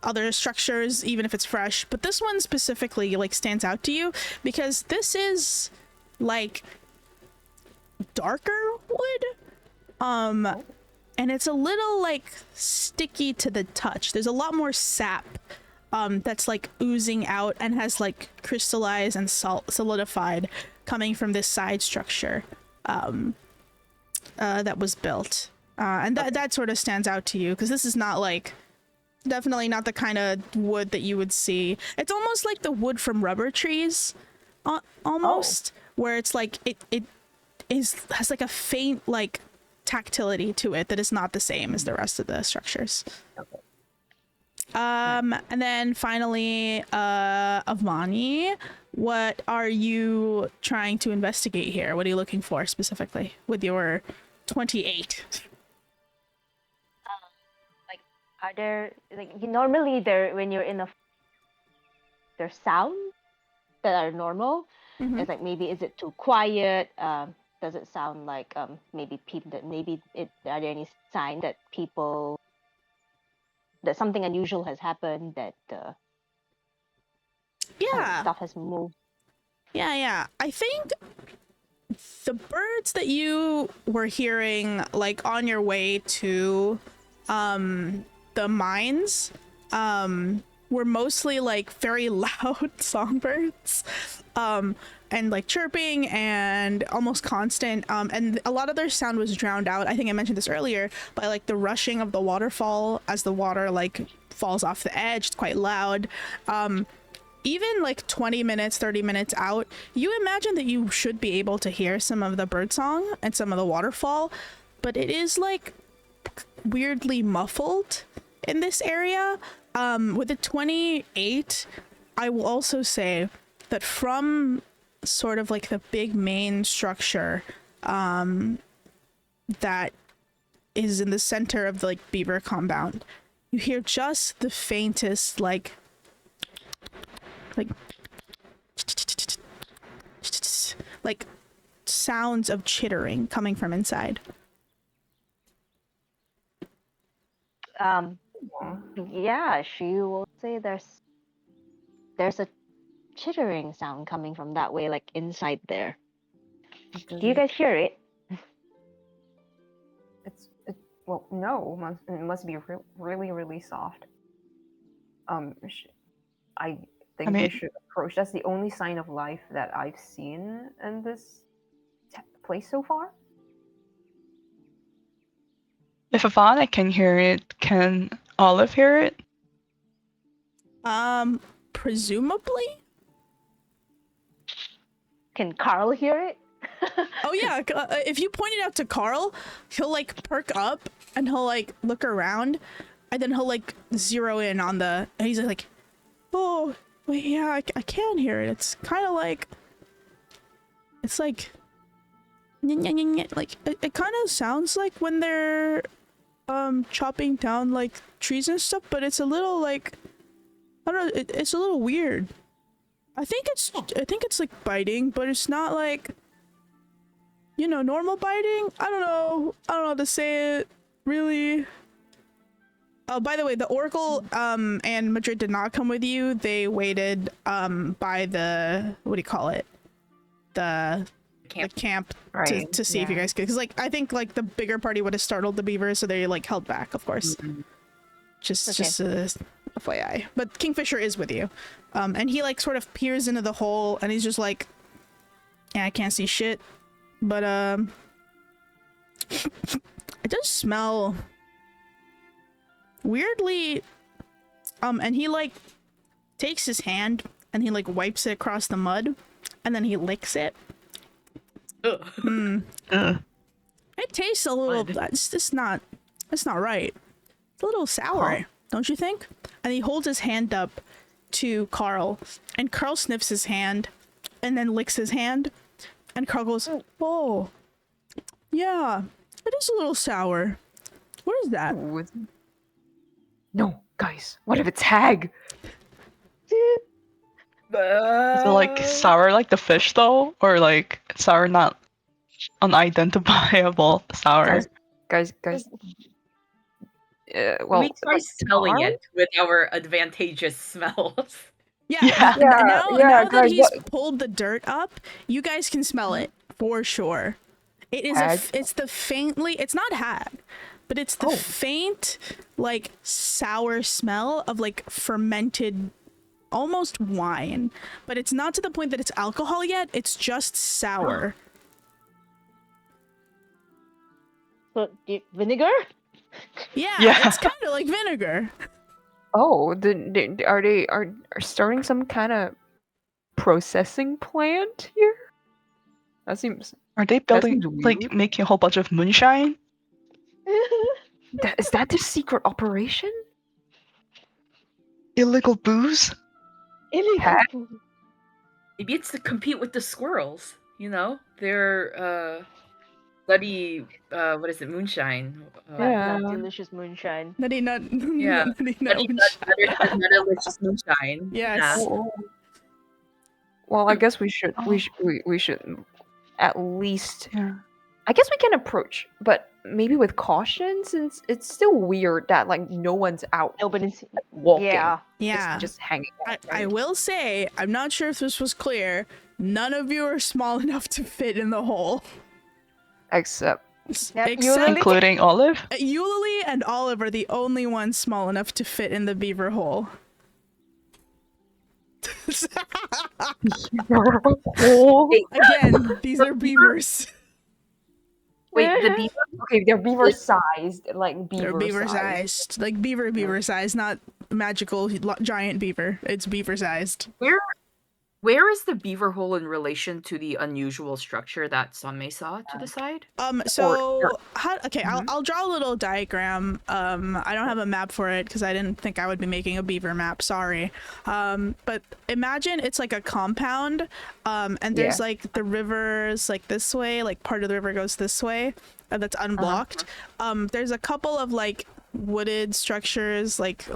other structures, even if it's fresh. But this one specifically like stands out to you because this is like darker wood, and it's a little like sticky to the touch. There's a lot more sap that's like oozing out and has like crystallized and solidified coming from this side structure that was built, and that sort of stands out to you because this is not like, definitely not the kind of wood that you would see. It's almost like the wood from rubber trees, almost, where it's like it has like a faint like tactility to it that is not the same as the rest of the structures. Okay. And then finally, Avani, what are you trying to investigate here? What are you looking for specifically with your 28? Are there like normally there when you're in a there's sounds that are normal? Mhm. It's like maybe is it too quiet? Does it sound like maybe people that are there any sign that people that something unusual has happened, that stuff has moved? Yeah. I think the birds that you were hearing like on your way to the mines were mostly like very loud songbirds, and like chirping and almost constant, and a lot of their sound was drowned out, I think I mentioned this earlier, by like the rushing of the waterfall as the water like falls off the edge. It's quite loud. Even like 20 minutes, 30 minutes out, you imagine that you should be able to hear some of the birdsong and some of the waterfall, but it is like weirdly muffled in this area. With the 28, I will also say that from sort of like the big main structure that is in the center of the like beaver compound, you hear just the faintest like sounds of chittering coming from inside. Yeah, she will say there's a chittering sound coming from that way, like inside there. Do you guys hear it? Well, no, it must be really, really soft. I think we should approach. That's the only sign of life that I've seen in this place so far. If Ivana can hear it, can Olive hear it? Presumably. Can Carl hear it? Oh yeah, if you point it out to Carl, he'll like perk up and he'll like look around, and then he'll like zero in on and he's like, oh wait, yeah, I can hear it. It's kind of like, it's like it kind of sounds like when they're chopping down like trees and stuff, but it's a little like, I don't know, it's a little weird. I think it's like biting, but it's not like, you know, normal biting. I don't know how to say it really. Oh, by the way, the Oracle and Madrid did not come with you. They waited by the, what do you call it, the camp right. to see if you guys could, because like I think like the bigger party would have startled the beavers, so they like held back, of course. Just FYI. But Kingfisher is with you, and he like sort of peers into the hole, and he's just like, yeah, I can't see shit, but it does smell weirdly, and he like takes his hand and he like wipes it across the mud, and then he licks it. It tastes a little, it's not right. It's a little sour, don't you think? And he holds his hand up to Carl, and Carl sniffs his hand and then licks his hand, and Carl goes, oh yeah, it is a little sour. What is that? No, guys, Guys, what if it's Hag? Is it like sour like the fish though, or like sour not unidentifiable sour? Guys. Well, we try like, smelling tar? it with our advantageous smells. Yeah. Yeah. Now that guys, he's what- pulled the dirt up, you guys can smell it for sure. It is Hag? it's the faintly. It's not hag, but it's the faint, like sour smell of like fermented, almost wine. But it's not to the point that it's alcohol yet. It's just sour. So, vinegar? Yeah, Yeah. it's kind of like vinegar. Oh, are they starting some kind of processing plant here? That seems. Are they building seems like weird. making a whole bunch of moonshine? Is that the secret operation? Illegal booze? Illegal Hag? food. Maybe it's to compete with the squirrels. You know, they're bloody what is it, moonshine? Yeah. Not delicious moonshine. Nutty nut. Yeah. Nutty Bloody nut. delicious moonshine. Yes. Yeah. Oh. Well, I guess we should at least. Yeah. I guess we can approach, but maybe with caution, since it's still weird that like no one's out Nobody's. walking, Yeah. Yeah. just hanging out. I will say, I'm not sure if this was clear. None of you are small enough to fit in the hole. Except Yep, Except Including Olive? Eulalie and Olive are the only ones small enough to fit in the beaver hole. Again, these are beavers. wait, the beaver. Okay, they're beaver-sized, like beaver. They're beaver-sized. Like beaver-sized, not magical giant beaver. It's beaver-sized. Where is the beaver hole in relation to the unusual structure that Sanmei saw to the side? I'll draw a little diagram. I don't have a map for it because I didn't think I would be making a beaver map, sorry. But imagine it's like a compound, and there's like the rivers like this way, like part of the river goes this way, that's unblocked. There's a couple of like wooded structures, like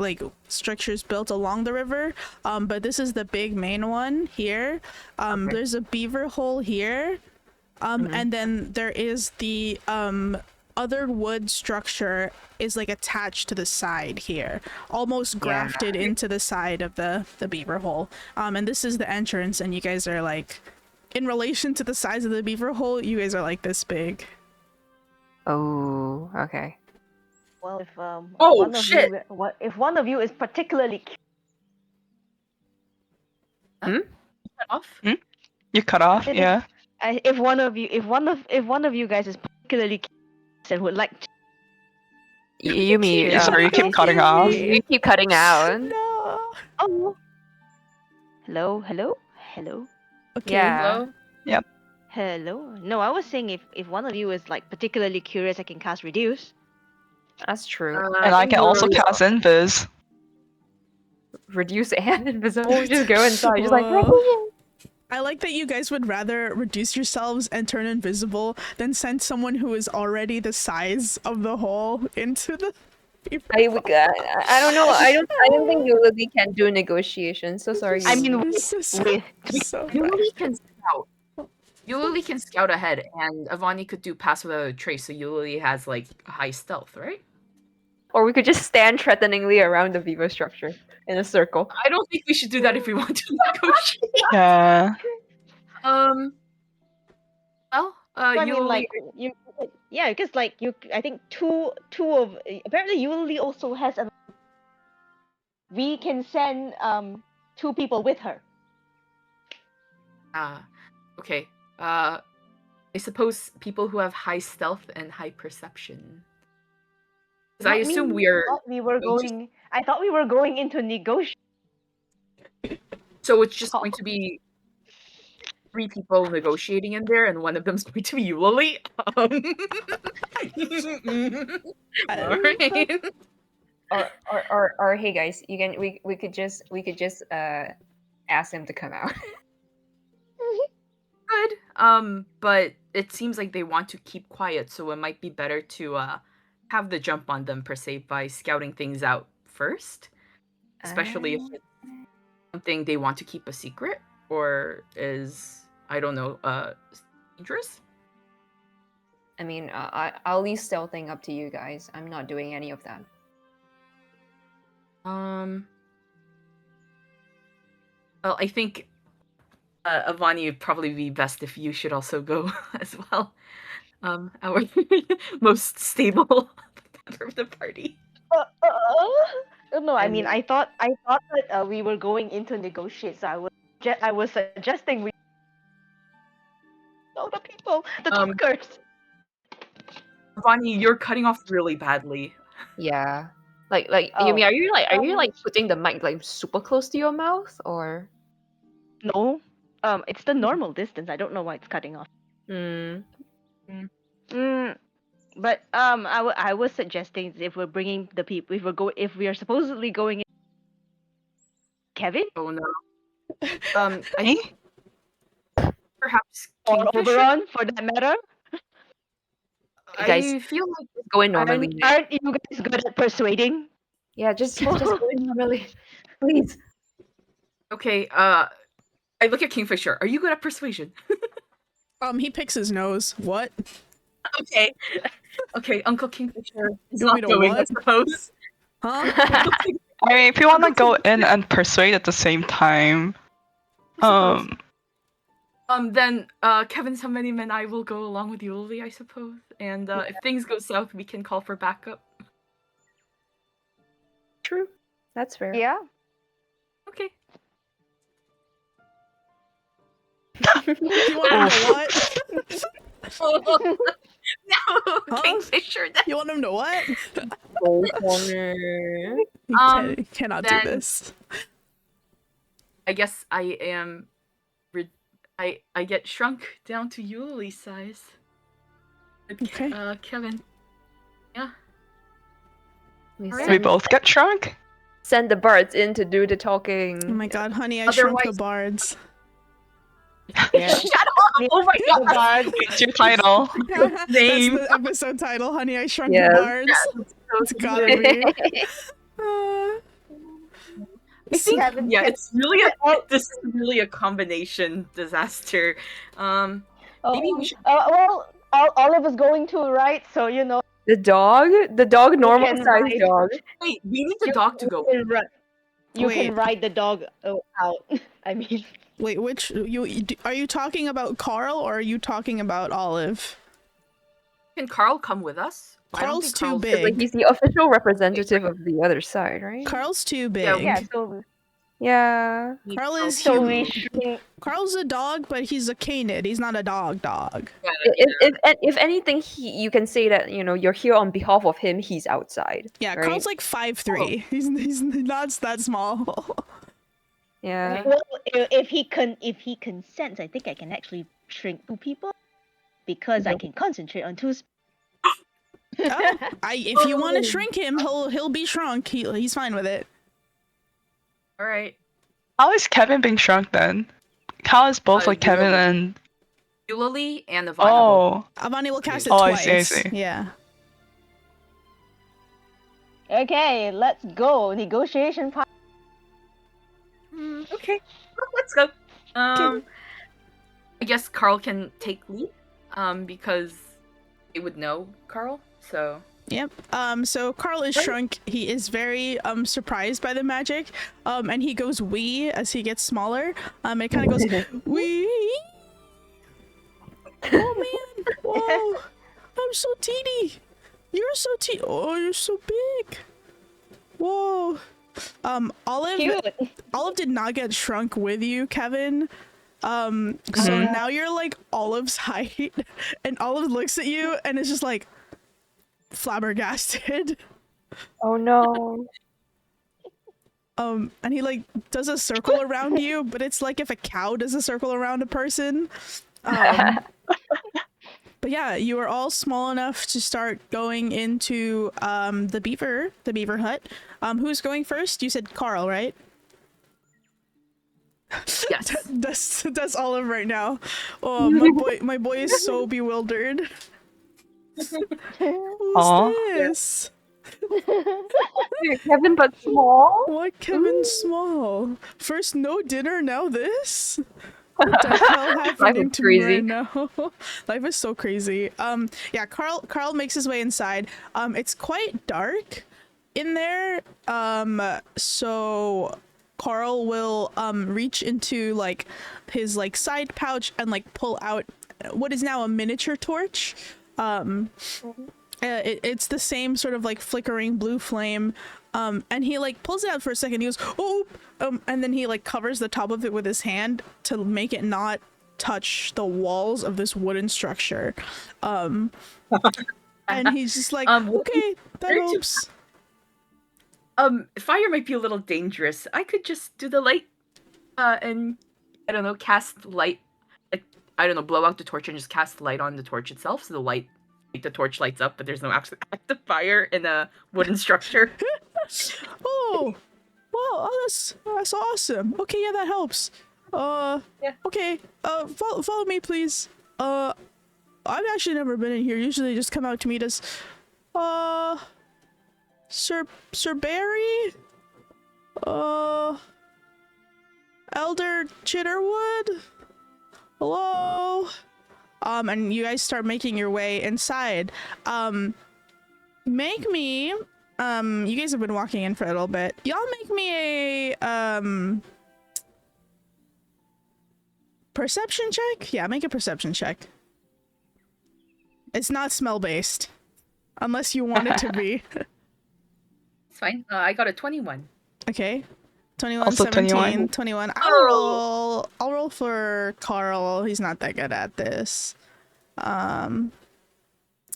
structures built along the river, but this is the big main one here. There's a beaver hole here, and then there is the other wood structure is like attached to the side here, almost grafted into the side of the beaver hole, and this is the entrance, and you guys are like, in relation to the size of the beaver hole, you guys are like this big. Oh, okay. Well, if Oh, one of shit. you, if one of you is particularly Cut off? You cut off, It is- yeah. if one of you guys is particularly curious and would like to You mean Yeah, sorry, you keep cutting off. you keep cutting out. No. oh hello Okay. Yeah. Hello? no, I was saying if one of you is like particularly curious, I can cast reduce. That's true. And I can also cast Invis. Reduce and invisible. Just go inside. Just like. Whoa. I like that you guys would rather reduce yourselves and turn invisible than send someone who is already the size of the hole into the beaver I hole. don't know. I don't think Eulalie can do negotiations. So sorry. I mean, This is so, with so bad. Eulalie can scout. Eulalie can scout ahead, and Avani could do pass without a trace, so Eulalie has like high stealth, right? Or we could just stand threateningly around the beaver structure in a circle. I don't think we should do that if we want to negotiate. Yeah. Well, I mean, Eulalie, like you, yeah, because like you, I think two of apparently Yuli also has a. We can send 2 people with her. okay. I suppose people who have high stealth and high perception. Because I assume we are. I thought we were going into negotiation. So it's just going to be 3 people negotiating in there, and one of them's going to be Eulalie. Alright. Or hey guys, we could just ask them to come out. Good. But it seems like they want to keep quiet, so it might be better to have the jump on them per se by scouting things out first. especially if it's something they want to keep a secret or is, I don't know, dangerous. I mean, I'll leave stealthing up to you guys. I'm not doing any of that. Well, I think Avani would probably be best if you should also go as well. Our most stable member of the party. No, I mean, mean- I thought that we were going into negotiate, so I was suggesting we know the people, the talkers. Avani, you're cutting off really badly. Yeah. Like Yumi, are you like putting the mic like super close to your mouth or? No, it's the normal distance. I don't know why it's cutting off. But I was suggesting if we're bringing the people, if we are supposedly going in, Kevin Oh no. I think perhaps or Kingfisher? Oberon for that matter. Guys, I feel like going normally. Aren't you guys good at persuading? Yeah, just going normally, please. okay. I look at Kingfisher. Are you good at persuasion? He picks his nose. What? Okay. Okay, Uncle Kingfisher is You want not me to going, I what? suppose. Huh? I mean, if you want to go in and persuade at the same time, Then Kevin Summonim and I will go along with Yuli, I suppose. And if things go south, we can call for backup. True. That's fair. Yeah. Okay. You want him to what? No, Huh? Kingfisher. You want him to what? Go corner. He cannot do then- this. I guess I am. I get shrunk down to Yuli size. With Okay. Kevin. Yeah. We Alright. we both get shrunk. send the bards in to do the talking. Oh my god, honey, I shrunk the Otherwise- bards. Yeah. Shut up! Oh my god! It's your title. Name. That's the episode title, honey, I shrunk Yes. the bards. It's gotta be. I think, Kevin- yeah, it's really this is really a combination disaster. Maybe we should. Well, all of us going to right, so you know. The dog, normal can sized ride. dog. Wait, we need the dog to go. You Wait. can ride the dog out. I mean, Wait, which are you talking about Carl or are you talking about Olive? Can Carl come with us? I don't Carl's think too Carl's- big. Like he's the official representative of the other side, right? Carl's too big. Yeah, yeah. So Yeah. Carl is so human. we should. Carl's a dog, but he's a canid. He's not a dog. If anything, you can say that you're here on behalf of him. He's outside. Yeah, right? Carl's like 5'3". He's not that small. Yeah. Well, if he consents, I think I can actually shrink 2 people because I can concentrate on 2. If you want to shrink him, he'll be shrunk. He's fine with it. All right. How is Kevin being shrunk then? How is both like Kevin Yuli. and Yuli and Avani. oh Avani will cast it Oh, I twice. see, I see. Yeah. Okay, let's go. Negotiation part. Okay, let's go. I guess Carl can take lead. Because they would know Carl. So Yep. So Carl is shrunk. He is very surprised by the magic. And he goes wee as he gets smaller. It kind of goes wee. Oh man! Whoa! I'm so teeny. You're so teeny. Oh, you're so big. Whoa. Olive. Cute. Olive did not get shrunk with you, Kevin. So now you're like Olive's height, and Olive looks at you and is just like flabbergasted. Oh no. And he like does a circle around you, but it's like if a cow does a circle around a person. But yeah, you are all small enough to start going into the beaver hut. Who's going first? You said Carl, right? yes. That's Olive right now. Oh, my boy is so bewildered. Who's Aw. this? Kevin, but small. What Kevin Small? First no dinner, now this? What the hell happening to me right now? Life is so crazy. Yeah, Carl makes his way inside. It's quite dark in there. So Carl will reach into like his like side pouch and like pull out what is now a miniature torch. It's the same sort of like flickering blue flame. And he like pulls it out for a second. He goes, oh, and then he like covers the top of it with his hand to make it not touch the walls of this wooden structure. And he's just like, okay, that helps. Fire might be a little dangerous. I could just do the light, and I don't know, cast light. Like, I don't know, blow out the torch and just cast light on the torch itself, so the torch lights up, but there's no actual active fire in a wooden structure. Oh, well, that's awesome. Okay, yeah, that helps. Yeah. Okay, follow me, please. I've actually never been in here. Usually they just come out to meet us. Sir Barry? Elder Chitterwood? Hello? And you guys start making your way inside. Make me, you guys have been walking in for a little bit. Y'all make me a, perception check? Yeah, make a perception check. It's not smell-based. Unless you want it to be. It's fine. I got a 21. Okay. 21, Also 17, 21. I'll roll for Carl. He's not that good at this. Yeah,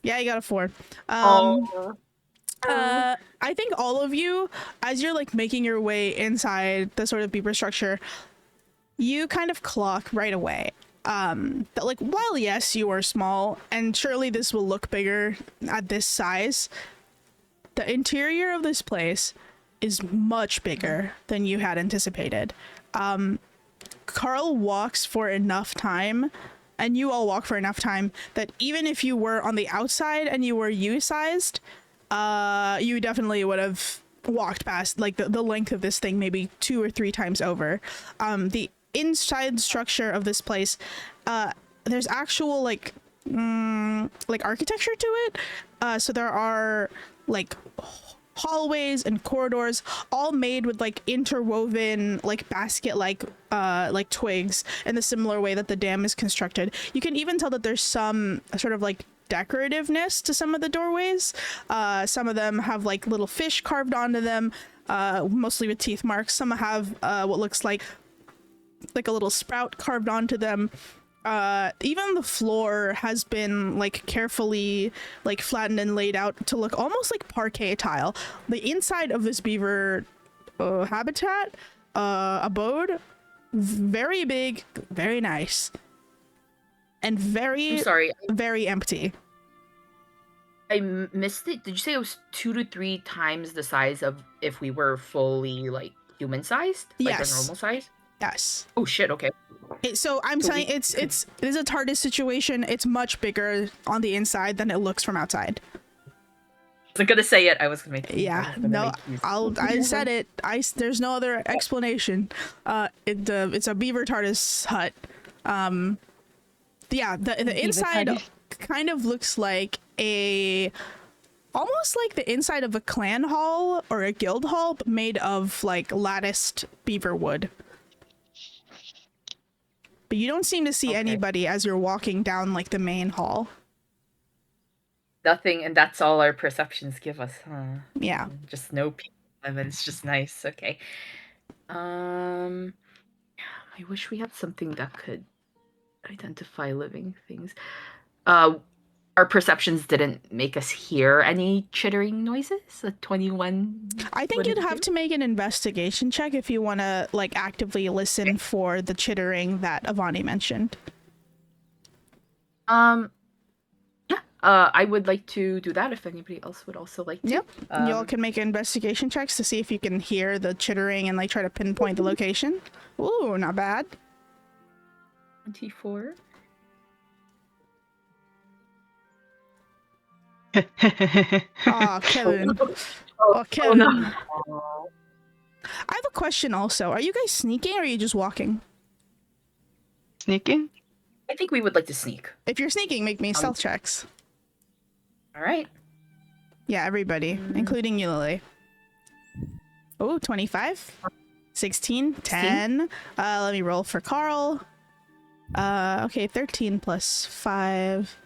he got a 4. I think all of you, as you're like making your way inside the sort of beaver structure, you kind of clock right away that like, while yes, you are small and surely this will look bigger at this size, the interior of this place is much bigger than you had anticipated. Carl walks for enough time, and you all walk for enough time, that even if you were on the outside and you were you-sized, you definitely would have walked past like the length of this thing maybe 2 or 3 times over. The inside structure of this place, there's actual like architecture to it. So there are like hallways and corridors all made with like interwoven like basket like twigs in the similar way that the dam is constructed. You can even tell that there's some sort of like decorativeness to some of the doorways. Some of them have like little fish carved onto them, mostly with teeth marks. Some have what looks like a little sprout carved onto them. Even the floor has been like carefully like flattened and laid out to look almost like parquet tile. The inside of this beaver habitat abode, very big, very nice, and very empty. I missed it. Did you say it was 2 to 3 times the size of if we were fully like human sized, like yes. a normal size? Yes. Oh shit. Okay. So I'm telling you, it's a TARDIS situation. It's much bigger on the inside than it looks from outside. I wasn't gonna say it. I was gonna make. Yeah. No. I said it. There's no other explanation. It's a beaver TARDIS hut. Yeah. The inside kind of looks like almost like the inside of a clan hall or a guild hall, but made of like latticed beaver wood. But you don't seem to see anybody as you're walking down like the main hall. Nothing, and that's all our perceptions give us, huh? Yeah. Just no people, but it's just nice. Okay. I wish we had something that could identify living things. Our perceptions didn't make us hear any chittering noises. A 21. I think you'd have to make an investigation check if you want to like actively listen for the chittering that Avani mentioned. Yeah. I would like to do that if anybody else would also like to. Yep. Y'all can make investigation checks to see if you can hear the chittering and like try to pinpoint the location. Ooh, not bad. 24. Aw, Kevin. Oh, Oh, Kevin. no. I have a question also. Are you guys sneaking or are you just walking? Sneaking? I think we would like to sneak. If you're sneaking, make me stealth checks. All right. Yeah, everybody, Mm. including you, Lily. Oh, 25. 16. 10. Let me roll for Carl. Okay, 13 plus 5.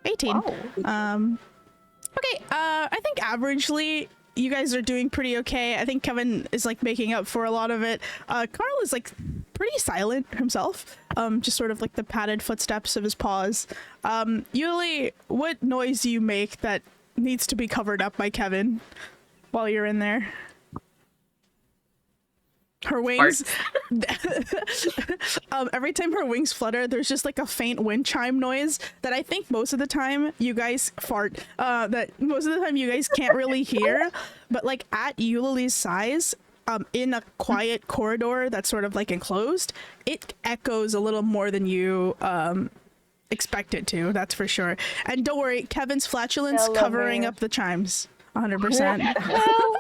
18. Wow. Okay, I think averagely you guys are doing pretty okay. I think Kevin is like making up for a lot of it. Carl is like pretty silent himself. Just sort of like the padded footsteps of his paws. Yuli, what noise do you make that needs to be covered up by Kevin while you're in there? Her wings. Every time her wings flutter, there's just like a faint wind chime noise that I think most of the time you guys fart. That most of the time you guys can't really hear, but like at Eulily's size, in a quiet corridor that's sort of like enclosed, it echoes a little more than you expect it to. That's for sure. And don't worry, Kevin's flatulence covering up the chimes. 100%.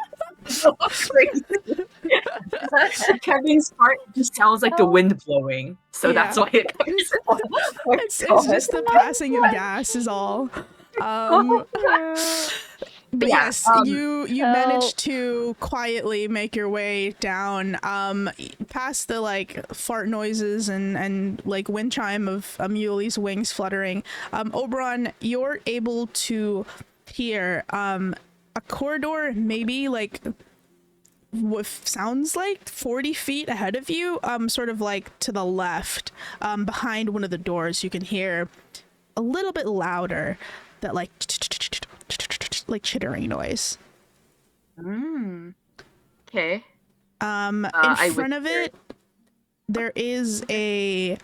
So crazy. Kevin's heart just sounds like the wind blowing, so that's why it comes. It's just the passing of gas is all. But Yeah, yes, you managed to quietly make your way down past the like fart noises and like wind chime of Yuli's wings fluttering. Oberon, you're able to hear a corridor maybe like what sounds like 40 feet ahead of you, sort of like to the left, behind one of the doors. You can hear a little bit louder that like chittering noise. Okay. In front of it there is a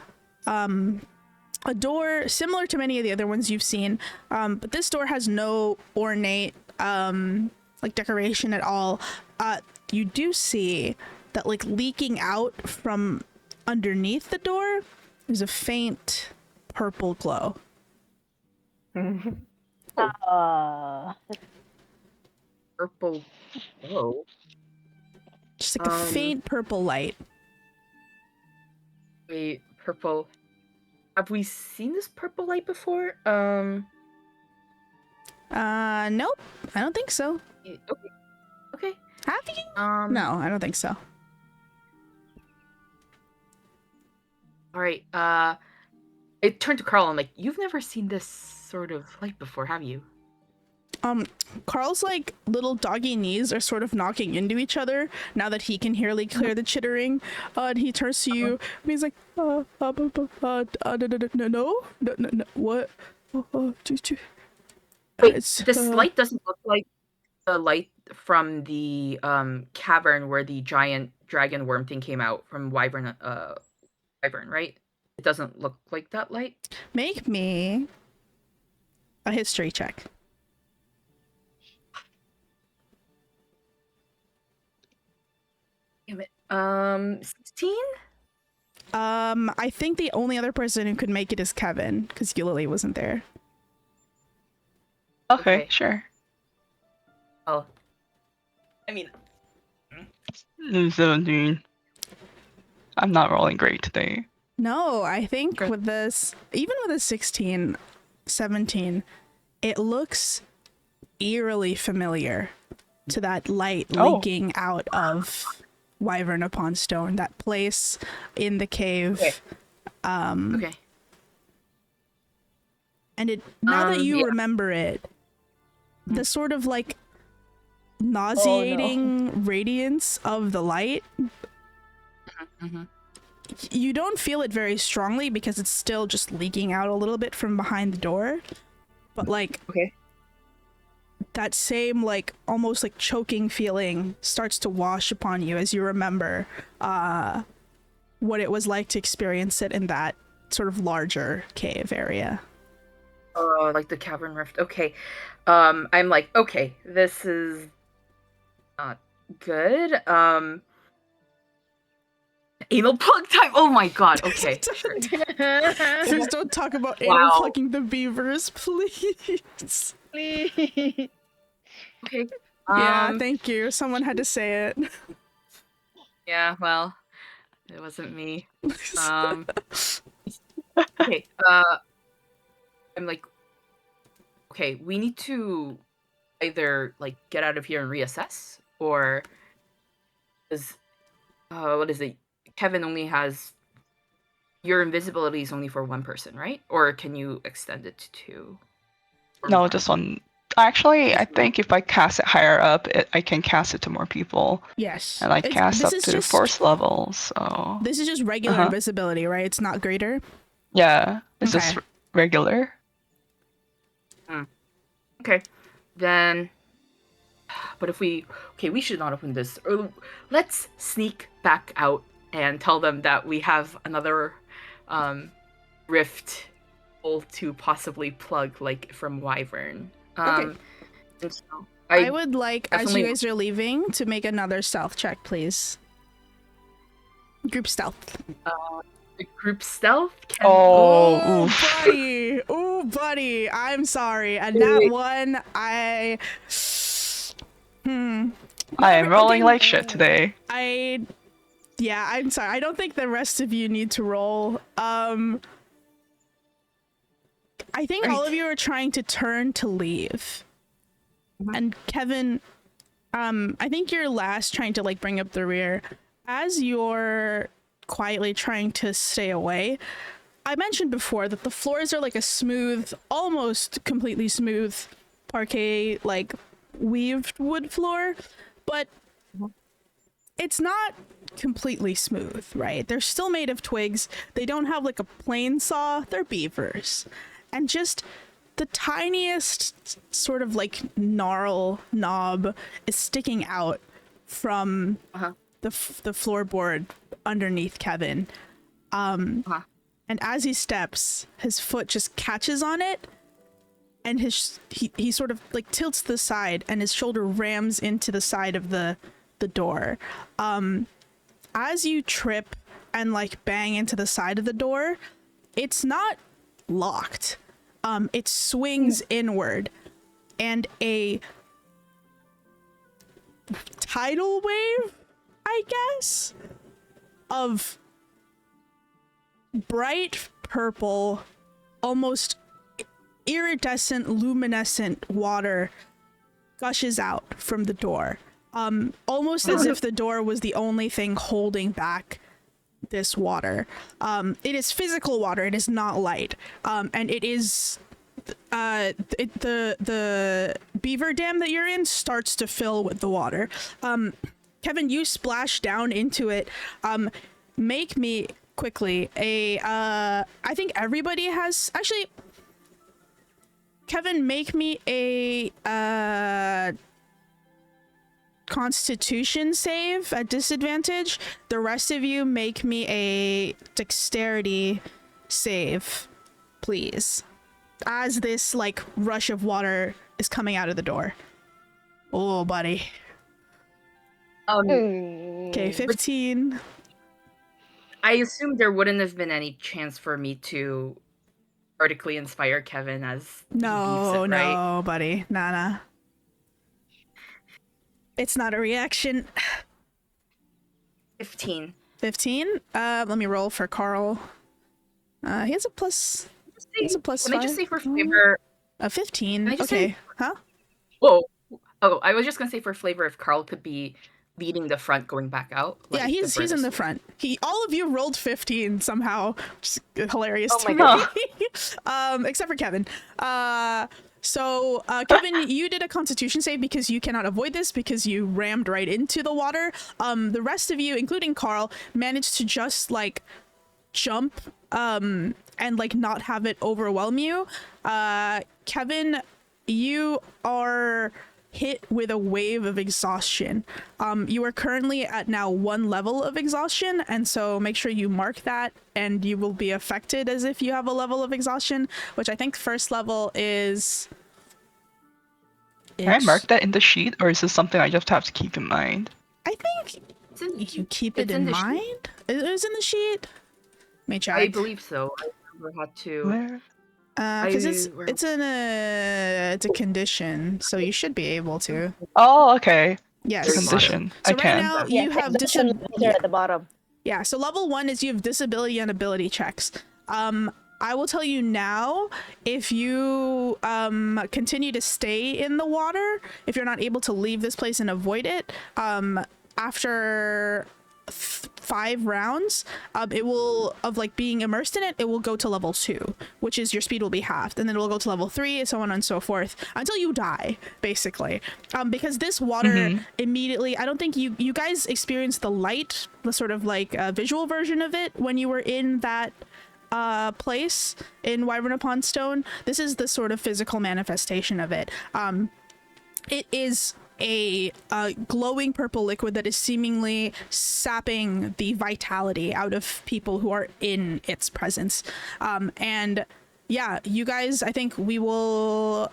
door similar to many of the other ones you've seen, but this door has no ornate like decoration at all. You do see that like leaking out from underneath the door is a faint purple glow. Purple. Oh. Just like a faint purple light. Wait, purple. Have we seen this purple light before? Nope, I don't think so. Okay. Okay. Have you? No, I don't think so. All right. I turned to Carl. I'm like, you've never seen this sort of light before, have you? Carl's like little doggy knees are sort of knocking into each other now that he can hear like clear the chittering. And he turns to you and he's like, no, what? Wait, this light doesn't look like the light from the cavern where the giant dragon worm thing came out from Wyvern, right? It doesn't look like that light. Make me a history check. Damn it. 16? I think the only other person who could make it is Kevin, because Eulalie wasn't there. Okay, sure. Oh. I mean... 17. I'm not rolling great today. No, I think with this, even with a 16, 17, it looks eerily familiar to that light leaking out of Wyvern upon Stone, that place in the cave. Okay. And it now that you remember it, the sort of like nauseating radiance of the light, you don't feel it very strongly because it's still just leaking out a little bit from behind the door, but like that same like almost like choking feeling starts to wash upon you as you remember what it was like to experience it in that sort of larger cave area. Oh, like the cavern rift. Okay. I'm like, okay, this is not good. Anal plug time. Oh my god. Okay. Sure. Please don't talk about Wow. anal fucking the beavers, please. Please. Okay. Yeah, thank you. Someone had to say it. Yeah, well, it wasn't me. Okay, I'm like, okay, we need to either like get out of here and reassess, or is what is it? Kevin only has your invisibility is only for one person, right? Or can you extend it to two? Or No, more? just one. Actually, I think if I cast it higher up, I can cast it to more people. Yes. And like cast this up is to just, 4th level, so... This is just regular invisibility, right? It's not greater? Yeah, it's Okay. just regular. Okay, then. But if we should not open this. Or let's sneak back out and tell them that we have another rift hole to possibly plug, like from Wyvern. Okay. and so I would like, as definitely- you guys are leaving, to make another stealth check, please. Group stealth. the group stealth. Oh, oof. buddy. Oh, buddy. I'm sorry. And that one, I I am rolling like shit today. Yeah, I'm sorry. I don't think the rest of you need to roll. I think all of you are trying to turn to leave. And Kevin, I think you're last trying to like bring up the rear. As you're quietly trying to stay away, I mentioned before that the floors are like a smooth, almost completely smooth parquet, like weaved wood floor, but it's not completely smooth, right? They're still made of twigs. They don't have like a plane saw. They're beavers. And just the tiniest sort of like gnarl knob is sticking out from the floorboard underneath Kevin. And as he steps, his foot just catches on it, and he sort of like tilts to the side, and his shoulder rams into the side of the door. As you trip and like bang into the side of the door, it's not locked. It swings inward, and a tidal wave, I guess, of bright purple, almost iridescent, luminescent water gushes out from the door. Almost as if the door was the only thing holding back this water. It is physical water. It is not light. And it is the beaver dam that you're in starts to fill with the water. Kevin, you splash down into it. Make me quickly a I think everybody has, actually, Kevin, make me a Constitution save at disadvantage. The rest of you make me a dexterity save, please, as this like rush of water is coming out of the door. Oh, buddy. Okay, 15. I assume there wouldn't have been any chance for me to vertically inspire Kevin as he beats it, right? No, buddy. Nah. It's not a reaction. 15. 15? Let me roll for Carl. He has a plus. He's a plus Can 5. I just say for flavor? A 15. Can I just Okay. say- Huh? Whoa. Oh, I was just gonna say for flavor if Carl could be leading the front going back out. Yeah, like he's in the furthest front. All of you rolled 15 somehow, which is hilarious Oh to my me. Except for Kevin. So Kevin, you did a Constitution save because you cannot avoid this because you rammed right into the water. The rest of you, including Carl, managed to just like jump and like not have it overwhelm you. Kevin, you are hit with a wave of exhaustion. You are currently at now 1 level of exhaustion, and so make sure you mark that, and you will be affected as if you have a level of exhaustion, which I think first level is... Can I mark that in the sheet, or is this something I just have to keep in mind? I think It's in- you keep it it's in the sheet. mind. It is in the sheet. Let me check. I believe so. I never had to. Where? Because it's where- it's a condition, so you should be able to. Oh, okay. Yes. There's Condition. So I right can. now Yeah, you have condition disability. at the bottom. Yeah, so level 1 is you have disability and ability checks. I will tell you now, if you continue to stay in the water, if you're not able to leave this place and avoid it, after 5 rounds, it will, of like being immersed in it, it will go to level 2, which is your speed will be halved, and then it will go to level 3, and so on and so forth, until you die, basically. Because this water immediately, I don't think you guys experienced the light, the sort of like visual version of it when you were in that place in Wyvern Upon Stone. This is the sort of physical manifestation of it. It is a glowing purple liquid that is seemingly sapping the vitality out of people who are in its presence. And yeah, you guys, I think we will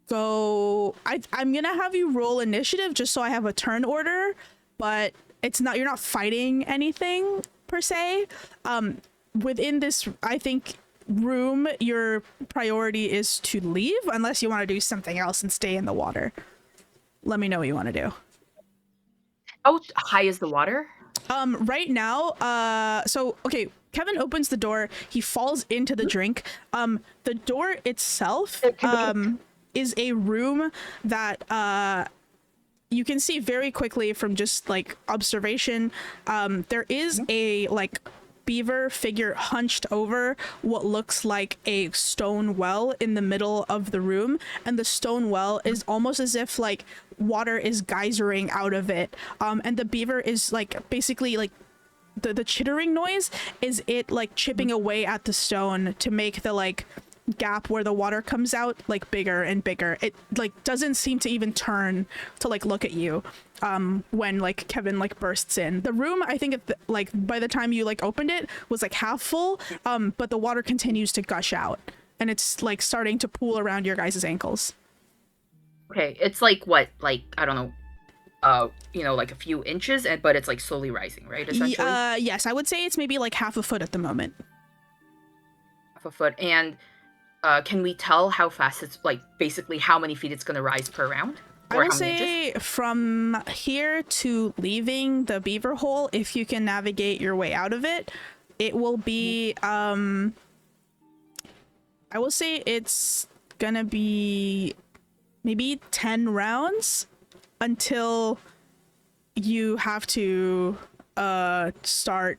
go. I'm gonna have you roll initiative just so I have a turn order, but it's not, you're not fighting anything per se. Within this, I think, room, your priority is to leave unless you want to do something else and stay in the water. Let me know what you want to do. How high is the water? Right now, so okay, Kevin opens the door, he falls into the drink. The door itself is a room that you can see very quickly from just like observation. There is a like beaver figure hunched over what looks like a stone well in the middle of the room, and the stone well is almost as if like water is geysering out of it, and the beaver is like basically like the chittering noise is it like chipping away at the stone to make the like gap where the water comes out like bigger and bigger. It like doesn't seem to even turn to like look at you when like Kevin like bursts in the room. I think like by the time you like opened it was like half full, but the water continues to gush out and it's like starting to pool around your guys' ankles. Okay, it's like what, like I don't know, you know, like a few inches, but it's like slowly rising, right? Essentially, yes, I would say it's maybe like half a foot at the moment. half a foot. And can we tell how fast it's, like basically how many feet it's going to rise per round? I Or will how many say inches? from here to leaving the beaver hole, if you can navigate your way out of it, it will be, I will say it's gonna be maybe 10 rounds until you have to start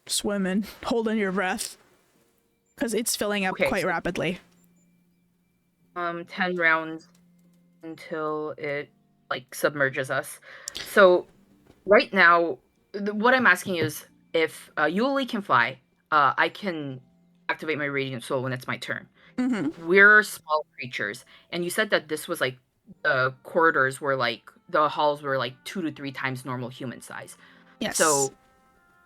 swimming, holding your breath, because it's filling up Okay, quite so- rapidly. 10 rounds until it like submerges us. So right now, what I'm asking is if Yuli can fly, I can activate my radiant soul when it's my turn. Mm-hmm. We're small creatures, and you said that this was like the corridors were like the halls were like 2 to 3 times normal human size. Yes. So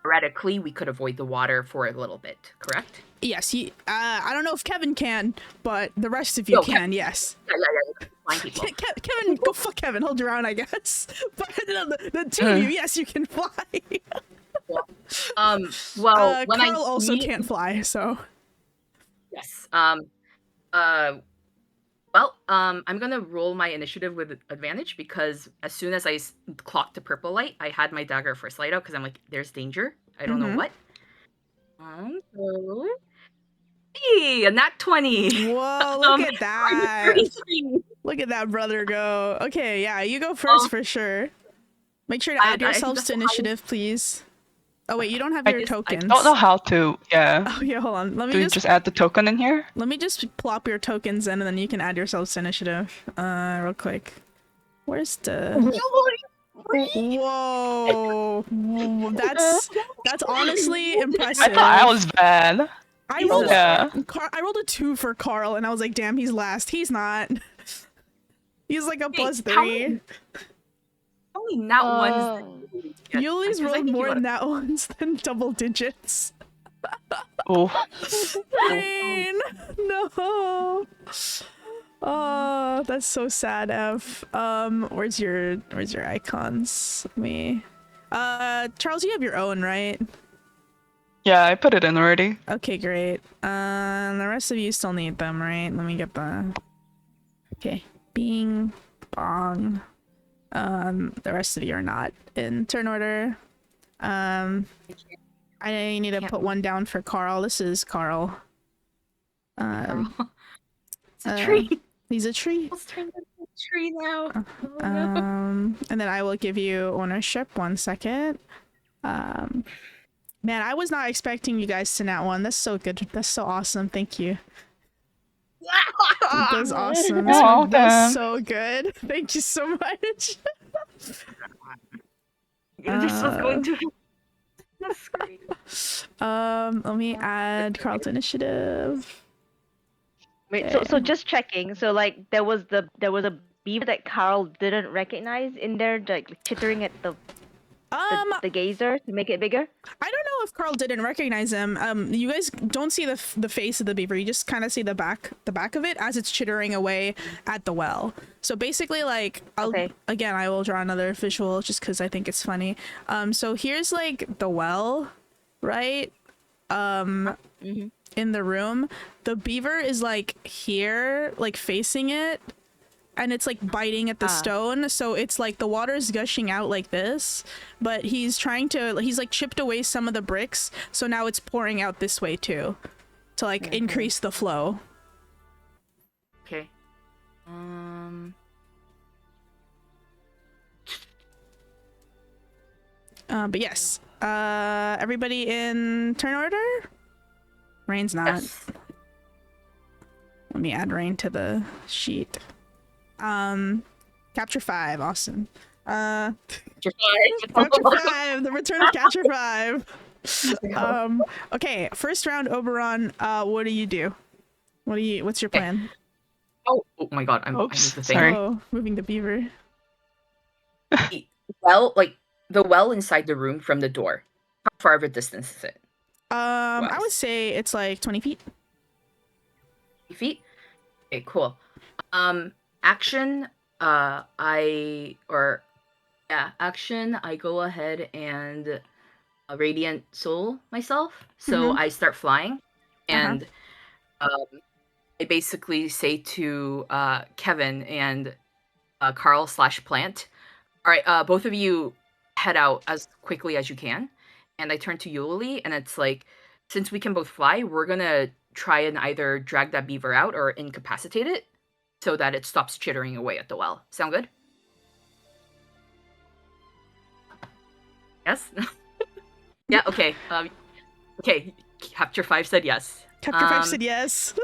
theoretically, we could avoid the water for a little bit, correct? Yes, I don't know if Kevin can, but the rest of you No, can, Kevin. Yeah. Blind people. Kevin, go fuck Kevin, hold your own, I guess. But no, the two of you, yes, you can fly. Well, when Carl also need- can't fly, so. Yes. Well, I'm gonna roll my initiative with advantage because as soon as I clocked the purple light, I had my dagger first light out because I'm like, there's danger. I don't know what. So... Hey, a nat 20. Whoa, look at that. 33. Look at that brother go. Okay, yeah, you go first for sure. Make sure to add I think yourselves that's to the initiative, please. Oh wait, you don't have I your just- I tokens. Don't know how to. Yeah. Oh yeah, hold on. Let me Do you just just add the token in here? let me just plop your tokens in, and then you can add yourselves to initiative. Real quick. Where's the? Whoa, that's honestly impressive. I thought I was bad. I rolled Yeah. I rolled a 2 for Carl, and I was like, damn, he's last. He's not. He's like a Wait, plus how 3. Only nat ones. Yuli's rolled more nat ones than double digits. Oh. Rain! No. Oh, that's so sad, F. Where's your icons? Me. Charles, you have your own, right? Yeah, I put it in already. Okay, great. The rest of you still need them, right? Let me get the. Okay, bing, bong. The rest of you are not in turn order. I need to put one down for Carl. This is Carl. It's a tree. He's a tree. It's turned into a tree now. Oh, no. And then I will give you ownership. 1 second. Man, I was not expecting you guys to nat one. That's so good. That's so awesome. Thank you. That's awesome. Oh, That's so good. Thank you so much. This was going to. That's great. Let me add Carl to initiative. Wait, so just checking. So like there was a beaver that Carl didn't recognize in there, like chittering at the gazer to make it bigger. I don't know if Carl didn't recognize him. You guys don't see the face of the beaver. You just kind of see the back of it as it's chittering away at the well. So basically, like, again, I will draw another visual just because I think it's funny. So here's like the well, right? In the room, the beaver is like here, like facing it, and it's like biting at the stone, so it's like the water is gushing out like this, but he's like chipped away some of the bricks, so now it's pouring out this way too to like increase the flow. Okay. But yes, everybody in turn order. Rain's not. Yes. Let me add Rain to the sheet. Capture 5, awesome. Capture 5, the return of Capture 5. Okay, first round, Oberon, what do you do? What's your plan? Oh my god, I missed the thing. Sorry. Oh, moving the beaver. Well, like the well inside the room from the door. How far of a distance is it? I would say it's like 20 feet. 20 feet? Okay, cool. Action, I go ahead and radiant soul myself. So I start flying, and I basically say to Kevin and Carl/Plant, all right, both of you head out as quickly as you can. And I turn to Yuli, and it's like, since we can both fly, we're gonna try and either drag that beaver out or incapacitate it so that it stops chittering away at the well. Sound good? Yes? Yeah, okay. Okay, Capture 5 said yes. Capture 5 said yes.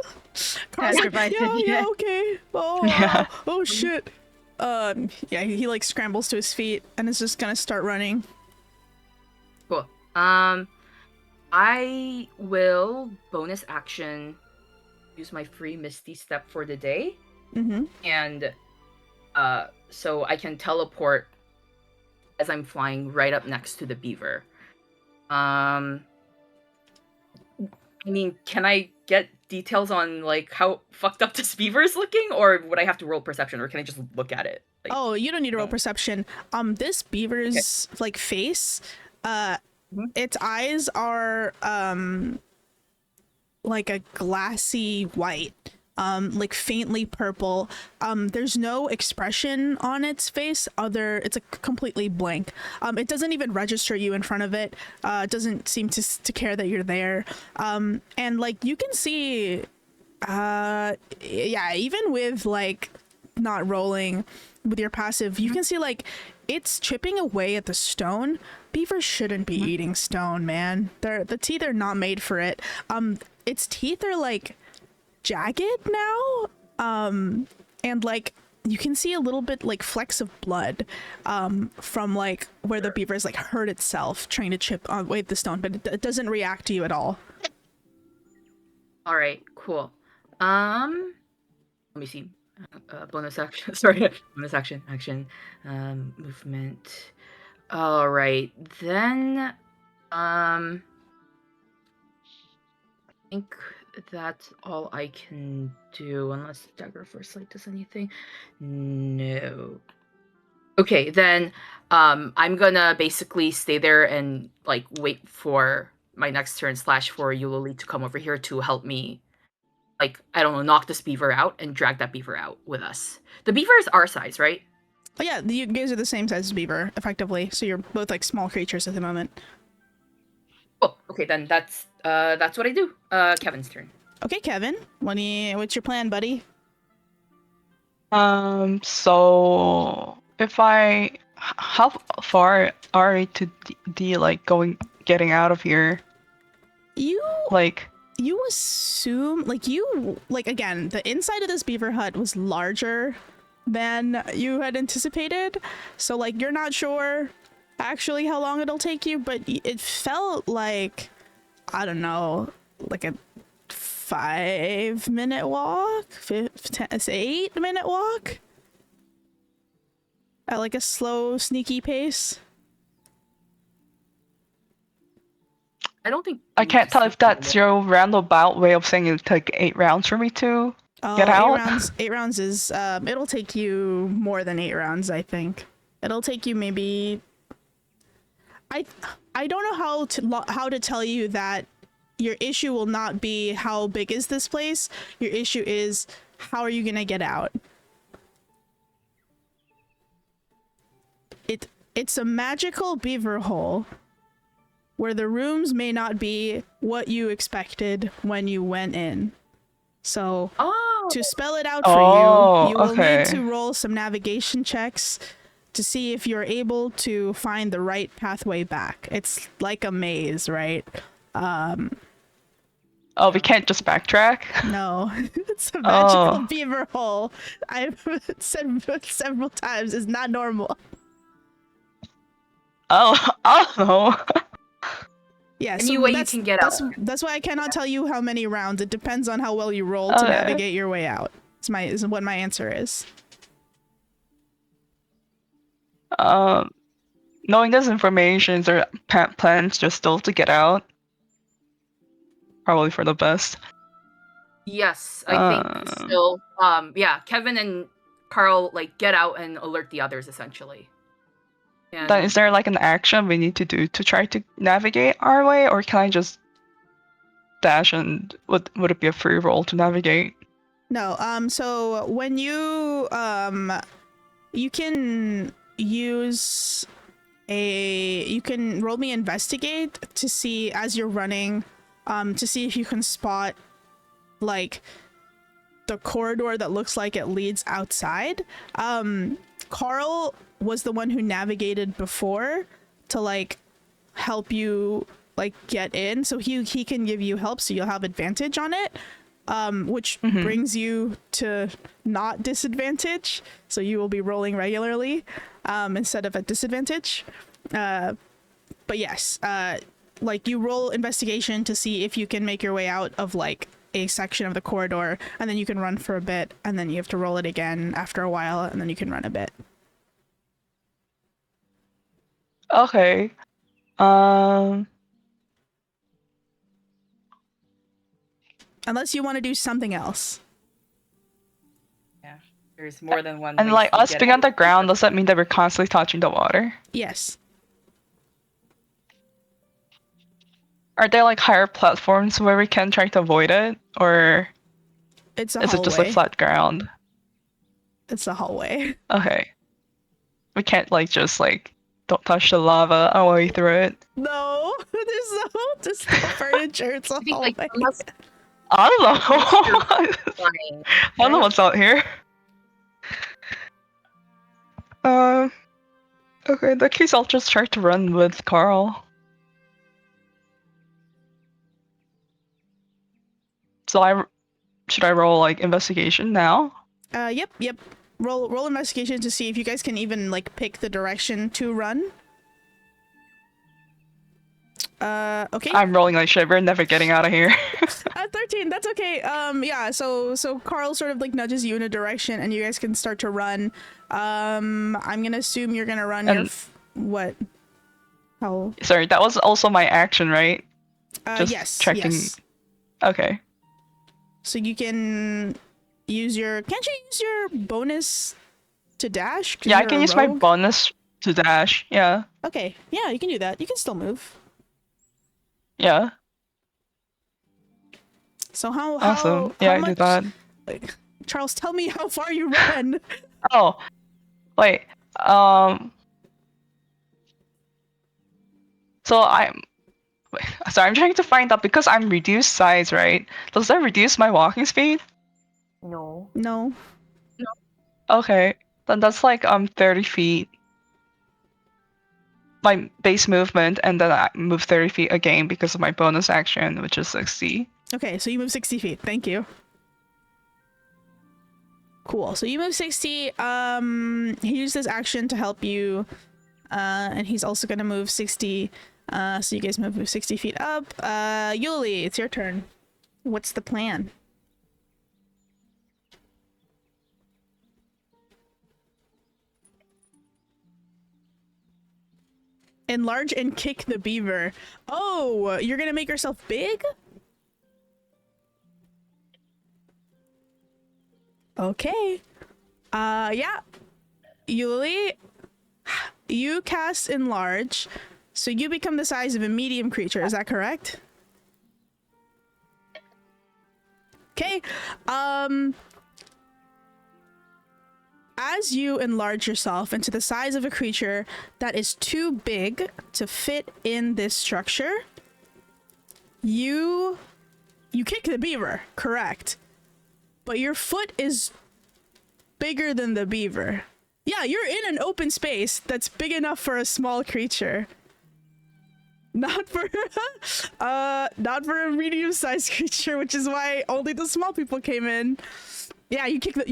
Capture 5 said yeah, yes. okay. Yeah. Oh shit. Yeah, he like scrambles to his feet and is just gonna start running. Cool. I will bonus action use my free Misty Step for the day. And so I can teleport as I'm flying right up next to the beaver. I mean, can I get details on like how fucked up this beaver is looking, or would I have to roll perception, or can I just look at it? Like, oh, you don't need to roll perception. This beaver's like face, its eyes are like a glassy white, like faintly purple. There's no expression on its face it's a completely blank. It doesn't even register you in front of it. It doesn't seem to care that you're there. And like you can see, yeah, even with like not rolling with your passive, you can see like it's chipping away at the stone. Beavers shouldn't be eating stone, man. The teeth are not made for it. Its teeth are like jagged now, and like you can see a little bit like flecks of blood from like where the beaver's like hurt itself trying to chip away the stone, but it doesn't react to you at all. all right, cool. Let me see. Bonus action. Sorry, bonus action. Movement. All right, then. I think that's all I can do, unless Dagger First Light does anything. No. Okay, then I'm gonna basically stay there and like wait for my next turn slash for Eulalie to come over here to help me, like, I don't know, knock this beaver out and drag that beaver out with us. The beaver is our size, right? Oh yeah, you guys are the same size as beaver, effectively. So you're both like small creatures at the moment. Oh, okay, then that's what I do. Kevin's turn. Okay, Kevin, what's your plan, buddy? So how far are we to getting out of here? You Like, you assume again, the inside of this beaver hut was larger than you had anticipated, so like you're not sure actually how long it'll take you, but it felt like, I don't know, like a 5-minute walk, 8-minute walk at like a slow, sneaky pace. I don't think I can't tell if that's your roundabout way of saying it take 8 rounds for me to get out. 8 rounds is it'll take you more than 8 rounds, I think. It'll take you maybe, I don't know how to tell you that your issue will not be how big is this place. Your issue is how are you gonna get out? It's a magical beaver hole where the rooms may not be what you expected when you went in. So to spell it out for you will need to roll some navigation checks to see if you're able to find the right pathway back. It's like a maze, right? We can't just backtrack? No, it's a magical beaver hole. I've said several times, it's not normal. Oh. Yeah, any way you can get out. That's why I cannot tell you how many rounds. It depends on how well you roll to navigate your way out. Is what my answer is. Knowing this information, is there plans just still to get out? Probably for the best. Yes, I think still. Yeah, Kevin and Carl like get out and alert the others essentially. And Then is there like an action we need to do to try to navigate our way, or can I just dash and would it be a free roll to navigate? No. So when you you can roll me investigate to see as you're running, to see if you can spot like the corridor that looks like it leads outside. Carl was the one who navigated before to like help you like get in, so he can give you help, so you'll have advantage on it, which brings you to not disadvantage, so you will be rolling regularly instead of at disadvantage. But yes, like you roll investigation to see if you can make your way out of like a section of the corridor, and then you can run for a bit, and then you have to roll it again after a while, and then you can run a bit. Okay. Unless you want to do something else. yeah, there's more than one. And way like to us get being out. on the ground, does that mean that we're constantly touching the water? Yes. Are there like higher platforms where we can try to avoid it, or It's a is hallway. it just like flat ground? It's a hallway. Okay. We can't like just like don't touch the lava our way through it. No, there's no furniture. It's a I think, hallway. like, unless I don't know. flying, I don't know what's out here. Okay, in that case I'll just try to run with Carl. So should I roll like investigation now? Yep. Roll investigation to see if you guys can even like pick the direction to run. Okay. I'm rolling like shit. We're never getting out of here. 13. That's okay. Yeah. So Carl sort of like nudges you in a direction, and you guys can start to run. I'm gonna assume you're gonna run your what? How? Sorry, that was also my action, right? Just yes. checking. Yes. Okay. So you can use your. Can't you use your bonus to dash? 'Cause Yeah, I you're can a use my rogue? bonus to dash. Yeah. Okay. Yeah, you can do that. You can still move. Yeah. So how Awesome. how Yeah, how I do much? that. Charles, tell me how far you run. Oh, wait. Um. So sorry, I'm trying to find out because I'm reduced size, right? Does that reduce my walking speed? No. No. Okay, then that's like 30 feet. My base movement, and then I move 30 feet again because of my bonus action, which is 60. Okay, so you move 60 feet. Thank you. Cool. So you move 60. He used this action to help you. And he's also gonna move 60. So you guys move 60 feet up. Yuli, it's your turn. What's the plan? Enlarge and kick the beaver. Oh, you're gonna make yourself big? Okay. Yeah. Yuli, you cast enlarge, so you become the size of a medium creature. Is that correct? Okay. As you enlarge yourself into the size of a creature that is too big to fit in this structure, you kick the beaver, correct? But your foot is bigger than the beaver. Yeah, you're in an open space that's big enough for a small creature. Not for not for a medium-sized creature, which is why only the small people came in. Yeah, you kick the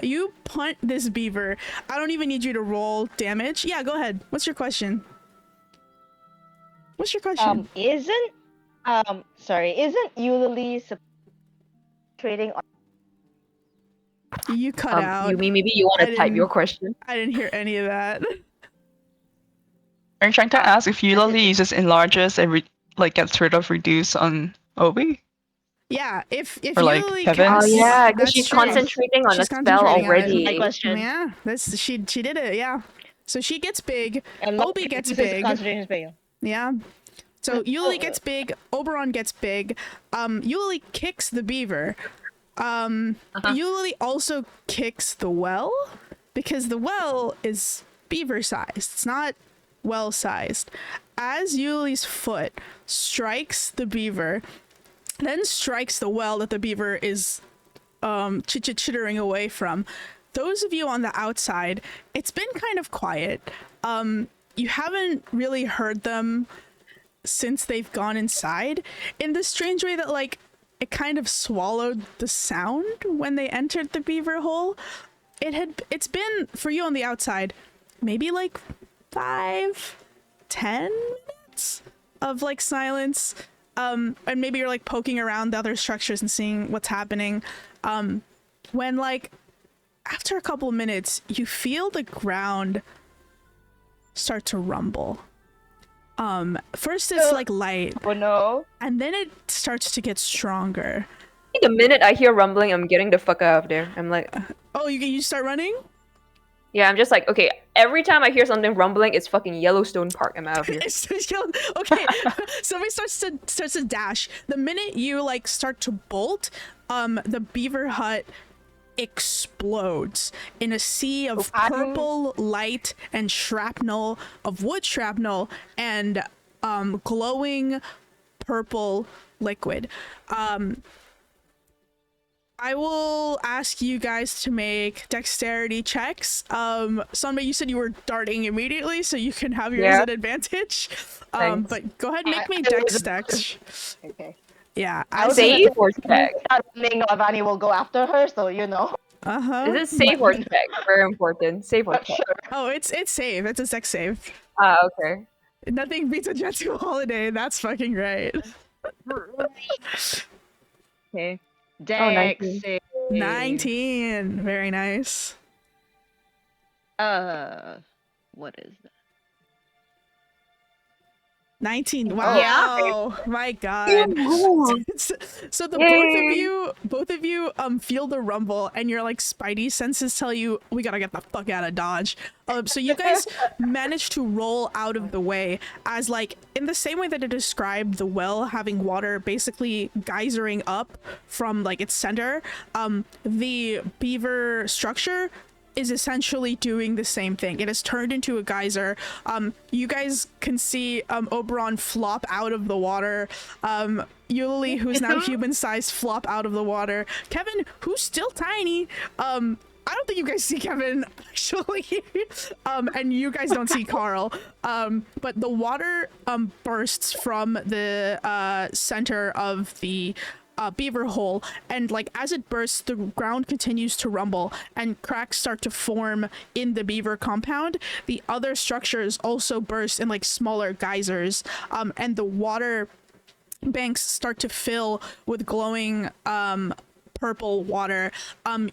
you punt this beaver. I don't even need you to roll damage. Yeah, go ahead. What's your question? What's your question? Isn't Eulalie trading on You cut out. You mean maybe you want I to type your didn't- question? I didn't hear any of that. Are you trying to ask if Eulalie uses enlarges and gets rid of reduce on Obi? Yeah, if Or, like, Yuli Kevin? Oh casts, yeah, because that's she's true. concentrating on She's a spell concentrating on it. already. my question? Yeah, that's she did it. Yeah, so she gets big. And Obi gets uses big. concentration spell. Yeah. So Yuli gets big, Oberon gets big. Yuli kicks the beaver. Yuli also kicks the well because the well is beaver sized. It's not well sized. As Yuli's foot strikes the beaver, then strikes the well that the beaver is chittering away from. Those of you on the outside, it's been kind of quiet. You haven't really heard them since they've gone inside, in the strange way that like it kind of swallowed the sound when they entered the beaver hole. It's been for you on the outside maybe like 5-10 minutes of like silence, and maybe you're like poking around the other structures and seeing what's happening, when like after a couple minutes you feel the ground start to rumble. First it's like light, Oh no. and then it starts to get stronger. The minute I hear rumbling, I'm getting the fuck out of there. I'm like, Oh, you start running? yeah, I'm just like, okay. Every time I hear something rumbling, it's fucking Yellowstone Park. I'm out of here. Okay, somebody starts to dash. The minute you like start to bolt, the beaver hut explodes in a sea of purple light and shrapnel, of wood shrapnel, and glowing purple liquid. I will ask you guys to make dexterity checks. Sunbay, you said you were darting immediately, so you can have yours at advantage. Thanks. But go ahead, make me dex checks. Okay. Yeah, I was Save or check? Navani will go after her, so you know. Is it save or check? Very important. Save or But check? sure. Oh, it's save. It's a sex save. Ah, okay. Nothing beats a Jetsu holiday. That's fucking right. Okay. Dex 19. save. 19. Very nice. What is that? 19. Wow. Yeah. My god. Ooh. So the Yay. both of you feel the rumble, and your like spidey senses tell you we gotta get the fuck out of Dodge. So you guys manage to roll out of the way, as like in the same way that it described the well having water basically geysering up from like its center, the beaver structure is essentially doing the same thing. It has turned into a geyser. You guys can see Oberon flop out of the water. Eulalie, who's now human-sized, flop out of the water. Kevin, who's still tiny. I don't think you guys see Kevin, actually. And you guys don't see Carl. But the water bursts from the center of the beaver hole, and like as it bursts, the ground continues to rumble and cracks start to form in the beaver compound. The other structures also burst in like smaller geysers, and the water banks start to fill with glowing purple water.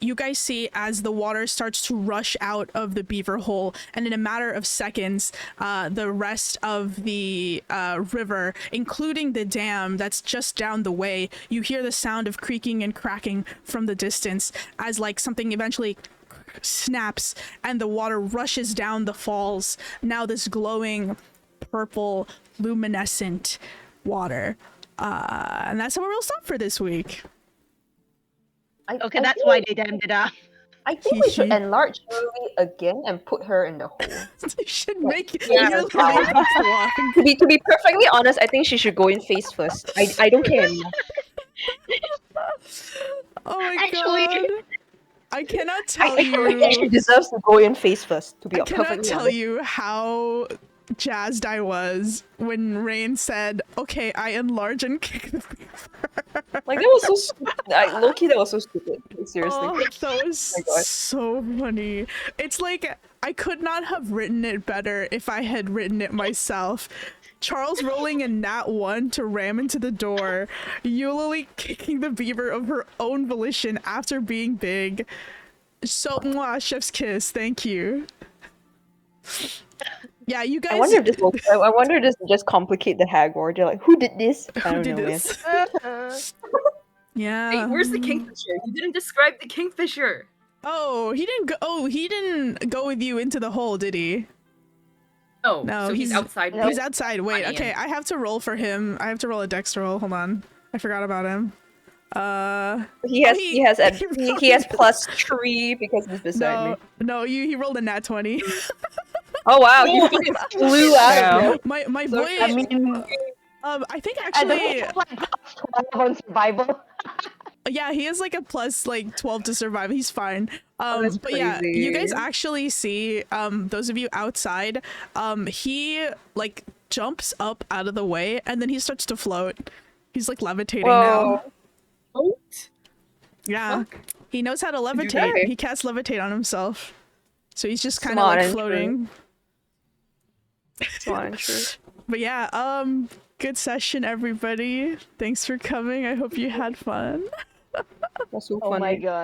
You guys see as the water starts to rush out of the beaver hole, and in a matter of seconds, the rest of the river, including the dam that's just down the way, you hear the sound of creaking and cracking from the distance as like something eventually snaps and the water rushes down the falls. Now this glowing purple luminescent water. And that's how we'll stop for this week. Okay, I that's think- why they dammed it up. I think we should enlarge Lily again and put her in the hole. You should make it. Yeah, You're that's like, To be perfectly honest, I think she should go in face first. I don't care anymore. oh my Actually- god. I cannot tell I think she you. deserves to go in face first. To be I cannot perfectly tell honest. you how jazzed I was when Rain said, "Okay, I enlarge and kick the beaver." Like that was so stupid. Low-key, that was so stupid. Like, seriously. Oh, that was my God. so funny. It's like I could not have written it better if I had written it myself. Charles rolling a nat 1 to ram into the door. Eulalie kicking the beaver of her own volition after being big. So, mwah, chef's kiss. Thank you. Yeah, you guys. I wonder if this will. I wonder if this will just complicate the hag war. They're like, who did this? I Who don't did know, man. this? Yeah. Hey, where's the kingfisher? You didn't describe the kingfisher. Oh, he didn't go. Oh, he didn't go with you into the hole, did he? No, No, so he's he's- outside. He's outside. Wait, Funny, okay, I have to roll for him. I have to roll a dex roll. Hold on. I forgot about him. He has. he- He has. he He has rolled- +3 because he's beside me. No, he rolled a nat 20. Oh wow! You fucking flew out of there. My So, boy. I mean, I think I don't actually, have like +12 on survival. yeah, he has like a plus like 12 to survive. He's fine. that's But yeah, you guys crazy. actually see those of you outside, he like jumps up out of the way and then he starts to float. He's like levitating now. Whoa! Yeah. He knows how to that? levitate. He casts levitate on himself. So he's just kind of Smart like and true. floating. Fine, true. But yeah, good session everybody. Thanks for coming. I hope you had fun. That's so Oh my funny. god.